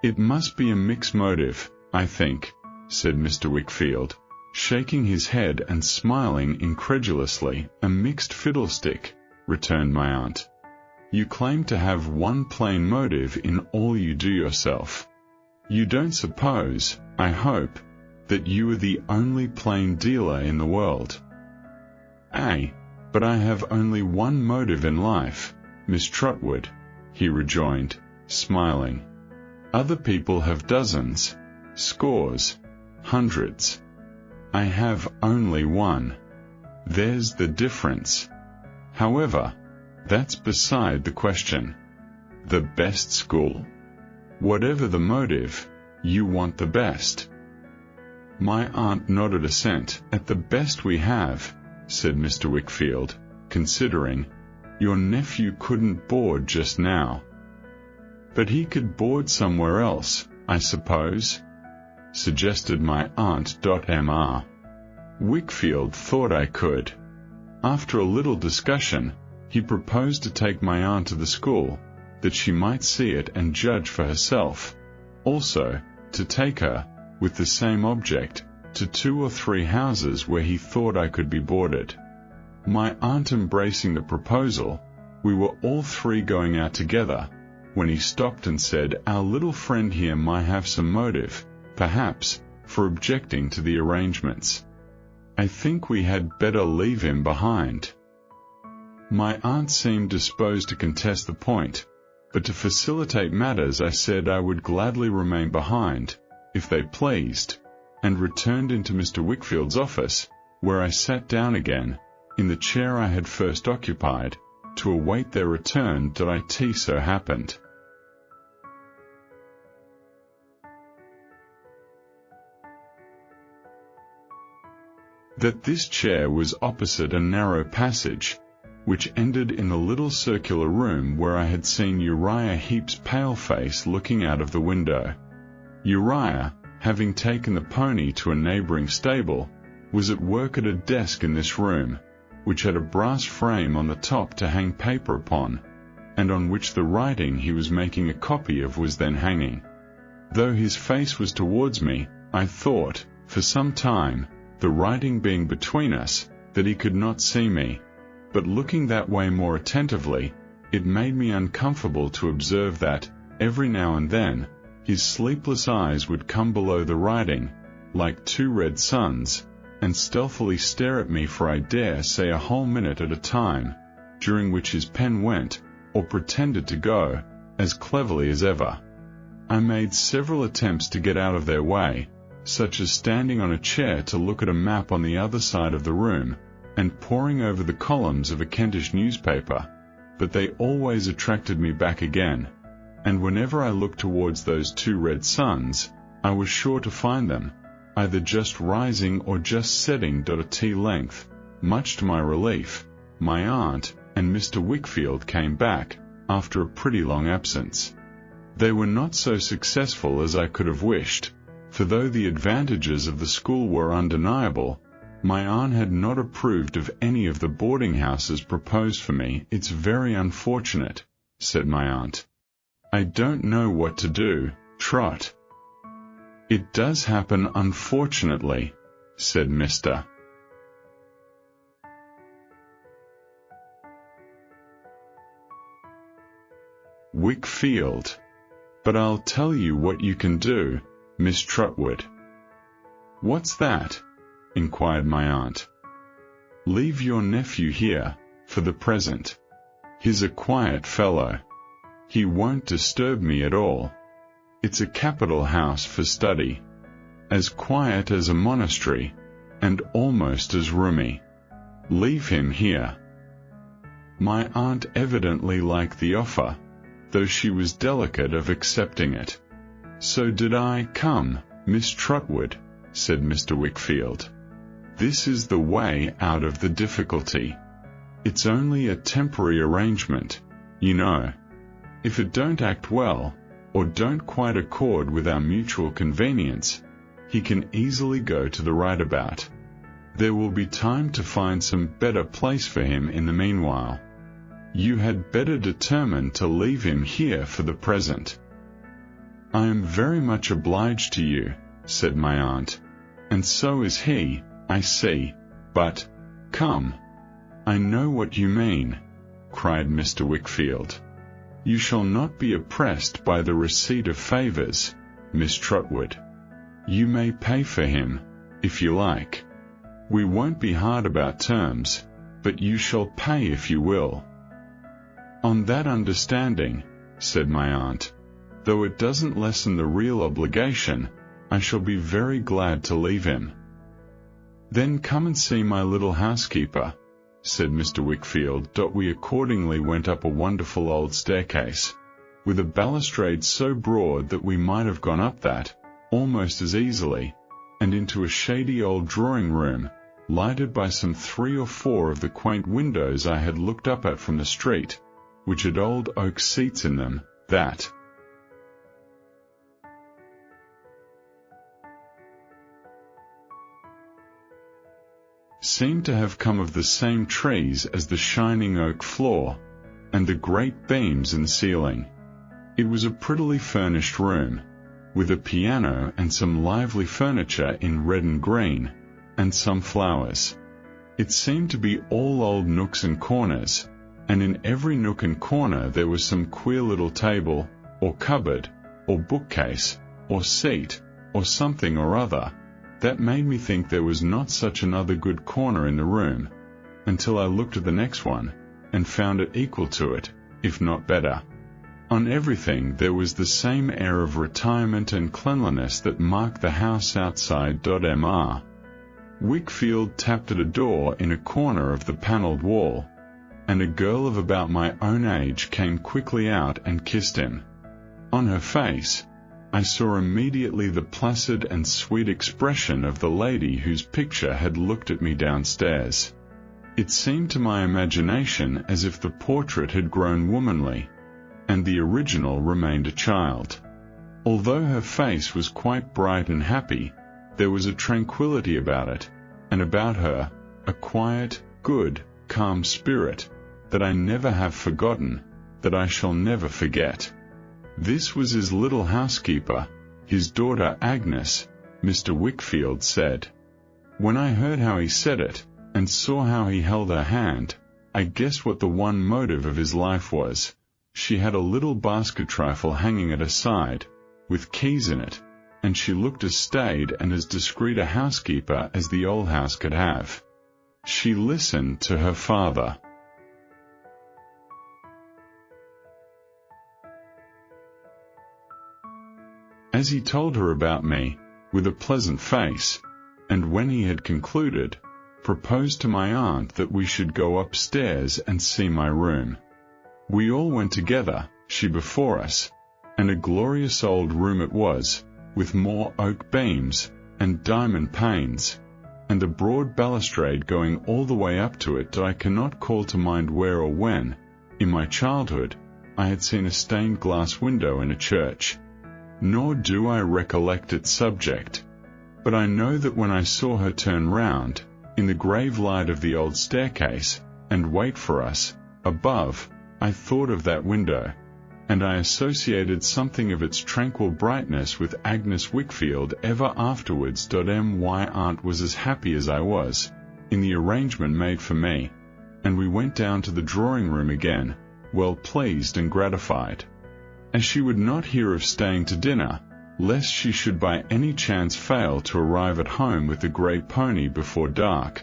"It must be a mixed motive, I think," said Mr. Wickfield, shaking his head and smiling incredulously. "A mixed fiddlestick," returned my aunt. "You claim to have one plain motive in all you do yourself. You don't suppose, I hope, that you are the only plain dealer in the world." "Ay, but I have only one motive in life, Miss Trotwood," he rejoined, smiling. "Other people have dozens, scores, hundreds. I have only one. There's the difference. However, that's beside the question. The best school. Whatever the motive, you want the best." My aunt nodded assent. "At the best we have," said Mr. Wickfield, considering. "Your nephew couldn't board just now." "But he could board somewhere else, I suppose?" suggested my aunt. Mr. Wickfield thought I could. After a little discussion, he proposed to take my aunt to the school, that she might see it and judge for herself. Also, to take her, with the same object, to 2 or 3 houses where he thought I could be boarded. My aunt embracing the proposal, we were all 3 going out together, when he stopped and said our little friend here might have some motive, perhaps, for objecting to the arrangements. I think we had better leave him behind. My aunt seemed disposed to contest the point, but to facilitate matters I said I would gladly remain behind, if they pleased, and returned into Mr. Wickfield's office, where I sat down again, in the chair I had first occupied, to await their return did it so happened. That this chair was opposite a narrow passage, which ended in a little circular room where I had seen Uriah Heep's pale face looking out of the window. Uriah, having taken the pony to a neighboring stable, was at work at a desk in this room, which had a brass frame on the top to hang paper upon, and on which the writing he was making a copy of was then hanging. Though his face was towards me, I thought, for some time, the writing being between us, that he could not see me, but looking that way more attentively, it made me uncomfortable to observe that, every now and then, his sleepless eyes would come below the writing, like 2 red suns, and stealthily stare at me for I dare say a whole minute at a time, during which his pen went, or pretended to go, as cleverly as ever. I made several attempts to get out of their way, such as standing on a chair to look at a map on the other side of the room, and poring over the columns of a Kentish newspaper, but they always attracted me back again, and whenever I looked towards those 2 red suns, I was sure to find them, either just rising or just setting at T length. Much to my relief, my aunt and Mr. Wickfield came back, after a pretty long absence. They were not so successful as I could have wished, for though the advantages of the school were undeniable, my aunt had not approved of any of the boarding houses proposed for me. It's very unfortunate, said my aunt. I don't know what to do, Trot. It does happen unfortunately, said Mr. Wickfield. But I'll tell you what you can do, Miss Trotwood. What's that? Inquired my aunt. Leave your nephew here, for the present. He's a quiet fellow. He won't disturb me at all. It's a capital house for study, as quiet as a monastery, and almost as roomy. Leave him here. My aunt evidently liked the offer, though she was delicate of accepting it. So did I. Come, Miss Trotwood, said Mr. Wickfield. This is the way out of the difficulty. It's only a temporary arrangement, you know. If it don't act well, or don't quite accord with our mutual convenience, he can easily go to the right about. There will be time to find some better place for him in the meanwhile. You had better determine to leave him here for the present. I am very much obliged to you, said my aunt, and so is he, I see, but, come. I know what you mean, cried Mr. Wickfield. You shall not be oppressed by the receipt of favours, Miss Trotwood. You may pay for him, if you like. We won't be hard about terms, but you shall pay if you will. On that understanding, said my aunt, though it doesn't lessen the real obligation, I shall be very glad to leave him. Then come and see my little housekeeper, said Mr. Wickfield. We accordingly went up a wonderful old staircase, with a balustrade so broad that we might have gone up that, almost as easily, and into a shady old drawing-room, lighted by some 3 or 4 of the quaint windows I had looked up at from the street, which had old oak seats in them, that, seemed to have come of the same trees as the shining oak floor, and the great beams in the ceiling. It was a prettily furnished room, with a piano and some lively furniture in red and green, and some flowers. It seemed to be all old nooks and corners, and in every nook and corner there was some queer little table, or cupboard, or bookcase, or seat, or something or other, that made me think there was not such another good corner in the room, until I looked at the next one, and found it equal to it, if not better. On everything there was the same air of retirement and cleanliness that marked the house outside. Mr. Wickfield tapped at a door in a corner of the panelled wall, and a girl of about my own age came quickly out and kissed him. On her face, I saw immediately the placid and sweet expression of the lady whose picture had looked at me downstairs. It seemed to my imagination as if the portrait had grown womanly, and the original remained a child. Although her face was quite bright and happy, there was a tranquility about it, and about her, a quiet, good, calm spirit, that I never have forgotten, that I shall never forget. This was his little housekeeper, his daughter Agnes, Mr. Wickfield said. When I heard how he said it, and saw how he held her hand, I guessed what the one motive of his life was. She had a little basket trifle hanging at her side, with keys in it, and she looked as staid and as discreet a housekeeper as the old house could have. She listened to her father. As he told her about me, with a pleasant face, and when he had concluded, proposed to my aunt that we should go upstairs and see my room. We all went together, she before us, and a glorious old room it was, with more oak beams, and diamond panes, and a broad balustrade going all the way up to it that I cannot call to mind where or when, in my childhood, I had seen a stained glass window in a church. Nor do I recollect its subject, but I know that when I saw her turn round, in the grave light of the old staircase, and wait for us, above, I thought of that window, and I associated something of its tranquil brightness with Agnes Wickfield ever afterwards. My aunt was as happy as I was, in the arrangement made for me, and we went down to the drawing-room again, well pleased and gratified. As she would not hear of staying to dinner, lest she should by any chance fail to arrive at home with the grey pony before dark,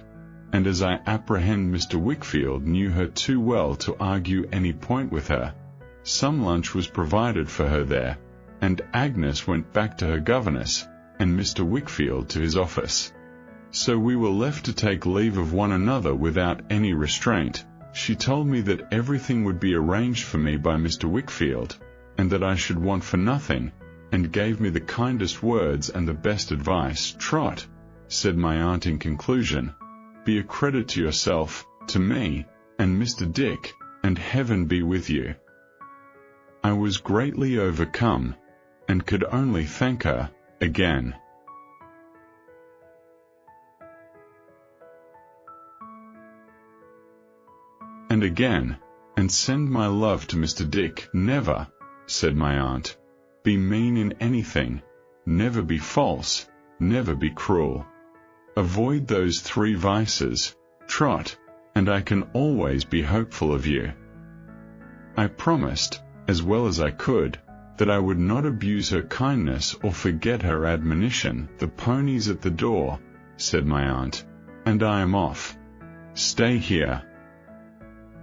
and as I apprehend Mr. Wickfield knew her too well to argue any point with her, some lunch was provided for her there, and Agnes went back to her governess, and Mr. Wickfield to his office. So we were left to take leave of one another without any restraint. She told me that everything would be arranged for me by Mr. Wickfield, and that I should want for nothing, and gave me the kindest words and the best advice. Trot, said my aunt in conclusion, be a credit to yourself, to me, and Mr. Dick, and heaven be with you. I was greatly overcome, and could only thank her again. And again, and send my love to Mr. Dick. Never, said my aunt, be mean in anything, never be false, never be cruel. Avoid those 3 vices, Trot, and I can always be hopeful of you. I promised, as well as I could, that I would not abuse her kindness or forget her admonition. The pony's at the door, said my aunt, and I am off. Stay here.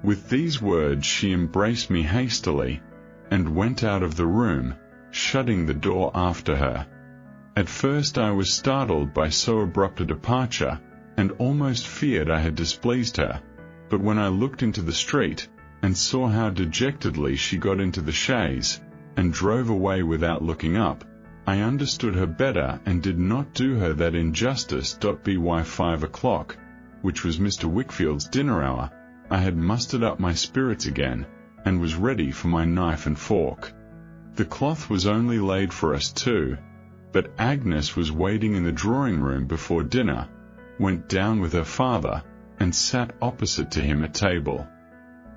With these words she embraced me hastily, and went out of the room, shutting the door after her. At first I was startled by so abrupt a departure, and almost feared I had displeased her, but when I looked into the street, and saw how dejectedly she got into the chaise, and drove away without looking up, I understood her better and did not do her that injustice. By 5 o'clock, which was Mr. Wickfield's dinner hour, I had mustered up my spirits again, and was ready for my knife and fork. The cloth was only laid for us 2, but Agnes was waiting in the drawing-room before dinner, went down with her father, and sat opposite to him at table.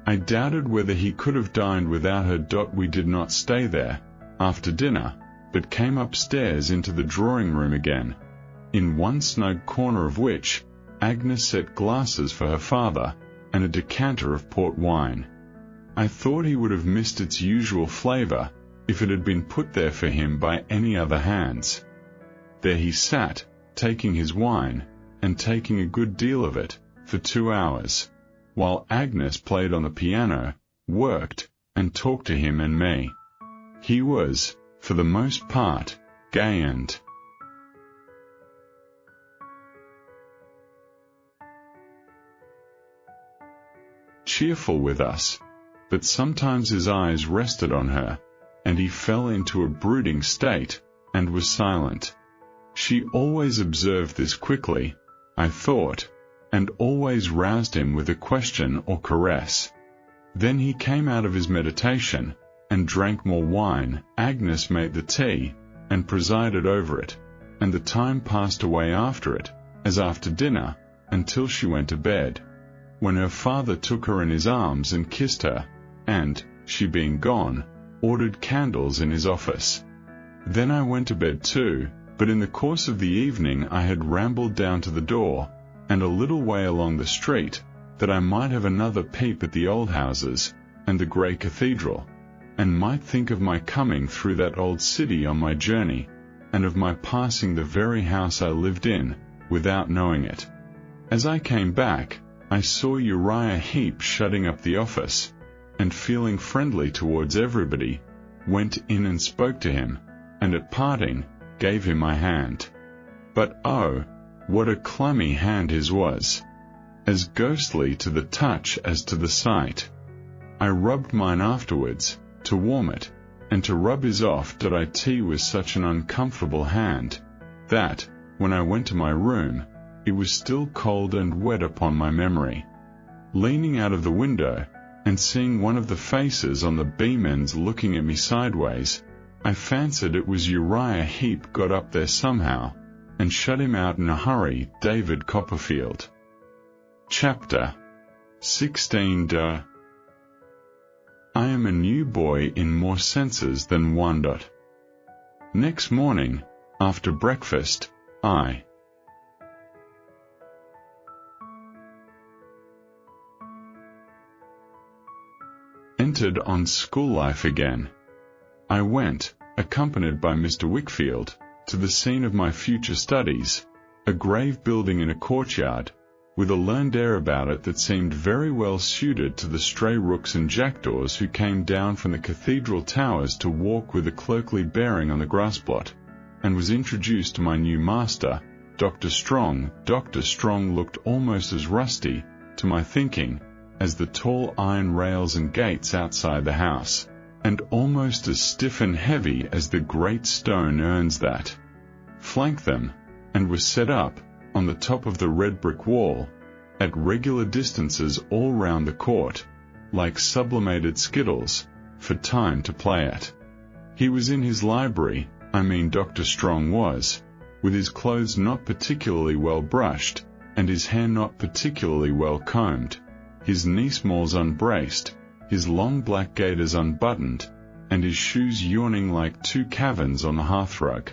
I doubted whether he could have dined without her. We did not stay there after dinner, but came upstairs into the drawing room again, in one snug corner of which Agnes set glasses for her father and a decanter of port wine. I thought he would have missed its usual flavour if it had been put there for him by any other hands. There he sat, taking his wine, and taking a good deal of it, for 2 hours, while Agnes played on the piano, worked, and talked to him and me. He was, for the most part, gay and cheerful with us, but sometimes his eyes rested on her, and he fell into a brooding state, and was silent. She always observed this quickly, I thought, and always roused him with a question or caress. Then he came out of his meditation, and drank more wine. Agnes made the tea, and presided over it, and the time passed away after it, as after dinner, until she went to bed, when her father took her in his arms and kissed her, and, she being gone, ordered candles in his office. Then I went to bed too, but in the course of the evening I had rambled down to the door, and a little way along the street, that I might have another peep at the old houses, and the grey cathedral, and might think of my coming through that old city on my journey, and of my passing the very house I lived in, without knowing it. As I came back, I saw Uriah Heep shutting up the office, and feeling friendly towards everybody, went in and spoke to him, and at parting, gave him my hand. But oh, what a clammy hand his was, as ghostly to the touch as to the sight. I rubbed mine afterwards, to warm it, and to rub his off. It was such an uncomfortable hand, that, when I went to my room, it was still cold and wet upon my memory. Leaning out of the window, and seeing one of the faces on the beam ends looking at me sideways, I fancied it was Uriah Heep got up there somehow, and shut him out in a hurry. David Copperfield. Chapter 16. I am a new boy in more senses than one. Next morning, after breakfast, I entered on school life again. I went, accompanied by Mr. Wickfield, to the scene of my future studies, a grave building in a courtyard, with a learned air about it that seemed very well suited to the stray rooks and jackdaws who came down from the cathedral towers to walk with a clerkly bearing on the grass-plot, and was introduced to my new master, Dr. Strong. Dr. Strong looked almost as rusty, to my thinking, as the tall iron rails and gates outside the house, and almost as stiff and heavy as the great stone urns that flanked them, and was set up, on the top of the red brick wall, at regular distances all round the court, like sublimated skittles, for time to play at. He was in his library, Dr. Strong was, with his clothes not particularly well brushed, and his hair not particularly well combed, his knee-smalls unbraced, his long black gaiters unbuttoned, and his shoes yawning like two caverns on the hearthrug,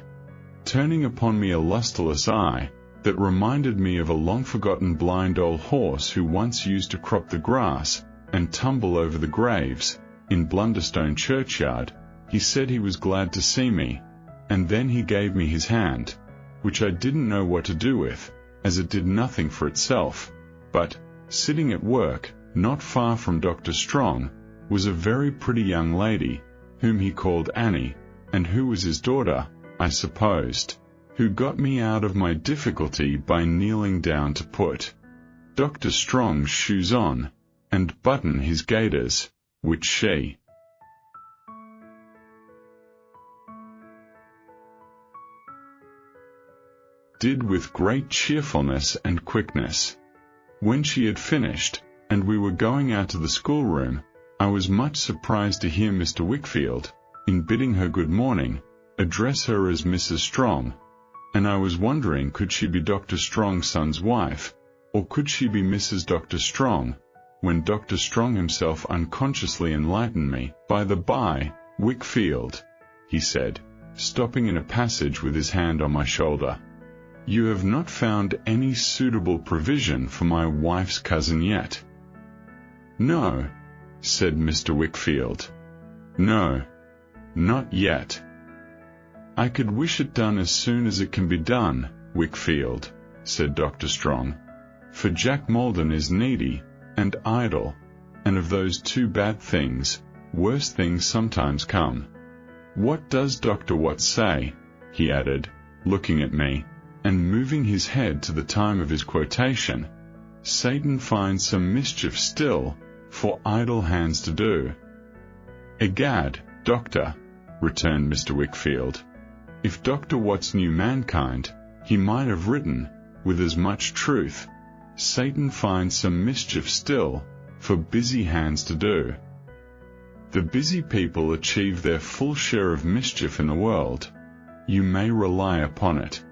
turning upon me a lustreless eye, that reminded me of a long-forgotten blind old horse who once used to crop the grass, and tumble over the graves, in Blunderstone churchyard. He said he was glad to see me, and then he gave me his hand, which I didn't know what to do with, as it did nothing for itself, but, sitting at work, not far from Dr. Strong, was a very pretty young lady, whom he called Annie, and who was his daughter, I supposed, who got me out of my difficulty by kneeling down to put Dr. Strong's shoes on, and button his gaiters, which she did with great cheerfulness and quickness. When she had finished, and we were going out to the schoolroom, I was much surprised to hear Mr. Wickfield, in bidding her good morning, address her as Mrs. Strong, and I was wondering, could she be Dr. Strong's son's wife, or could she be Mrs. Dr. Strong, when Dr. Strong himself unconsciously enlightened me. By the by, Wickfield, he said, stopping in a passage with his hand on my shoulder, you have not found any suitable provision for my wife's cousin yet? No, said Mr. Wickfield. No, not yet. I could wish it done as soon as it can be done, Wickfield, said Dr. Strong, for Jack Maldon is needy and idle, and of those two bad things, worse things sometimes come. What does Dr. Watts say? He added, looking at me, and moving his head to the time of his quotation. Satan finds some mischief still, for idle hands to do. Egad, Doctor, returned Mr. Wickfield, if Dr. Watts knew mankind, he might have written, with as much truth, Satan finds some mischief still, for busy hands to do. The busy people achieve their full share of mischief in the world. You may rely upon it.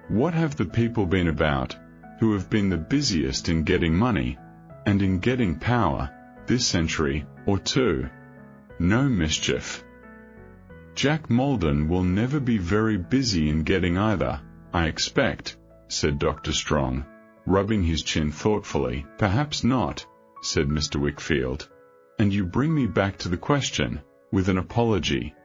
What have the people been about, who have been the busiest in getting money, and in getting power, this century or two? No mischief. Jack Maldon will never be very busy in getting either, I expect, said Dr. Strong, rubbing his chin thoughtfully. Perhaps not, said Mr. Wickfield, and you bring me back to the question, with an apology.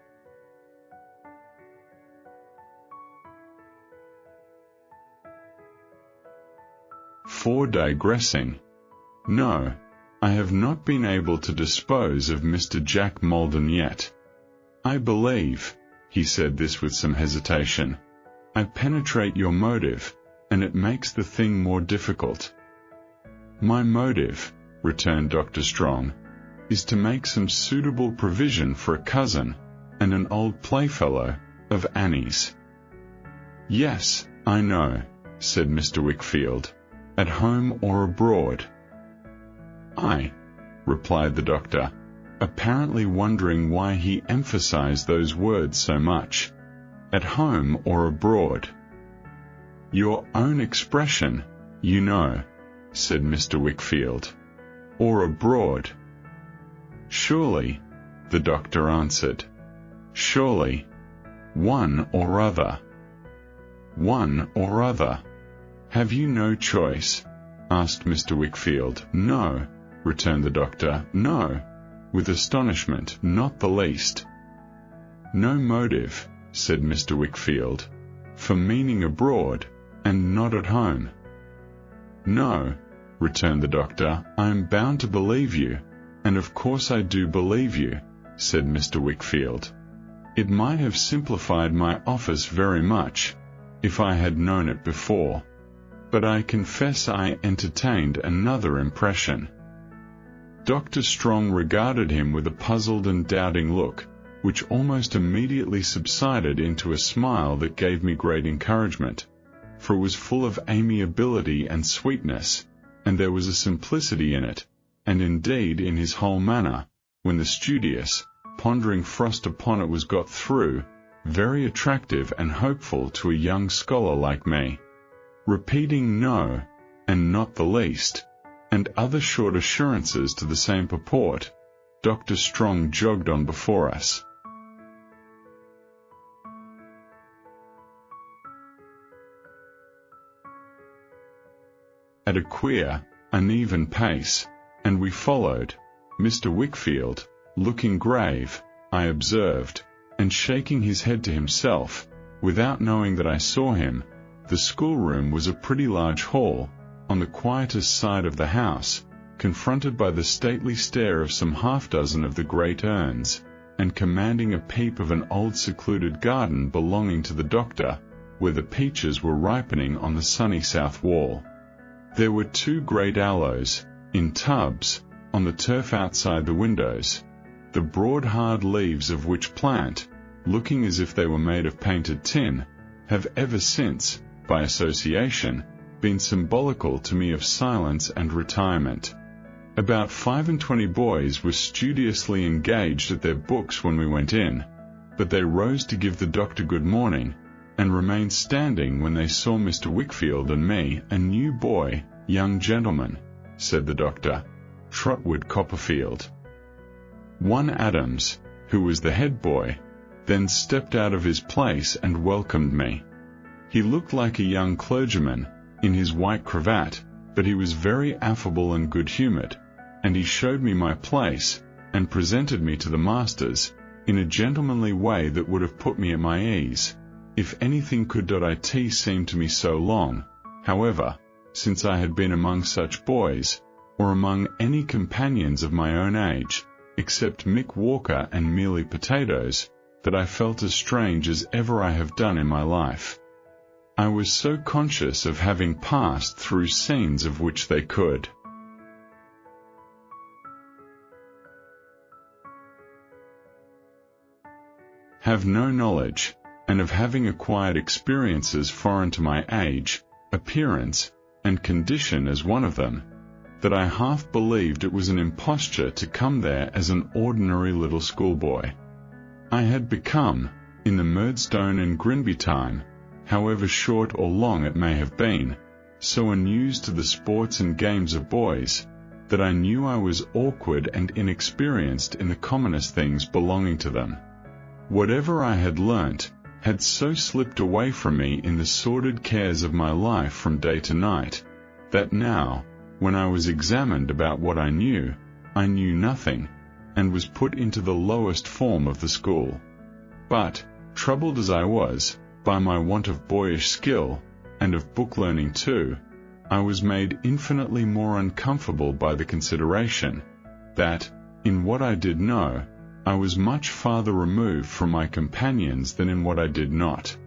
For digressing. No, I have not been able to dispose of Mr. Jack Maldon yet. I believe, he said this with some hesitation, I penetrate your motive, and it makes the thing more difficult. My motive, returned Dr. Strong, is to make some suitable provision for a cousin, and an old playfellow, of Annie's. Yes, I know, said Mr. Wickfield, at home or abroad. Aye, replied the doctor, apparently wondering why he emphasized those words so much. At home or abroad. Your own expression, you know, said Mr. Wickfield. Or abroad. Surely, the doctor answered. Surely. One or other. One or other. Have you no choice? Asked Mr. Wickfield. No, returned the doctor. No. With astonishment, not the least. No motive, said Mr. Wickfield, for meaning abroad, and not at home. No, returned the doctor, I am bound to believe you, and of course I do believe you, said Mr. Wickfield. It might have simplified my office very much, if I had known it before, but I confess I entertained another impression. Dr. Strong regarded him with a puzzled and doubting look, which almost immediately subsided into a smile that gave me great encouragement, for it was full of amiability and sweetness, and there was a simplicity in it, and indeed in his whole manner, when the studious, pondering frost upon it was got through, very attractive and hopeful to a young scholar like me. Repeating no, and not the least, and other short assurances to the same purport, Dr. Strong jogged on before us. At a queer, uneven pace, and we followed, Mr. Wickfield, looking grave, I observed, and shaking his head to himself, without knowing that I saw him. The schoolroom was a pretty large hall, on the quietest side of the house, confronted by the stately stare of some half-dozen of the great urns, and commanding a peep of an old secluded garden belonging to the doctor, where the peaches were ripening on the sunny south wall. There were two great aloes, in tubs, on the turf outside the windows, the broad hard leaves of which plant, looking as if they were made of painted tin, have ever since, by association, been symbolical to me of silence and retirement. About 25 boys were studiously engaged at their books when we went in, but they rose to give the doctor good morning, and remained standing when they saw Mr. Wickfield and me. "A new boy, young gentleman," said the doctor. "Trotwood Copperfield." One Adams, who was the head boy, then stepped out of his place and welcomed me. He looked like a young clergyman, in his white cravat, but he was very affable and good-humoured, and he showed me my place, and presented me to the masters, in a gentlemanly way that would have put me at my ease, if anything could. It seemed to me so long, however, since I had been among such boys, or among any companions of my own age, except Mick Walker and Mealy Potatoes, that I felt as strange as ever I have done in my life. I was so conscious of having passed through scenes of which they could have no knowledge, and of having acquired experiences foreign to my age, appearance, and condition as one of them, that I half believed it was an imposture to come there as an ordinary little schoolboy. I had become, in the Murdstone and Grinby time, however short or long it may have been, so unused to the sports and games of boys, that I knew I was awkward and inexperienced in the commonest things belonging to them. Whatever I had learnt had so slipped away from me in the sordid cares of my life from day to night, that now, when I was examined about what I knew nothing, and was put into the lowest form of the school. But, troubled as I was, by my want of boyish skill, and of book learning too, I was made infinitely more uncomfortable by the consideration, that, in what I did know, I was much farther removed from my companions than in what I did not.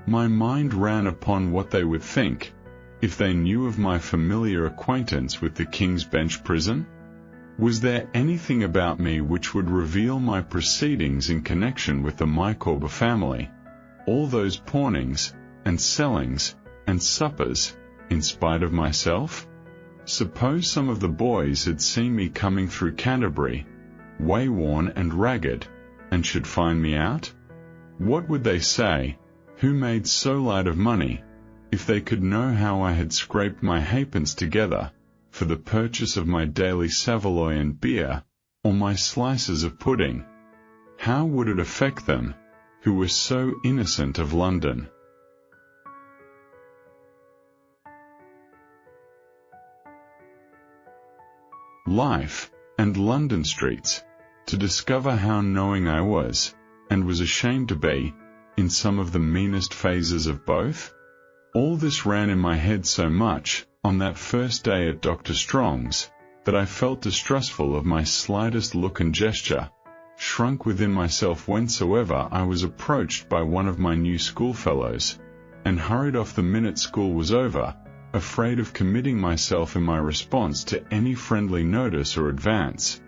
My mind ran upon what they would think, if they knew of my familiar acquaintance with the King's Bench prison. Was there anything about me which would reveal my proceedings in connection with the Micawber family? All those pawnings, and sellings, and suppers, in spite of myself? Suppose some of the boys had seen me coming through Canterbury, wayworn and ragged, and should find me out? What would they say, who made so light of money, if they could know how I had scraped my halfpence together for the purchase of my daily Savoy beer, or my slices of pudding? How would it affect them, who were so innocent of London? Life, and London streets, to discover how knowing I was, and was ashamed to be, in some of the meanest phases of both? All this ran in my head so much, on that first day at Dr. Strong's, that I felt distrustful of my slightest look and gesture, shrunk within myself whensoever I was approached by one of my new schoolfellows, and hurried off the minute school was over, afraid of committing myself in my response to any friendly notice or advance.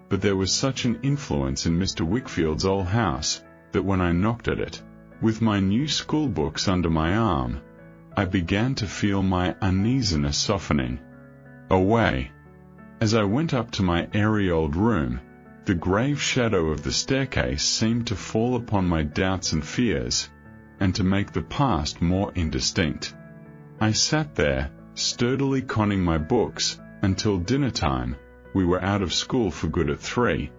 But there was such an influence in Mr. Wickfield's old house, that when I knocked at it, with my new school books under my arm, I began to feel my uneasiness softening away. As I went up to my airy old room, the grave shadow of the staircase seemed to fall upon my doubts and fears, and to make the past more indistinct. I sat there, sturdily conning my books, until dinner-time. We were out of school for good at 3,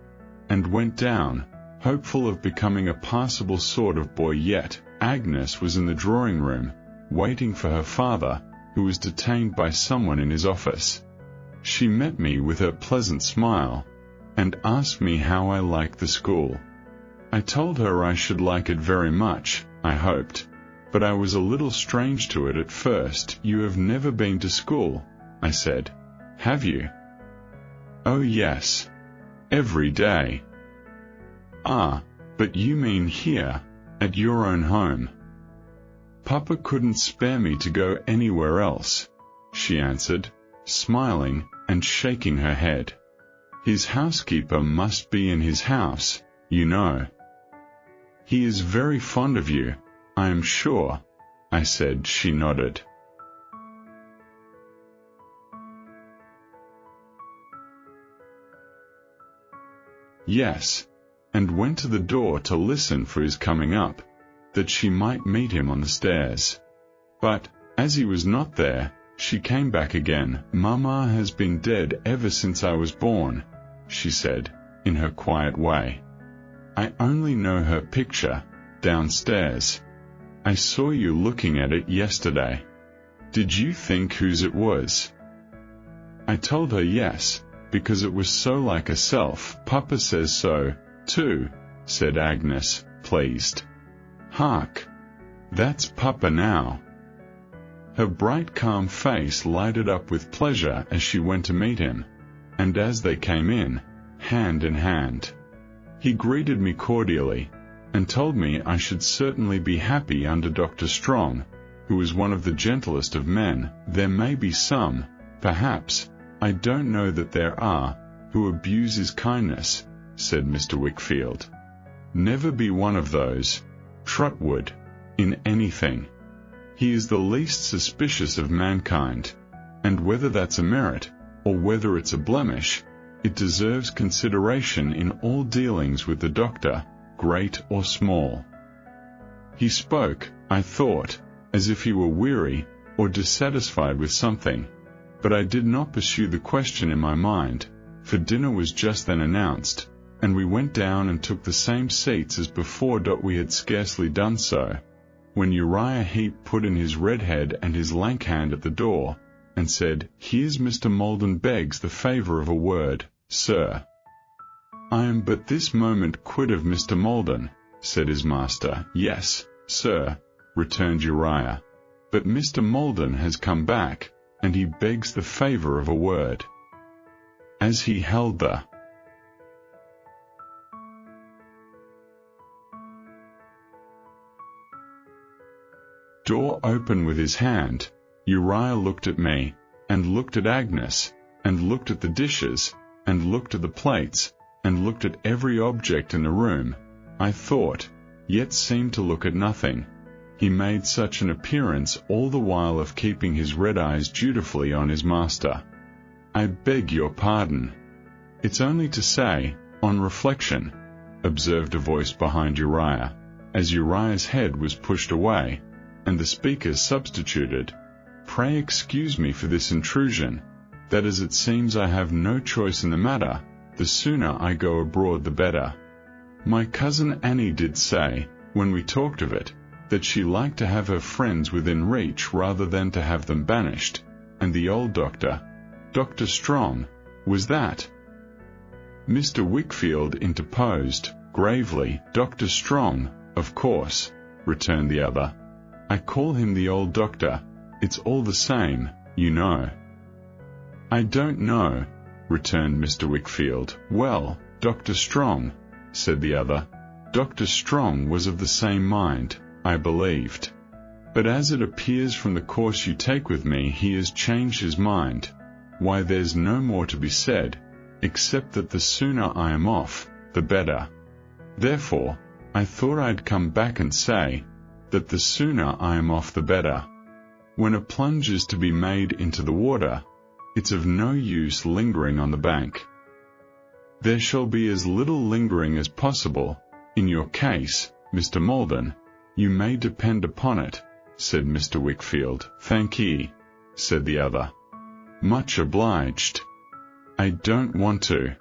and went down, hopeful of becoming a passable sort of boy yet. Agnes was in the drawing-room, waiting for her father, who was detained by someone in his office. She met me with her pleasant smile, and asked me how I liked the school. I told her I should like it very much, I hoped, but I was a little strange to it at first. "You have never been to school," I said. "Have you?" "Oh yes. Every day." "Ah, but you mean here, at your own home." "Papa couldn't spare me to go anywhere else," she answered, smiling and shaking her head. "His housekeeper must be in his house, you know." "He is very fond of you, I am sure," I said. She nodded. "Yes," and went to the door to listen for his coming up. that she might meet him on the stairs. But, as he was not there, she came back again. "Mama has been dead ever since I was born," she said, in her quiet way. "I only know her picture, downstairs. I saw you looking at it yesterday. Did you think whose it was?" I told her yes, because it was so like herself. "Papa says so, too," said Agnes, pleased. "Hark! That's Papa now." Her bright calm face lighted up with pleasure as she went to meet him, and as they came in, hand in hand, he greeted me cordially, and told me I should certainly be happy under Dr. Strong, who was one of the gentlest of men. "There may be some, perhaps, I don't know that there are, who abuse his kindness," said Mr. Wickfield. "Never be one of those, Trotwood, in anything. He is the least suspicious of mankind, and whether that's a merit, or whether it's a blemish, it deserves consideration in all dealings with the doctor, great or small." He spoke, I thought, as if he were weary, or dissatisfied with something, but I did not pursue the question in my mind, for dinner was just then announced, and we went down and took the same seats as before. We had scarcely done so, when Uriah Heep put in his red head and his lank hand at the door, and said, "Here's Mr. Malden begs the favour of a word, sir." "I am but this moment quit of Mr. Malden," said his master. "Yes, sir," returned Uriah, "but Mr. Malden has come back, and he begs the favour of a word." As he held the door open with his hand, Uriah looked at me, and looked at Agnes, and looked at the dishes, and looked at the plates, and looked at every object in the room, I thought, yet seemed to look at nothing. He made such an appearance all the while of keeping his red eyes dutifully on his master. "I beg your pardon. It's only to say, on reflection," observed a voice behind Uriah, as Uriah's head was pushed away, and the speaker substituted, "Pray excuse me for this intrusion, that as it seems I have no choice in the matter, the sooner I go abroad the better. My cousin Annie did say, when we talked of it, that she liked to have her friends within reach rather than to have them banished, and the old doctor, Dr. Strong, was that." Mr. Wickfield interposed, gravely, "Dr. Strong, of course," returned the other. "I call him the old doctor, it's all the same, you know." "I don't know," returned Mr. Wickfield. "Well, Dr. Strong," said the other. "Dr. Strong was of the same mind, I believed. But as it appears from the course you take with me he has changed his mind, why there's no more to be said, except that the sooner I am off, the better. Therefore, I thought I'd come back and say, that the sooner I am off the better. When a plunge is to be made into the water, it's of no use lingering on the bank." "There shall be as little lingering as possible, in your case, Mr. Malden, you may depend upon it," said Mr. Wickfield. "Thank ye," said the other. "Much obliged. I don't want to."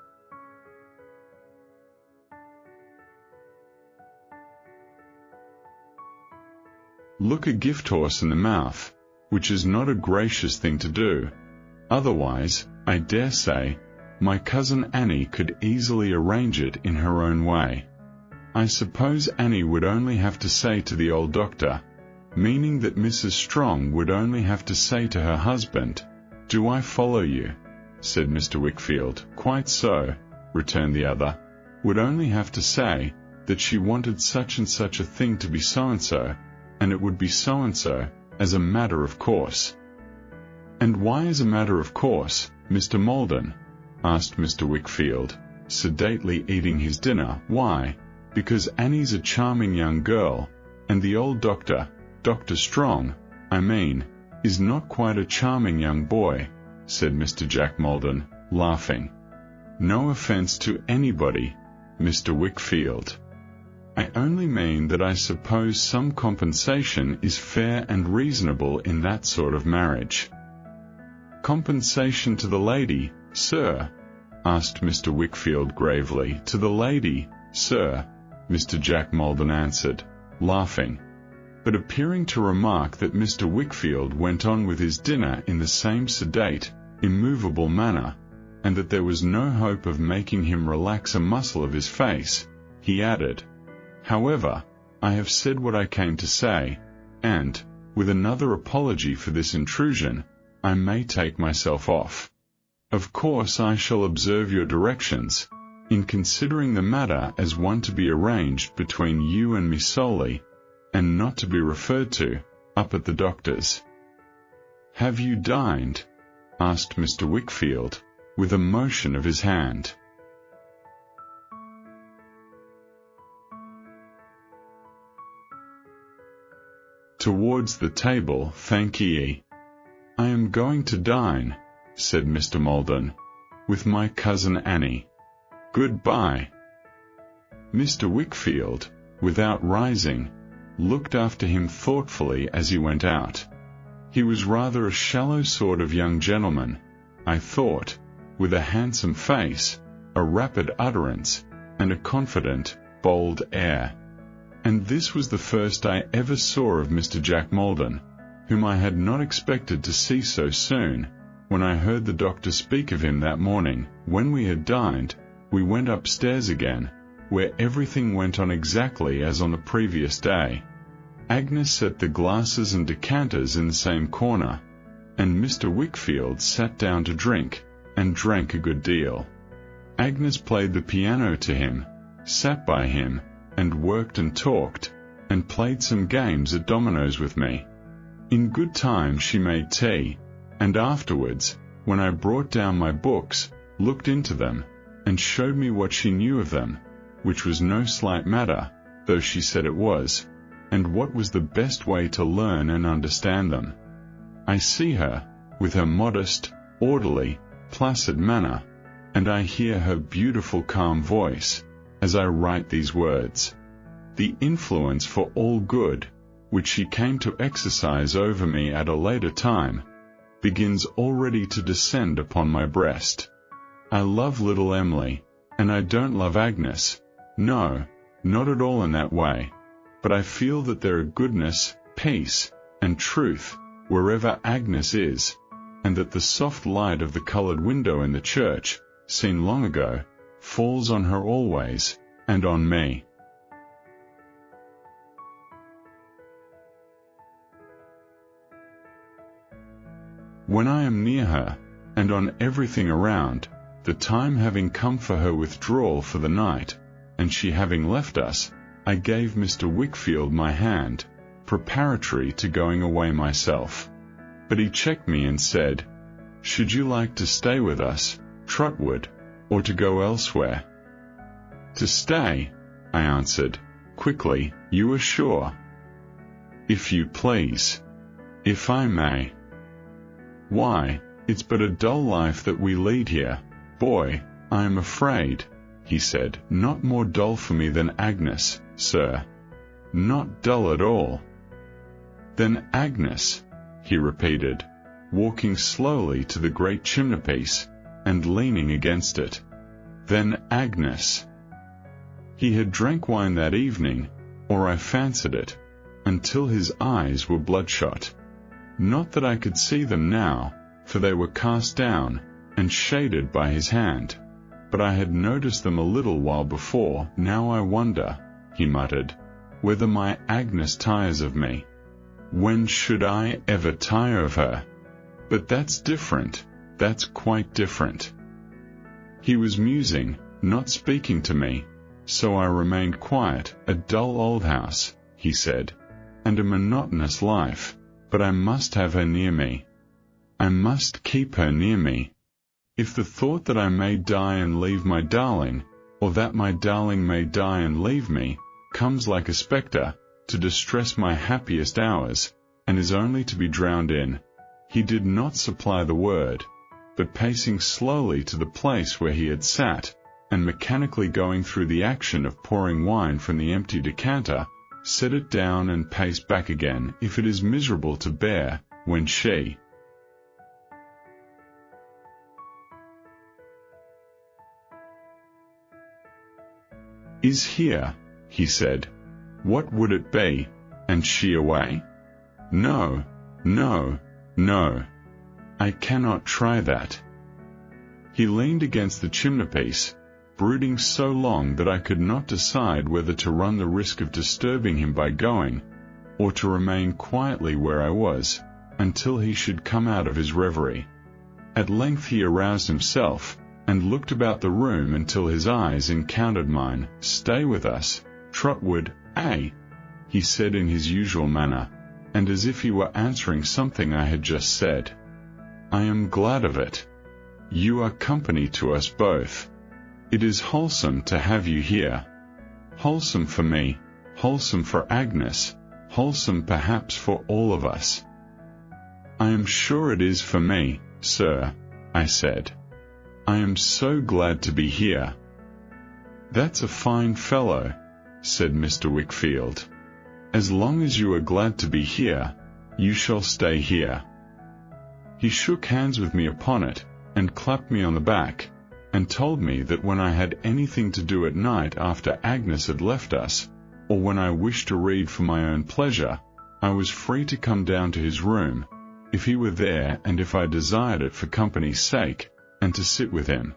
Look a gift horse in the mouth, which is not a gracious thing to do. Otherwise, I dare say, my cousin Annie could easily arrange it in her own way. I suppose Annie would only have to say to the old doctor, meaning that Mrs. Strong would only have to say to her husband, "Do I follow you?" said Mr. Wickfield. "Quite so," returned the other. "Would only have to say that she wanted such and such a thing to be so-and-so, and it would be so-and-so, as a matter of course." "And why as a matter of course, Mr. Malden?" asked Mr. Wickfield, sedately eating his dinner. "Why, because Annie's a charming young girl, and the old doctor, Dr. Strong, I mean, is not quite a charming young boy," said Mr. Jack Malden, laughing. "No offence to anybody, Mr. Wickfield." I only mean that I suppose some compensation is fair and reasonable in that sort of marriage." "Compensation to the lady, sir?" asked Mr. Wickfield gravely. "To the lady, sir," Mr. Jack Maldon answered, laughing, but appearing to remark that Mr. Wickfield went on with his dinner in the same sedate, immovable manner, and that there was no hope of making him relax a muscle of his face. He added, "However, I have said what I came to say, and, with another apology for this intrusion, I may take myself off. Of course I shall observe your directions, in considering the matter as one to be arranged between you and me solely, and not to be referred to, up at the doctor's." "Have you dined?" asked Mr. Wickfield, with a motion of his hand. "Towards the table, thank ye. I am going to dine," said Mr. Maldon, "with my cousin Annie. Good-bye." Mr. Wickfield, without rising, looked after him thoughtfully as he went out. He was rather a shallow sort of young gentleman, I thought, with a handsome face, a rapid utterance, and a confident, bold air. And this was the first I ever saw of Mr. Jack Maldon, whom I had not expected to see so soon. When I heard the doctor speak of him that morning, when we had dined, we went upstairs again, where everything went on exactly as on the previous day. Agnes set the glasses and decanters in the same corner, and Mr. Wickfield sat down to drink, and drank a good deal. Agnes played the piano to him, sat by him, and worked and talked, and played some games at dominoes with me. In good time she made tea, and afterwards, when I brought down my books, looked into them, and showed me what she knew of them, which was no slight matter, though she said it was, and what was the best way to learn and understand them. I see her, with her modest, orderly, placid manner, and I hear her beautiful calm voice, as I write these words. The influence for all good, which she came to exercise over me at a later time, begins already to descend upon my breast. I love little Emily, and I don't love Agnes, no, not at all in that way, but I feel that there are goodness, peace, and truth wherever Agnes is, and that the soft light of the coloured window in the church, seen long ago, falls on her always, and on me. When I am near her, and on everything around, the time having come for her withdrawal for the night, and she having left us, I gave Mr. Wickfield my hand, preparatory to going away myself. But he checked me and said, "Should you like to stay with us, Trotwood, or to go elsewhere?" "To stay," I answered, quickly. "You are sure?" "If you please. If I may." "Why, it's but a dull life that we lead here, boy, I am afraid," he said. "Not more dull for me than Agnes, sir." "Not dull at all." "Then Agnes," he repeated, walking slowly to the great chimney-piece, and leaning against it. "Then Agnes." He had drank wine that evening, or I fancied it, until his eyes were bloodshot. Not that I could see them now, for they were cast down, and shaded by his hand, but I had noticed them a little while before. "Now I wonder," he muttered, "whether my Agnes tires of me. When should I ever tire of her? But that's different, that's quite different." He was musing, not speaking to me, so I remained quiet. "A dull old house," he said, "and a monotonous life, but I must have her near me. I must keep her near me. If the thought that I may die and leave my darling, or that my darling may die and leave me, comes like a spectre, to distress my happiest hours, and is only to be drowned in." He did not supply the word, but pacing slowly to the place where he had sat, and mechanically going through the action of pouring wine from the empty decanter, set it down and pace back again if it is miserable to bear, when she is here, he said. What would it be, and she away? No, no, no. I cannot try that. He leaned against the chimney-piece, brooding so long that I could not decide whether to run the risk of disturbing him by going, or to remain quietly where I was, until he should come out of his reverie. At length he aroused himself, and looked about the room until his eyes encountered mine. "Stay with us, Trotwood, eh?" he said in his usual manner, and as if he were answering something I had just said. "I am glad of it. You are company to us both. It is wholesome to have you here. Wholesome for me, wholesome for Agnes, wholesome perhaps for all of us." "I am sure it is for me, sir," I said. "I am so glad to be here." "That's a fine fellow," said Mr. Wickfield. "As long as you are glad to be here, you shall stay here." He shook hands with me upon it, and clapped me on the back, and told me that when I had anything to do at night after Agnes had left us, or when I wished to read for my own pleasure, I was free to come down to his room, if he were there and if I desired it for company's sake, and to sit with him.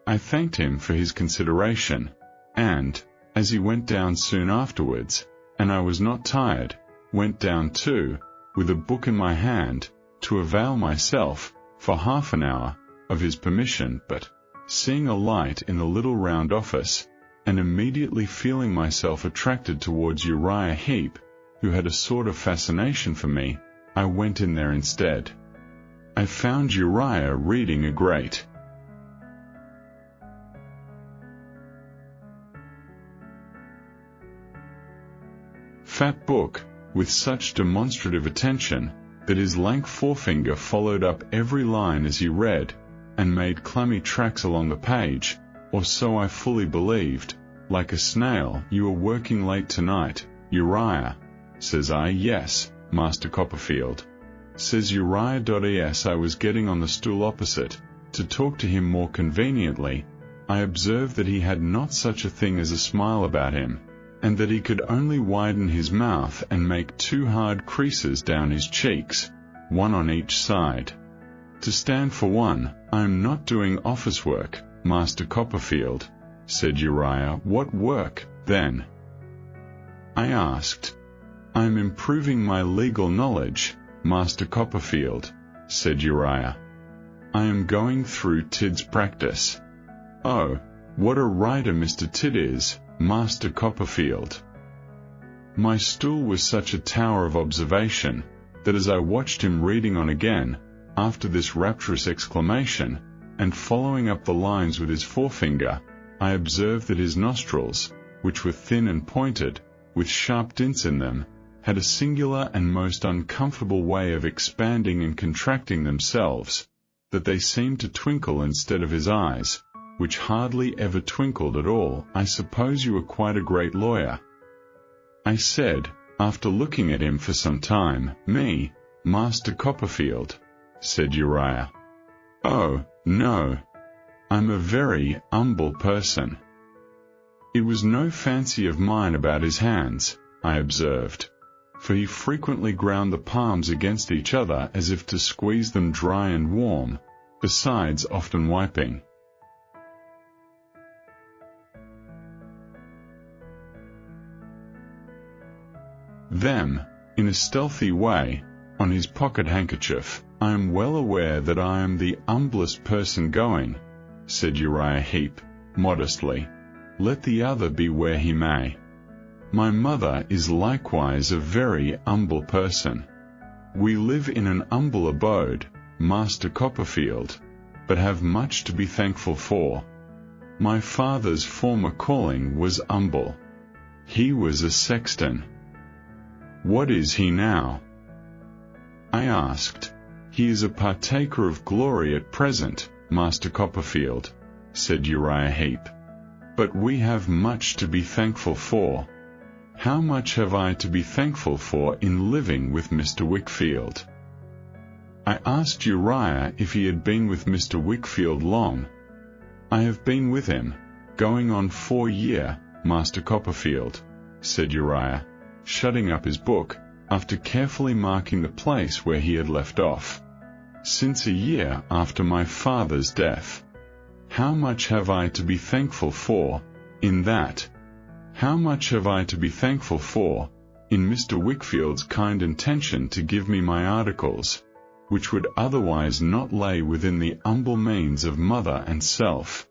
I thanked him for his consideration, and, as he went down soon afterwards, and I was not tired, went down too, with a book in my hand, to avail myself, for half an hour, of his permission, but, seeing a light in the little round office, and immediately feeling myself attracted towards Uriah Heep, who had a sort of fascination for me, I went in there instead. I found Uriah reading a great fat book, with such demonstrative attention, that his lank forefinger followed up every line as he read, and made clammy tracks along the page, or so I fully believed. "Like a snail, you are working late tonight, Uriah," says I. "Yes, Master Copperfield," says Uriah. I was getting on the stool opposite, to talk to him more conveniently. I observed that he had not such a thing as a smile about him, and that he could only widen his mouth and make 2 hard creases down his cheeks, one on each side. "To stand for one, I am not doing office work, Master Copperfield," said Uriah. "What work, then?" I asked. "I am improving my legal knowledge, Master Copperfield," said Uriah. "I am going through Tidd's practice." "Oh, what a writer Mr. Tidd is, Master Copperfield." My stool was such a tower of observation, that as I watched him reading on again, after this rapturous exclamation, and following up the lines with his forefinger, I observed that his nostrils, which were thin and pointed, with sharp dints in them, had a singular and most uncomfortable way of expanding and contracting themselves, that they seemed to twinkle instead of his eyes, which hardly ever twinkled at all. "I suppose you are quite a great lawyer," I said, after looking at him for some time. "Me, Master Copperfield," said Uriah. "Oh, no. I'm a very humble person." It was no fancy of mine about his hands, I observed, for he frequently ground the palms against each other as if to squeeze them dry and warm, besides often wiping them, in a stealthy way, on his pocket-handkerchief. "I am well aware that I am the humblest person going," said Uriah Heep, modestly, "let the other be where he may. My mother is likewise a very humble person. We live in an humble abode, Master Copperfield, but have much to be thankful for. My father's former calling was humble. He was a sexton." "What is he now?" I asked. "He is a partaker of glory at present, Master Copperfield," said Uriah Heep. But we have much to be thankful for. How much have I to be thankful for in living with Mr. Wickfield? I asked Uriah if he had been with Mr. Wickfield long. I have been with him, going on 4 years, Master Copperfield, said Uriah, shutting up his book, after carefully marking the place where he had left off. Since a year after my father's death. How much have I to be thankful for, in that? How much have I to be thankful for, in Mr. Wickfield's kind intention to give me my articles, which would otherwise not lay within the humble means of mother and self.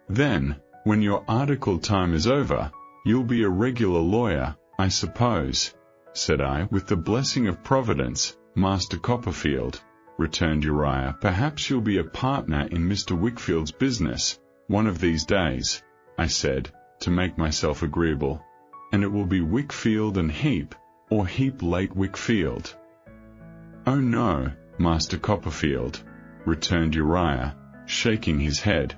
Then, when your article time is over, you'll be a regular lawyer, I suppose, said I. With the blessing of Providence, Master Copperfield, returned Uriah. Perhaps you'll be a partner in Mr. Wickfield's business, one of these days, I said, to make myself agreeable, and it will be Wickfield and Heap, or Heap late Wickfield. Oh no, Master Copperfield, returned Uriah, shaking his head.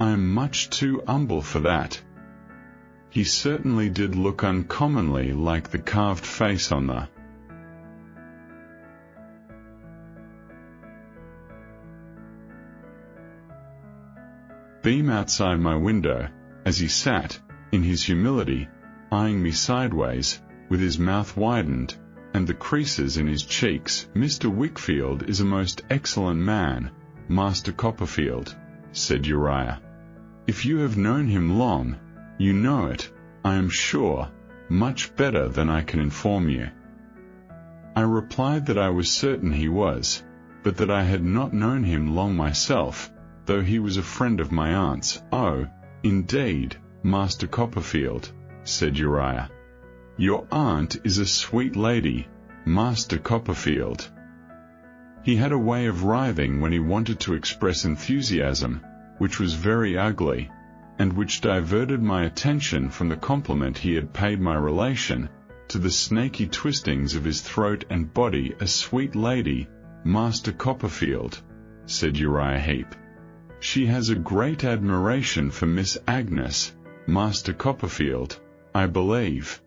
I am much too humble for that. He certainly did look uncommonly like the carved face on the beam outside my window, as he sat, in his humility, eyeing me sideways, with his mouth widened, and the creases in his cheeks. Mr. Wickfield is a most excellent man, Master Copperfield, said Uriah. If you have known him long, you know it, I am sure, much better than I can inform you. I replied that I was certain he was, but that I had not known him long myself, though he was a friend of my aunt's. Oh, indeed, Master Copperfield, said Uriah. Your aunt is a sweet lady, Master Copperfield. He had a way of writhing when he wanted to express enthusiasm, which was very ugly, and which diverted my attention from the compliment he had paid my relation, to the snaky twistings of his throat and body. A sweet lady, Master Copperfield, said Uriah Heep. She has a great admiration for Miss Agnes, Master Copperfield, I believe.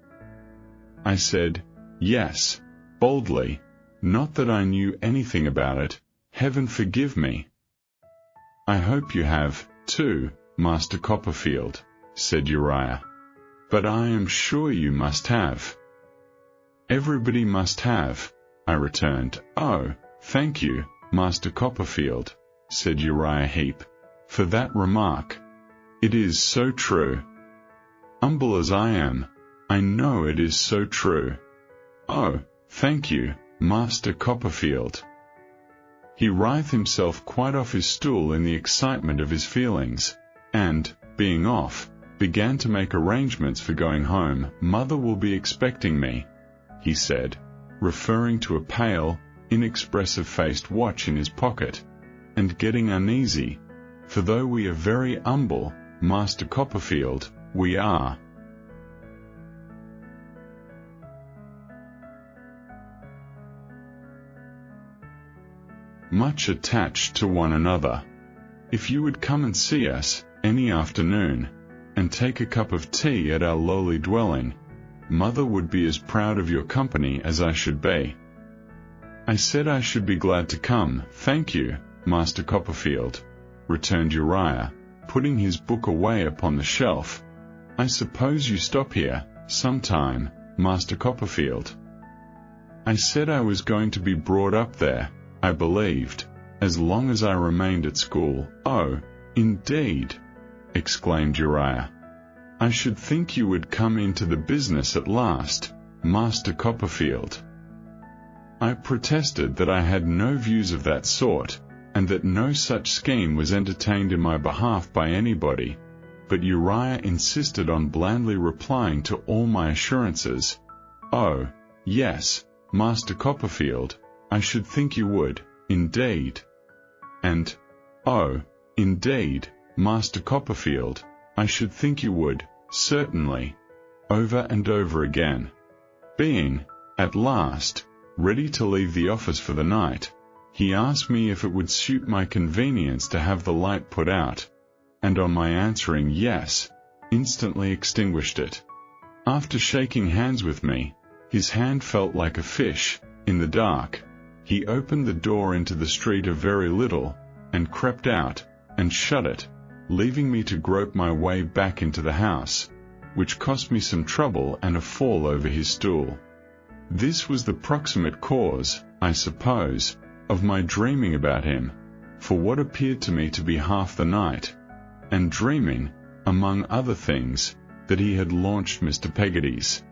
I said, yes, boldly, not that I knew anything about it, heaven forgive me. I hope you have, too, Master Copperfield, said Uriah. But I am sure you must have. Everybody must have, I returned. Oh, thank you, Master Copperfield, said Uriah Heep, for that remark. It is so true. Humble as I am, I know it is so true. Oh, thank you, Master Copperfield. He writhed himself quite off his stool in the excitement of his feelings, and, being off, began to make arrangements for going home. Mother will be expecting me, he said, referring to a pale, inexpressive-faced watch in his pocket, and getting uneasy, for though we are very humble, Master Copperfield, we are much attached to one another. If you would come and see us, any afternoon, and take a cup of tea at our lowly dwelling, Mother would be as proud of your company as I should be. I said I should be glad to come. Thank you, Master Copperfield, returned Uriah, putting his book away upon the shelf. I suppose you stop here, sometime, Master Copperfield. I said I was going to be brought up there, I believed, as long as I remained at school. Oh, indeed, exclaimed Uriah. I should think you would come into the business at last, Master Copperfield. I protested that I had no views of that sort, and that no such scheme was entertained in my behalf by anybody, but Uriah insisted on blandly replying to all my assurances. Oh, yes, Master Copperfield, I should think you would, indeed. And, oh, indeed, Master Copperfield, I should think you would, certainly, over and over again. Being, at last, ready to leave the office for the night, he asked me if it would suit my convenience to have the light put out. and on my answering yes, instantly extinguished it. After shaking hands with me, his hand felt like a fish, in the dark. He opened the door into the street a very little, and crept out, and shut it, leaving me to grope my way back into the house, which cost me some trouble and a fall over his stool. This was the proximate cause, I suppose, of my dreaming about him, for what appeared to me to be half the night, and dreaming, among other things, that he had launched Mr. Peggotty's.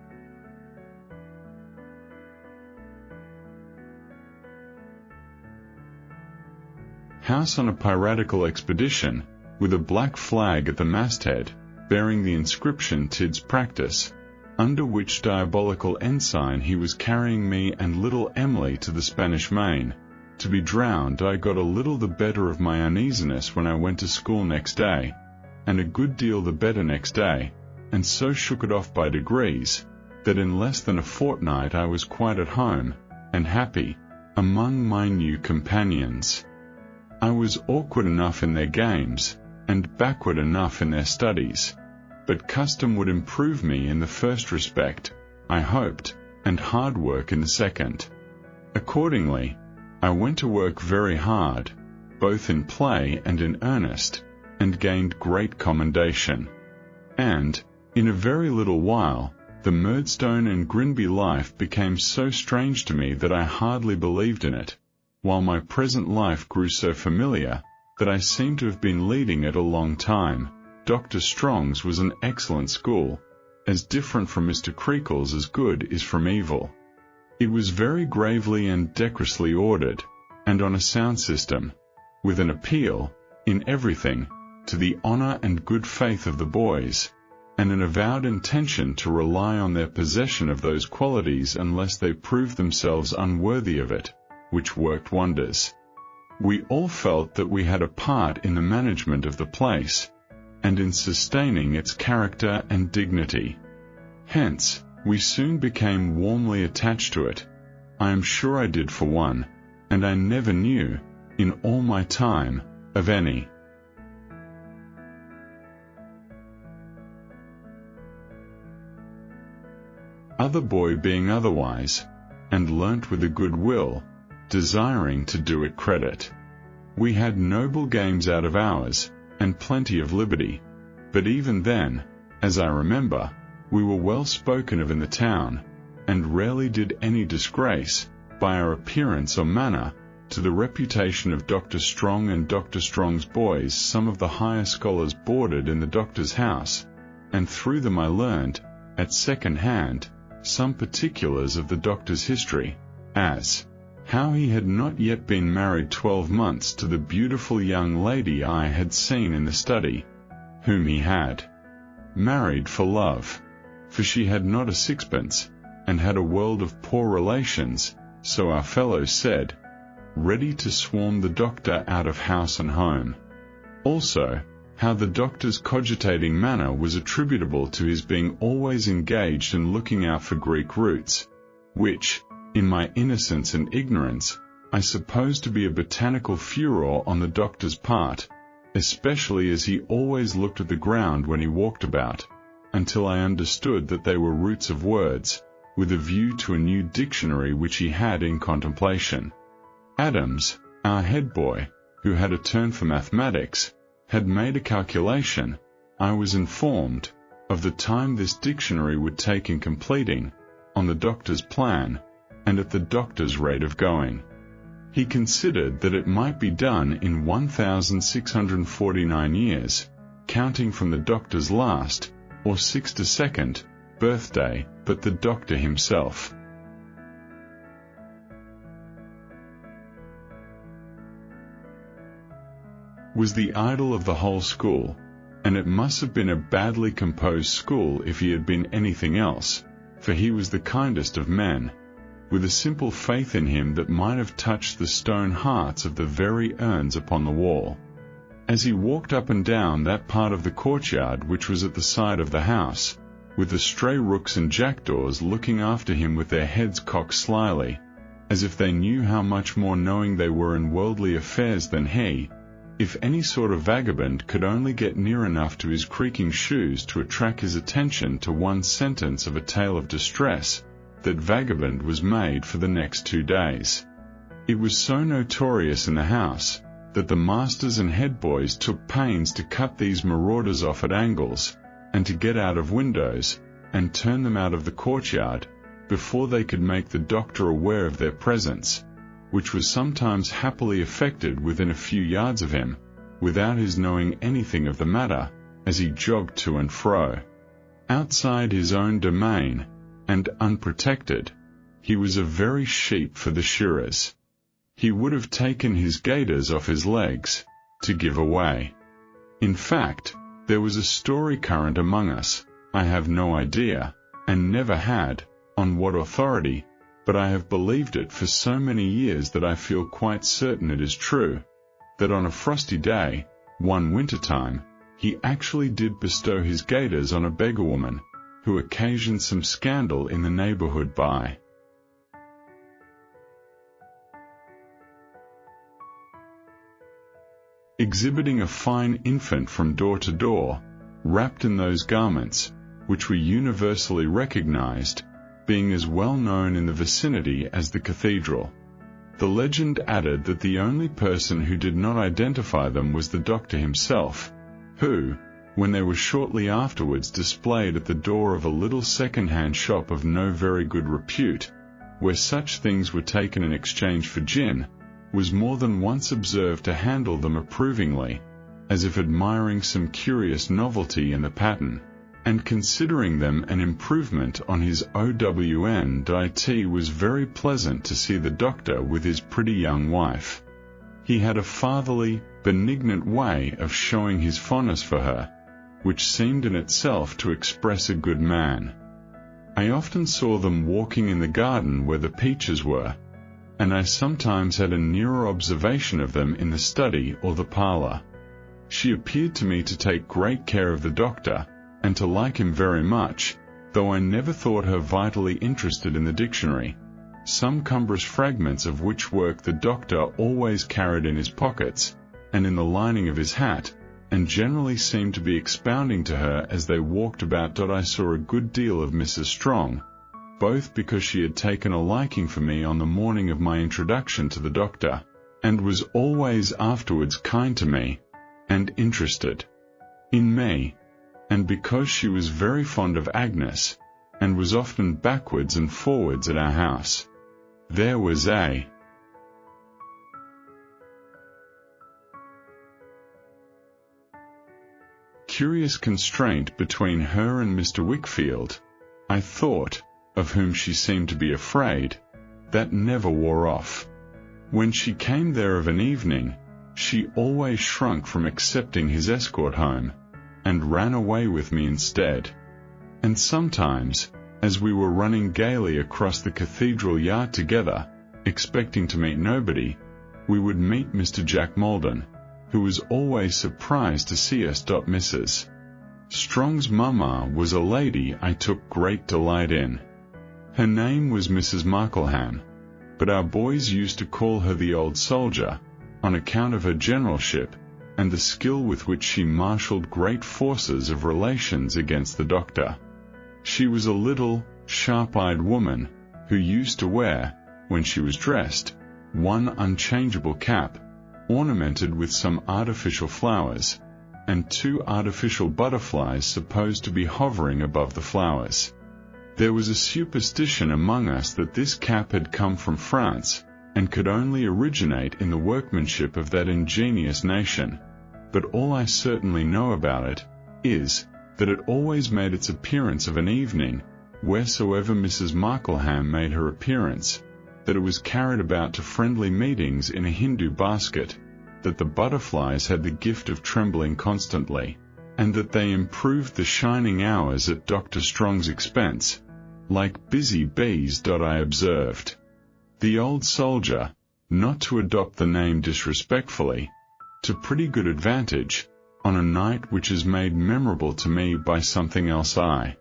House on a piratical expedition, with a black flag at the masthead, bearing the inscription "Tid's Practice," under which diabolical ensign he was carrying me and little Emily to the Spanish Main, to be drowned. I got a little the better of my uneasiness when I went to school next day, and a good deal the better next day, and so shook it off by degrees, that in less than a fortnight I was quite at home, and happy, among my new companions. I was awkward enough in their games, and backward enough in their studies, but custom would improve me in the first respect, I hoped, and hard work in the second. Accordingly, I went to work very hard, both in play and in earnest, and gained great commendation. And, in a very little while, the Murdstone and Grinby life became so strange to me that I hardly believed in it, while my present life grew so familiar that I seemed to have been leading it a long time. Dr. Strong's was an excellent school, as different from Mr. Creakle's as good is from evil. It was very gravely and decorously ordered, and on a sound system, with an appeal, in everything, to the honour and good faith of the boys, and an avowed intention to rely on their possession of those qualities unless they proved themselves unworthy of it, which worked wonders. We all felt that we had a part in the management of the place, and in sustaining its character and dignity. Hence, we soon became warmly attached to it. I am sure I did for one, and I never knew, in all my time, of any. Other boy being otherwise, and learnt with a good will, desiring to do it credit. We had noble games out of ours, and plenty of liberty, but even then, as I remember, we were well spoken of in the town, and rarely did any disgrace, by our appearance or manner, to the reputation of Dr. Strong and Dr. Strong's boys. Some of the higher scholars boarded in the doctor's house, and through them I learned, at second hand, some particulars of the doctor's history, as how he had not yet been married 12 months to the beautiful young lady I had seen in the study, whom he had married for love, for she had not a sixpence, and had a world of poor relations, so our fellows said, ready to swarm the doctor out of house and home. Also, how the doctor's cogitating manner was attributable to his being always engaged in looking out for Greek roots, which, in my innocence and ignorance, I supposed to be a botanical furor on the doctor's part, especially as he always looked at the ground when he walked about, until I understood that they were roots of words, with a view to a new dictionary which he had in contemplation. Adams, our head boy, who had a turn for mathematics, had made a calculation, I was informed, of the time this dictionary would take in completing, on the doctor's plan, and at the doctor's rate of going. He considered that it might be done in 1,649 years, counting from the doctor's last, or 62nd, birthday, but the doctor himself was the idol of the whole school, and it must have been a badly composed school if he had been anything else, for he was the kindest of men, with a simple faith in him that might have touched the stone hearts of the very urns upon the wall. As he walked up and down that part of the courtyard which was at the side of the house, with the stray rooks and jackdaws looking after him with their heads cocked slyly, as if they knew how much more knowing they were in worldly affairs than he, If any sort of vagabond could only get near enough to his creaking shoes to attract his attention to one sentence of a tale of distress, that vagabond was made for the next 2 days. It was so notorious in the house that the masters and head boys took pains to cut these marauders off at angles, and to get out of windows, and turn them out of the courtyard, before they could make the doctor aware of their presence, which was sometimes happily effected within a few yards of him, without his knowing anything of the matter, as he jogged to and fro. Outside his own domain, and unprotected, he was a very sheep for the shearers. He would have taken his gaiters off his legs, to give away. In fact, there was a story current among us, I have no idea, and never had, on what authority, but I have believed it for so many years that I feel quite certain it is true, that on a frosty day, one winter time, he actually did bestow his gaiters on a beggar woman, who occasioned some scandal in the neighborhood by exhibiting a fine infant from door to door, wrapped in those garments, which were universally recognized, being as well known in the vicinity as the cathedral. The legend added that the only person who did not identify them was the doctor himself, who, when they were shortly afterwards displayed at the door of a little second-hand shop of no very good repute, where such things were taken in exchange for gin, was more than once observed to handle them approvingly, as if admiring some curious novelty in the pattern, and considering them an improvement on his own. It was very pleasant to see the doctor with his pretty young wife. He had a fatherly, benignant way of showing his fondness for her, which seemed in itself to express a good man. I often saw them walking in the garden where the peaches were, and I sometimes had a nearer observation of them in the study or the parlor. She appeared to me to take great care of the doctor, and to like him very much, though I never thought her vitally interested in the dictionary, some cumbrous fragments of which work the doctor always carried in his pockets, and in the lining of his hat, and generally seemed to be expounding to her as they walked about. I saw a good deal of Mrs. Strong, both because she had taken a liking for me on the morning of my introduction to the doctor, and was always afterwards kind to me, and interested in me, and because she was very fond of Agnes, and was often backwards and forwards at our house. There was a curious constraint between her and Mr. Wickfield, I thought, of whom she seemed to be afraid, that never wore off. When she came there of an evening, she always shrunk from accepting his escort home, and ran away with me instead. And sometimes, as we were running gaily across the cathedral yard together, expecting to meet nobody, we would meet Mr. Jack Maldon, who was always surprised to see us. Mrs. Strong's mamma was a lady I took great delight in. Her name was Mrs. Markleham, but our boys used to call her the old soldier, on account of her generalship, and the skill with which she marshalled great forces of relations against the doctor. She was a little, sharp-eyed woman, who used to wear, when she was dressed, one unchangeable cap, ornamented with some artificial flowers, and 2 artificial butterflies supposed to be hovering above the flowers. There was a superstition among us that this cap had come from France, and could only originate in the workmanship of that ingenious nation, but all I certainly know about it is that it always made its appearance of an evening, wheresoever Mrs. Markleham made her appearance, that it was carried about to friendly meetings in a Hindu basket, that the butterflies had the gift of trembling constantly, and that they improved the shining hours at Dr. Strong's expense, like busy bees. I observed the old soldier, not to adopt the name disrespectfully, to pretty good advantage, on a night which is made memorable to me by something else I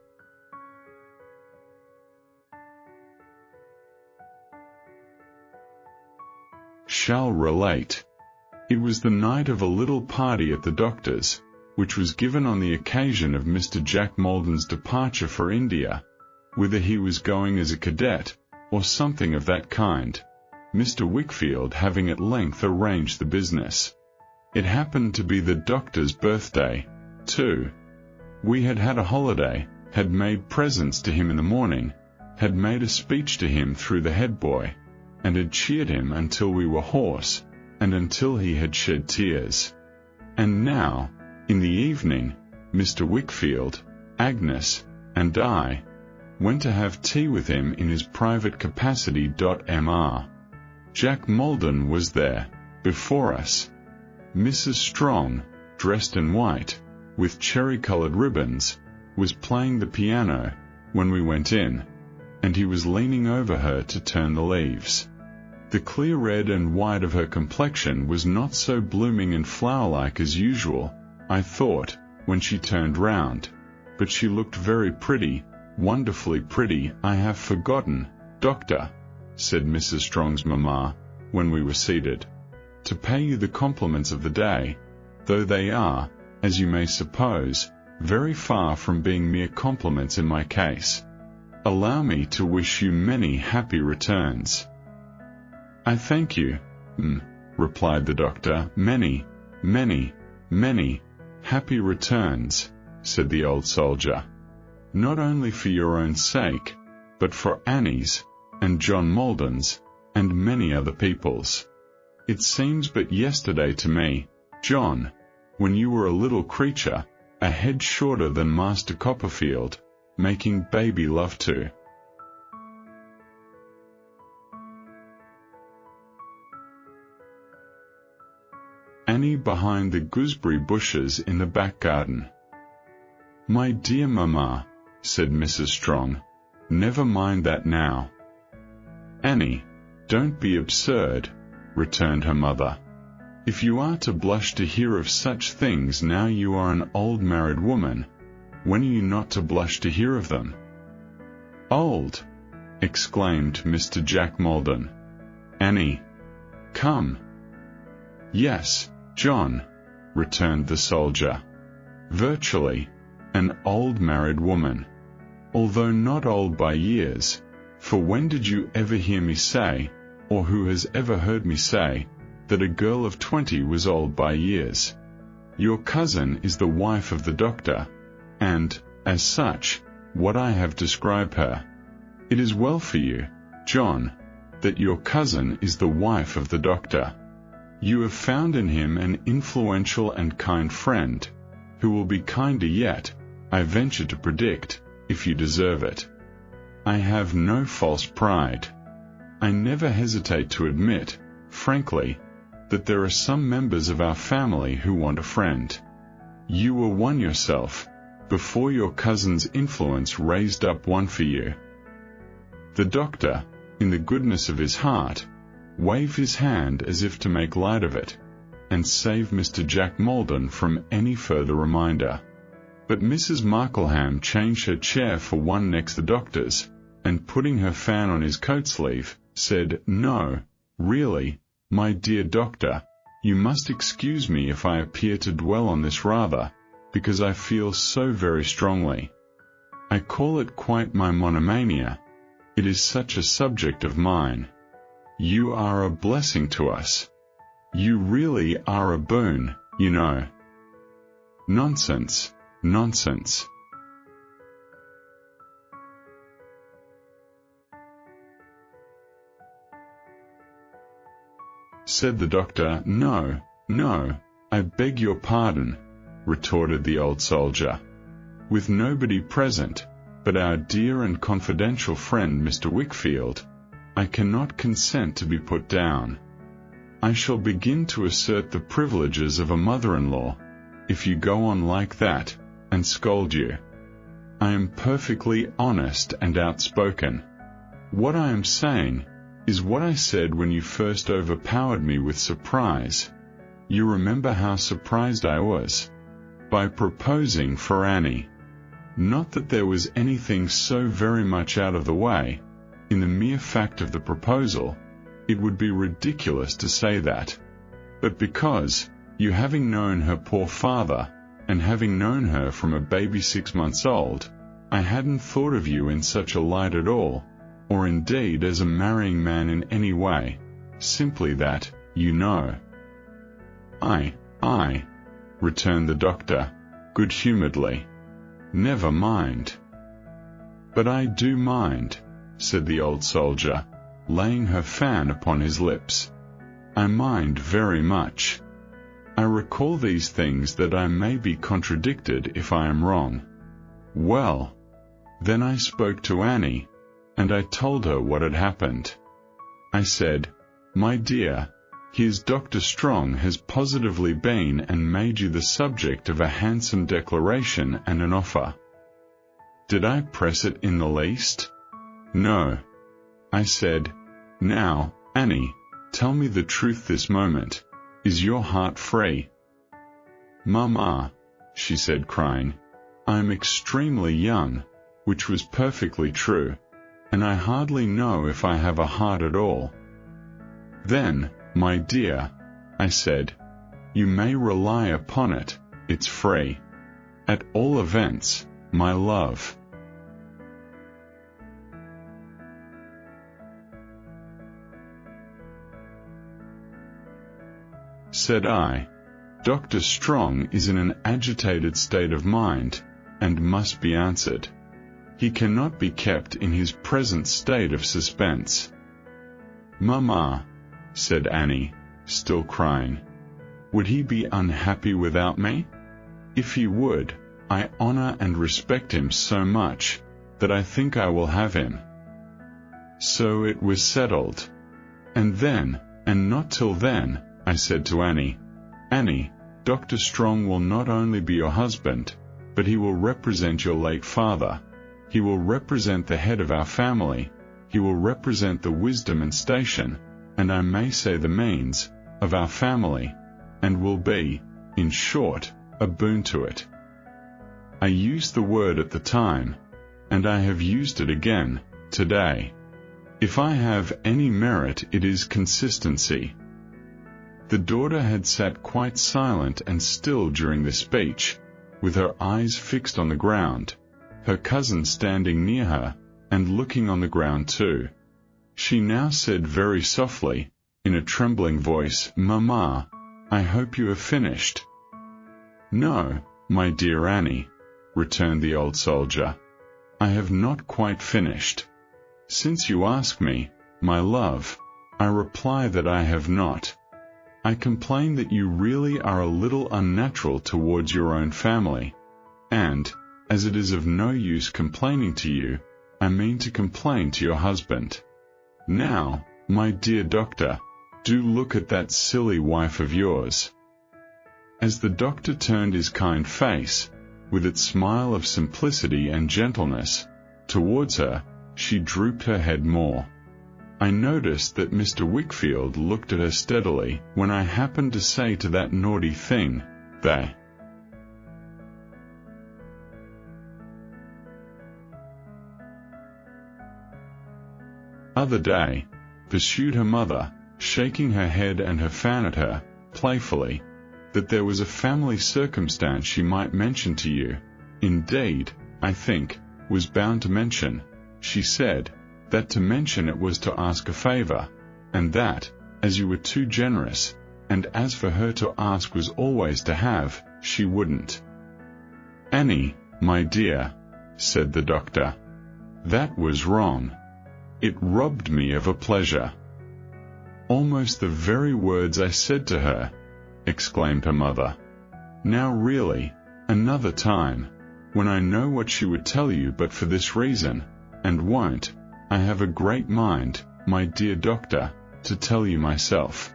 shall relate. It was the night of a little party at the doctor's, which was given on the occasion of Mr. Jack Maldon's departure for India, whither he was going as a cadet, or something of that kind, Mr. Wickfield having at length arranged the business. It happened to be the doctor's birthday, too. We had had a holiday, had made presents to him in the morning, had made a speech to him through the head boy, and had cheered him until we were hoarse, and until he had shed tears. And now, in the evening, Mr. Wickfield, Agnes, and I went to have tea with him in his private capacity. Mr. Jack Maldon was there, before us. Mrs. Strong, dressed in white, with cherry-colored ribbons, was playing the piano when we went in, and he was leaning over her to turn the leaves. The clear red and white of her complexion was not so blooming and flower-like as usual, I thought, when she turned round, but she looked very pretty, wonderfully pretty. "I have forgotten, Doctor," said Mrs. Strong's mamma, when we were seated, "to pay you the compliments of the day, though they are, as you may suppose, very far from being mere compliments in my case. Allow me to wish you many happy returns." "I thank you, replied the doctor. "Many, many, many happy returns," said the old soldier. "Not only for your own sake, but for Annie's, and John Maldon's, and many other people's. It seems but yesterday to me, John, when you were a little creature, a head shorter than Master Copperfield, making baby love to Annie behind the gooseberry bushes in the back garden." "My dear mamma," said Mrs. Strong, "never mind that now." "Annie, don't be absurd," returned her mother. "If you are to blush to hear of such things now you are an old married woman, when are you not to blush to hear of them?" "Old!" exclaimed Mr. Jack Maldon. "Annie, come." "Yes, John," returned the soldier. "Virtually, an old married woman, although not old by years, for when did you ever hear me say, or who has ever heard me say, that a girl of 20 was old by years? Your cousin is the wife of the doctor, and, as such, what I have described her. It is well for you, John, that your cousin is the wife of the doctor. You have found in him an influential and kind friend, who will be kinder yet, I venture to predict, if you deserve it. I have no false pride. I never hesitate to admit, frankly, that there are some members of our family who want a friend. You were one yourself, before your cousin's influence raised up one for you." The doctor, in the goodness of his heart, waved his hand as if to make light of it, and save Mr. Jack Maldon from any further reminder. But Mrs. Markleham changed her chair for one next the doctor's, and putting her fan on his coat sleeve, said, "No, really, my dear doctor, you must excuse me if I appear to dwell on this rather, because I feel so very strongly. I call it quite my monomania. It is such a subject of mine. You are a blessing to us. You really are a boon, you know." "Nonsense, nonsense." said the doctor. "No, no, I beg your pardon," retorted the old soldier. "With nobody present, but our dear and confidential friend Mr. Wickfield, I cannot consent to be put down. I shall begin to assert the privileges of a mother-in-law, if you go on like that, and scold you. I am perfectly honest and outspoken. What I am saying is what I said when you first overpowered me with surprise. You remember how surprised I was? By proposing for Annie. Not that there was anything so very much out of the way. In the mere fact of the proposal, it would be ridiculous to say that. But because, you having known her poor father, and having known her from a baby 6 months old, I hadn't thought of you in such a light at all, or indeed as a marrying man in any way, simply that, you know. I, returned the doctor, good-humouredly. Never mind. But I do mind, said the old soldier, laying her fan upon his lips. I mind very much. I recall these things that I may be contradicted if I am wrong. Well, then I spoke to Annie, and I told her what had happened. I said, my dear, here's Dr. Strong has positively been and made you the subject of a handsome declaration and an offer. Did I press it in the least? No. I said, now, Annie, tell me the truth this moment. Is your heart free? Mamma, she said crying, I am extremely young, which was perfectly true, and I hardly know if I have a heart at all. Then, my dear, I said, you may rely upon it, it's free. At all events, my love. Said I, Dr. Strong is in an agitated state of mind, and must be answered. He cannot be kept in his present state of suspense. Mamma, said Annie, still crying, would he be unhappy without me? If he would, I honor and respect him so much, that I think I will have him. So it was settled. And then, and not till then, I said to Annie, Annie, Dr. Strong will not only be your husband, but he will represent your late father. He will represent the head of our family. He will represent the wisdom and station, and I may say the means, of our family, and will be, in short, a boon to it. I used the word at the time, and I have used it again, today. If I have any merit, it is consistency. The daughter had sat quite silent and still during the speech, with her eyes fixed on the ground, her cousin standing near her, and looking on the ground too. She now said very softly, in a trembling voice, Mamma, I hope you have finished. No, my dear Annie, returned the old soldier, I have not quite finished. Since you ask me, my love, I reply that I have not. I complain that you really are a little unnatural towards your own family, and, as it is of no use complaining to you, I mean to complain to your husband. Now, my dear doctor, do look at that silly wife of yours. As the doctor turned his kind face, with its smile of simplicity and gentleness, towards her, she drooped her head more. I noticed that Mr. Wickfield looked at her steadily when I happened to say to that naughty thing, they. Other day, pursued her mother, shaking her head and her fan at her, playfully, that there was a family circumstance she might mention to you. Indeed, I think, was bound to mention. She said, that to mention it was to ask a favor, and that, as you were too generous, and as for her to ask was always to have, she wouldn't. Annie, my dear, said the doctor, that was wrong. It robbed me of a pleasure. Almost the very words I said to her, exclaimed her mother. Now really, another time, when I know what she would tell you but for this reason, and won't, I have a great mind, my dear doctor, to tell you myself.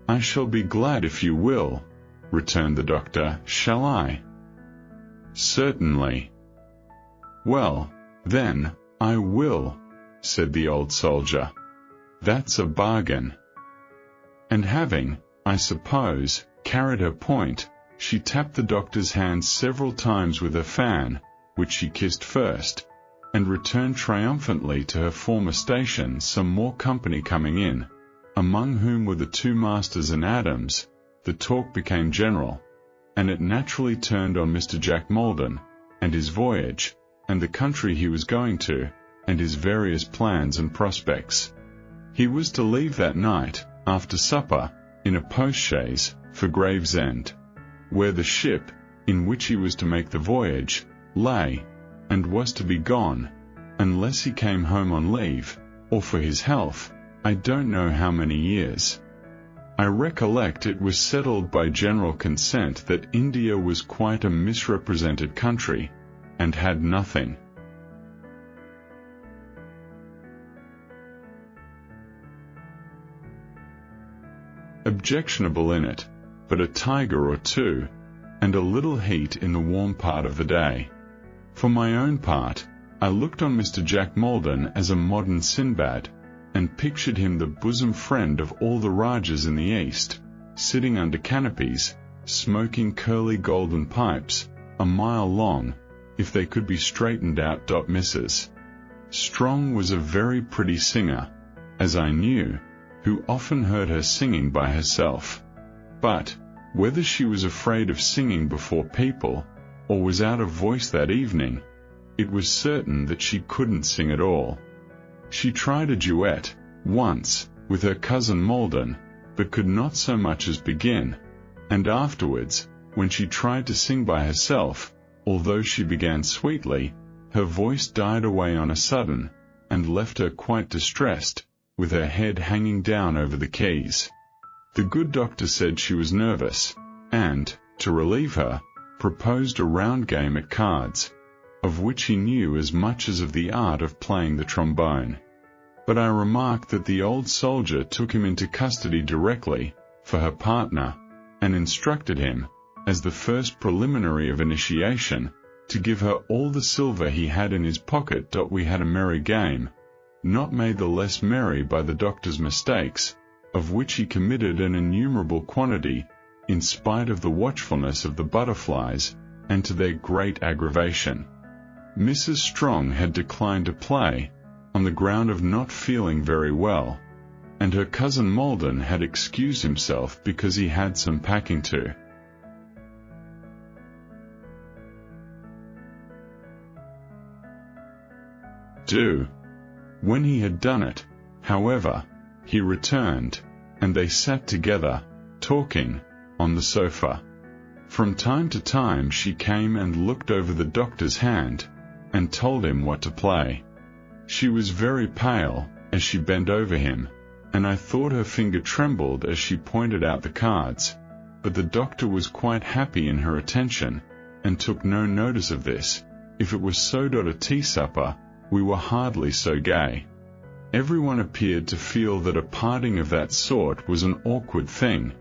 I shall be glad if you will, returned the doctor. Shall I? Certainly. Well, then, I will, said the old soldier. That's a bargain. And having, I suppose, carried her point, she tapped the doctor's hand several times with her fan, which she kissed first, and returned triumphantly to her former station, some more company coming in, among whom were the two masters and Adams, the talk became general, and it naturally turned on Mr. Jack Maldon, and his voyage, and the country he was going to, and his various plans and prospects. He was to leave that night, after supper, in a post-chaise, for Gravesend, where the ship, in which he was to make the voyage, lay, and was to be gone, unless he came home on leave, or for his health, I don't know how many years. I recollect it was settled by general consent that India was quite a misrepresented country, and had nothing objectionable in it, but a tiger or two, and a little heat in the warm part of the day. For my own part, I looked on Mr. Jack Maldon as a modern Sinbad, and pictured him the bosom friend of all the Rajas in the East, sitting under canopies, smoking curly golden pipes, a mile long, if they could be straightened out. Mrs. Strong was a very pretty singer, as I knew, who often heard her singing by herself. But, whether she was afraid of singing before people, or was out of voice that evening, it was certain that she couldn't sing at all. She tried a duet, once, with her cousin Maldon, but could not so much as begin, and afterwards, when she tried to sing by herself, although she began sweetly, her voice died away on a sudden, and left her quite distressed, with her head hanging down over the keys. The good doctor said she was nervous, and, to relieve her, proposed a round game at cards, of which he knew as much as of the art of playing the trombone. But I remarked that the old soldier took him into custody directly, for her partner, and instructed him, as the first preliminary of initiation, to give her all the silver he had in his pocket. We had a merry game, not made the less merry by the doctor's mistakes, of which he committed an innumerable quantity, in spite of the watchfulness of the butterflies, and to their great aggravation. Mrs. Strong had declined to play, on the ground of not feeling very well, and her cousin Maldon had excused himself because he had some packing to do. When he had done it, however, he returned, and they sat together, talking, on the sofa. From time to time she came and looked over the doctor's hand, and told him what to play. She was very pale, as she bent over him, and I thought her finger trembled as she pointed out the cards, but the doctor was quite happy in her attention, and took no notice of this. If it was so at tea supper, we were hardly so gay. Everyone appeared to feel that a parting of that sort was an awkward thing,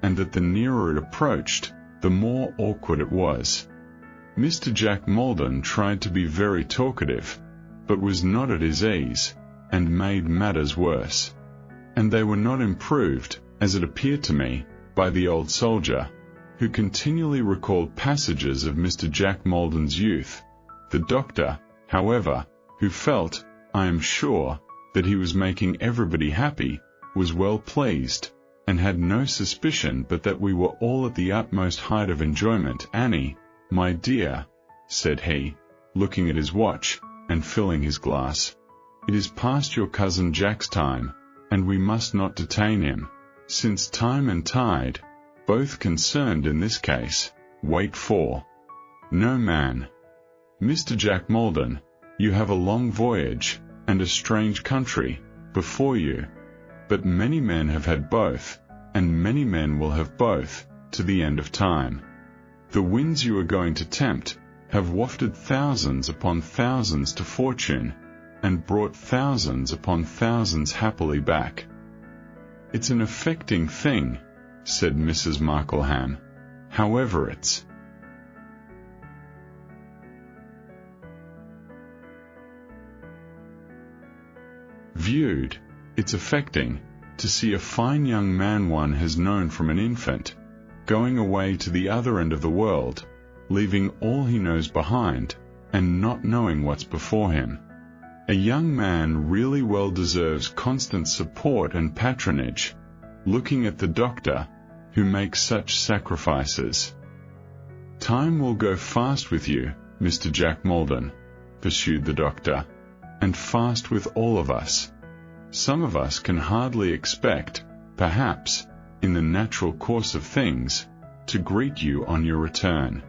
and that the nearer it approached, the more awkward it was. Mr. Jack Maldon tried to be very talkative, but was not at his ease, and made matters worse. And they were not improved, as it appeared to me, by the old soldier, who continually recalled passages of Mr. Jack Maldon's youth. The doctor, however, who felt, I am sure, that he was making everybody happy, was well pleased, and had no suspicion but that we were all at the utmost height of enjoyment. Annie, my dear, said he, looking at his watch, and filling his glass, it is past your cousin Jack's time, and we must not detain him, since time and tide, both concerned in this case, wait for no man. Mr. Jack Maldon, you have a long voyage, and a strange country, before you, but many men have had both, and many men will have both, to the end of time. The winds you are going to tempt, have wafted thousands upon thousands to fortune, and brought thousands upon thousands happily back. It's an affecting thing, said Mrs. Markleham. However, it's viewed, it's affecting, to see a fine young man one has known from an infant, going away to the other end of the world, leaving all he knows behind, and not knowing what's before him. A young man really well deserves constant support and patronage, looking at the doctor, who makes such sacrifices. Time will go fast with you, Mr. Jack Maldon, pursued the doctor, and fast with all of us. Some of us can hardly expect, perhaps, in the natural course of things, to greet you on your return.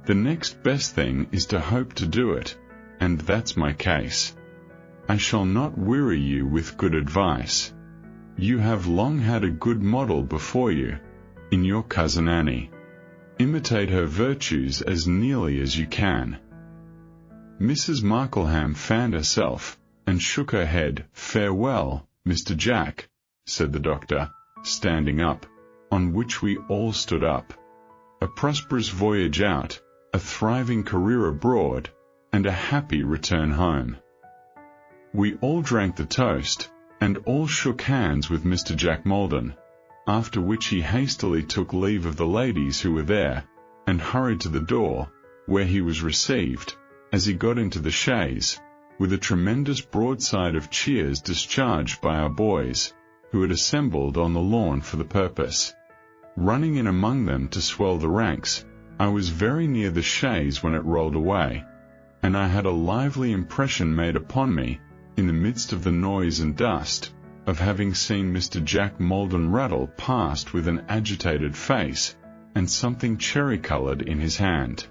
The next best thing is to hope to do it, and that's my case. I shall not weary you with good advice. You have long had a good model before you, in your cousin Annie. Imitate her virtues as nearly as you can. Mrs. Markleham fanned herself, and shook her head. Farewell, Mr. Jack, said the doctor, standing up, on which we all stood up. A prosperous voyage out, a thriving career abroad, and a happy return home. We all drank the toast, and all shook hands with Mr. Jack Maldon, after which he hastily took leave of the ladies who were there, and hurried to the door, where he was received, as he got into the chaise, with a tremendous broadside of cheers discharged by our boys, who had assembled on the lawn for the purpose. Running in among them to swell the ranks, I was very near the chaise when it rolled away, and I had a lively impression made upon me, in the midst of the noise and dust, of having seen Mr. Jack Maldon rattle past with an agitated face, and something cherry-coloured in his hand.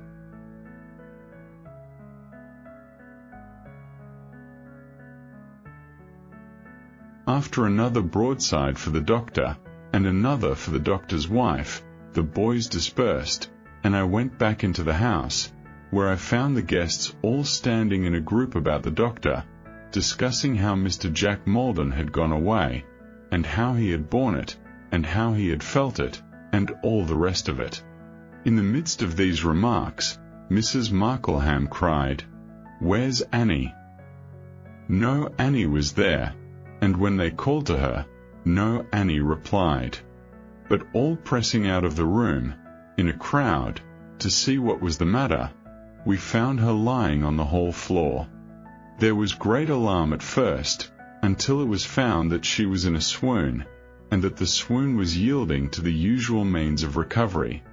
After another broadside for the doctor, and another for the doctor's wife, the boys dispersed, and I went back into the house, where I found the guests all standing in a group about the doctor, discussing how Mr. Jack Maldon had gone away, and how he had borne it, and how he had felt it, and all the rest of it. In the midst of these remarks, Mrs. Markleham cried, "Where's Annie?" No Annie was there, and when they called to her, no Annie replied. But all pressing out of the room, in a crowd, to see what was the matter, we found her lying on the hall floor. There was great alarm at first, until it was found that she was in a swoon, and that the swoon was yielding to the usual means of recovery,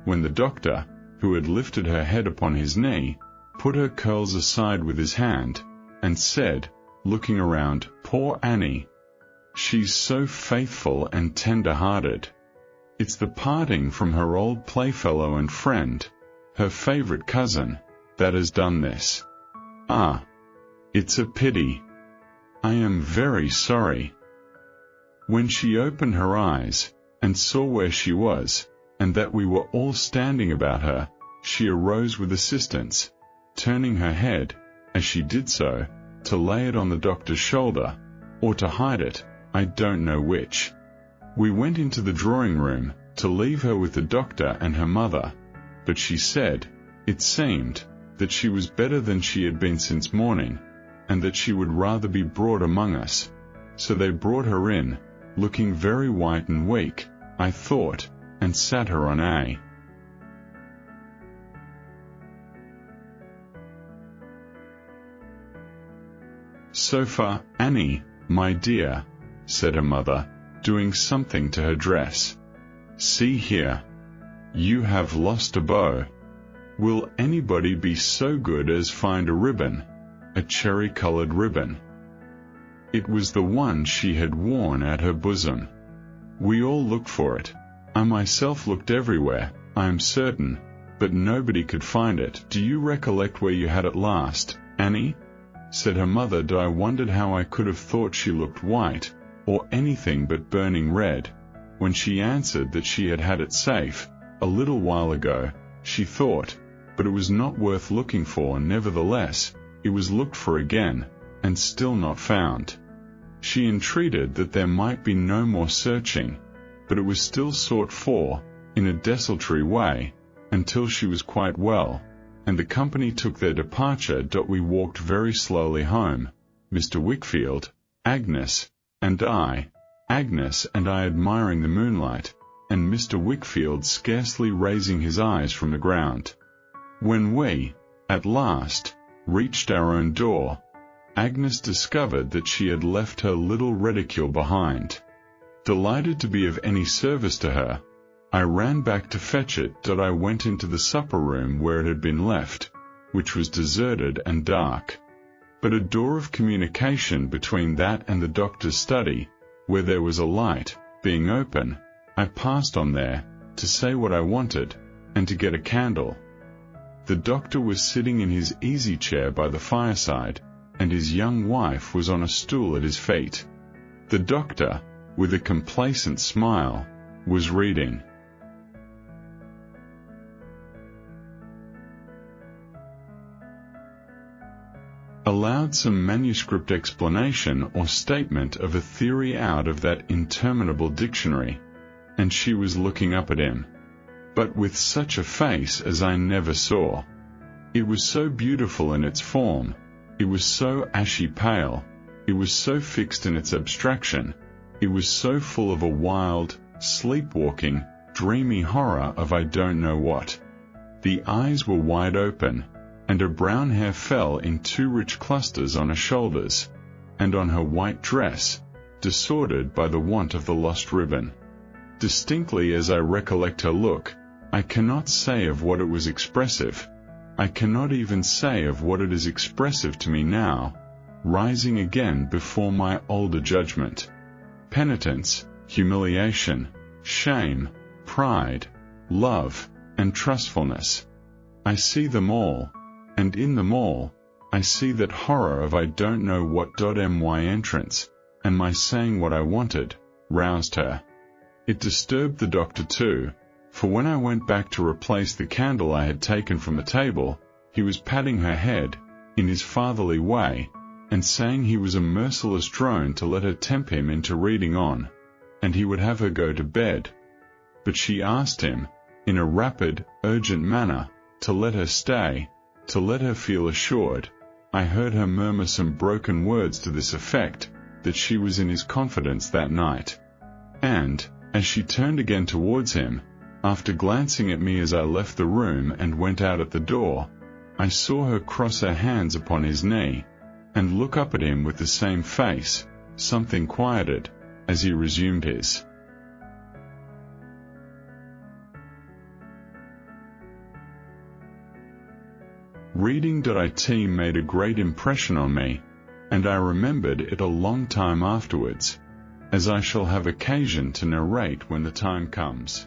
when the doctor, who had lifted her head upon his knee, put her curls aside with his hand, and said, looking around, "Poor Annie! She's so faithful and tender-hearted. It's the parting from her old playfellow and friend, her favourite cousin, that has done this. Ah, it's a pity. I am very sorry." When she opened her eyes, and saw where she was, and that we were all standing about her, she arose with assistance, turning her head, as she did so, to lay it on the doctor's shoulder, or to hide it, I don't know which. We went into the drawing-room, to leave her with the doctor and her mother, but she said, it seemed, that she was better than she had been since morning, and that she would rather be brought among us. So they brought her in, looking very white and weak, I thought, and sat her on a sofa. "Annie, my dear," said her mother, doing something to her dress, "see here. You have lost a bow. Will anybody be so good as find a ribbon, a cherry-coloured ribbon?" It was the one she had worn at her bosom. We all looked for it. I myself looked everywhere, I am certain, but nobody could find it. "Do you recollect where you had it last, Annie?" said her mother. I wondered how I could have thought she looked white, or anything but burning red, when she answered that she had had it safe, a little while ago, she thought, but it was not worth looking for. Nevertheless, it was looked for again, and still not found. She entreated that there might be no more searching, but it was still sought for, in a desultory way, until she was quite well, and the company took their departure. We walked very slowly home, Mr. Wickfield, Agnes and I admiring the moonlight, and Mr. Wickfield scarcely raising his eyes from the ground. When we, at last, reached our own door, Agnes discovered that she had left her little reticule behind. Delighted to be of any service to her, I ran back to fetch it. I went into the supper room where it had been left, which was deserted and dark. But a door of communication between that and the doctor's study, where there was a light, being open, I passed on there, to say what I wanted, and to get a candle. The doctor was sitting in his easy chair by the fireside, and his young wife was on a stool at his feet. The doctor, with a complacent smile, was reading. Allowed some manuscript explanation or statement of a theory out of that interminable dictionary, and she was looking up at him, but with such a face as I never saw. It was so beautiful in its form, it was so ashy pale, it was so fixed in its abstraction, it was so full of a wild, sleepwalking, dreamy horror of I don't know what. The eyes were wide open, and her brown hair fell in 2 rich clusters on her shoulders, and on her white dress, disordered by the want of the lost ribbon. Distinctly as I recollect her look, I cannot say of what it was expressive. I cannot even say of what it is expressive to me now, rising again before my older judgment. Penitence, humiliation, shame, pride, love, and trustfulness. I see them all, and in them all, I see that horror of I don't know what. My entrance, and my saying what I wanted, roused her. It disturbed the doctor too, for when I went back to replace the candle I had taken from the table, he was patting her head, in his fatherly way, and saying he was a merciless drone to let her tempt him into reading on, and he would have her go to bed. But she asked him, in a rapid, urgent manner, to let her stay, to let her feel assured. I heard her murmur some broken words to this effect, that she was in his confidence that night. And, as she turned again towards him, after glancing at me as I left the room and went out at the door, I saw her cross her hands upon his knee, and look up at him with the same face, something quieted, as he resumed his. Reading .it made a great impression on me, and I remembered it a long time afterwards, as I shall have occasion to narrate when the time comes.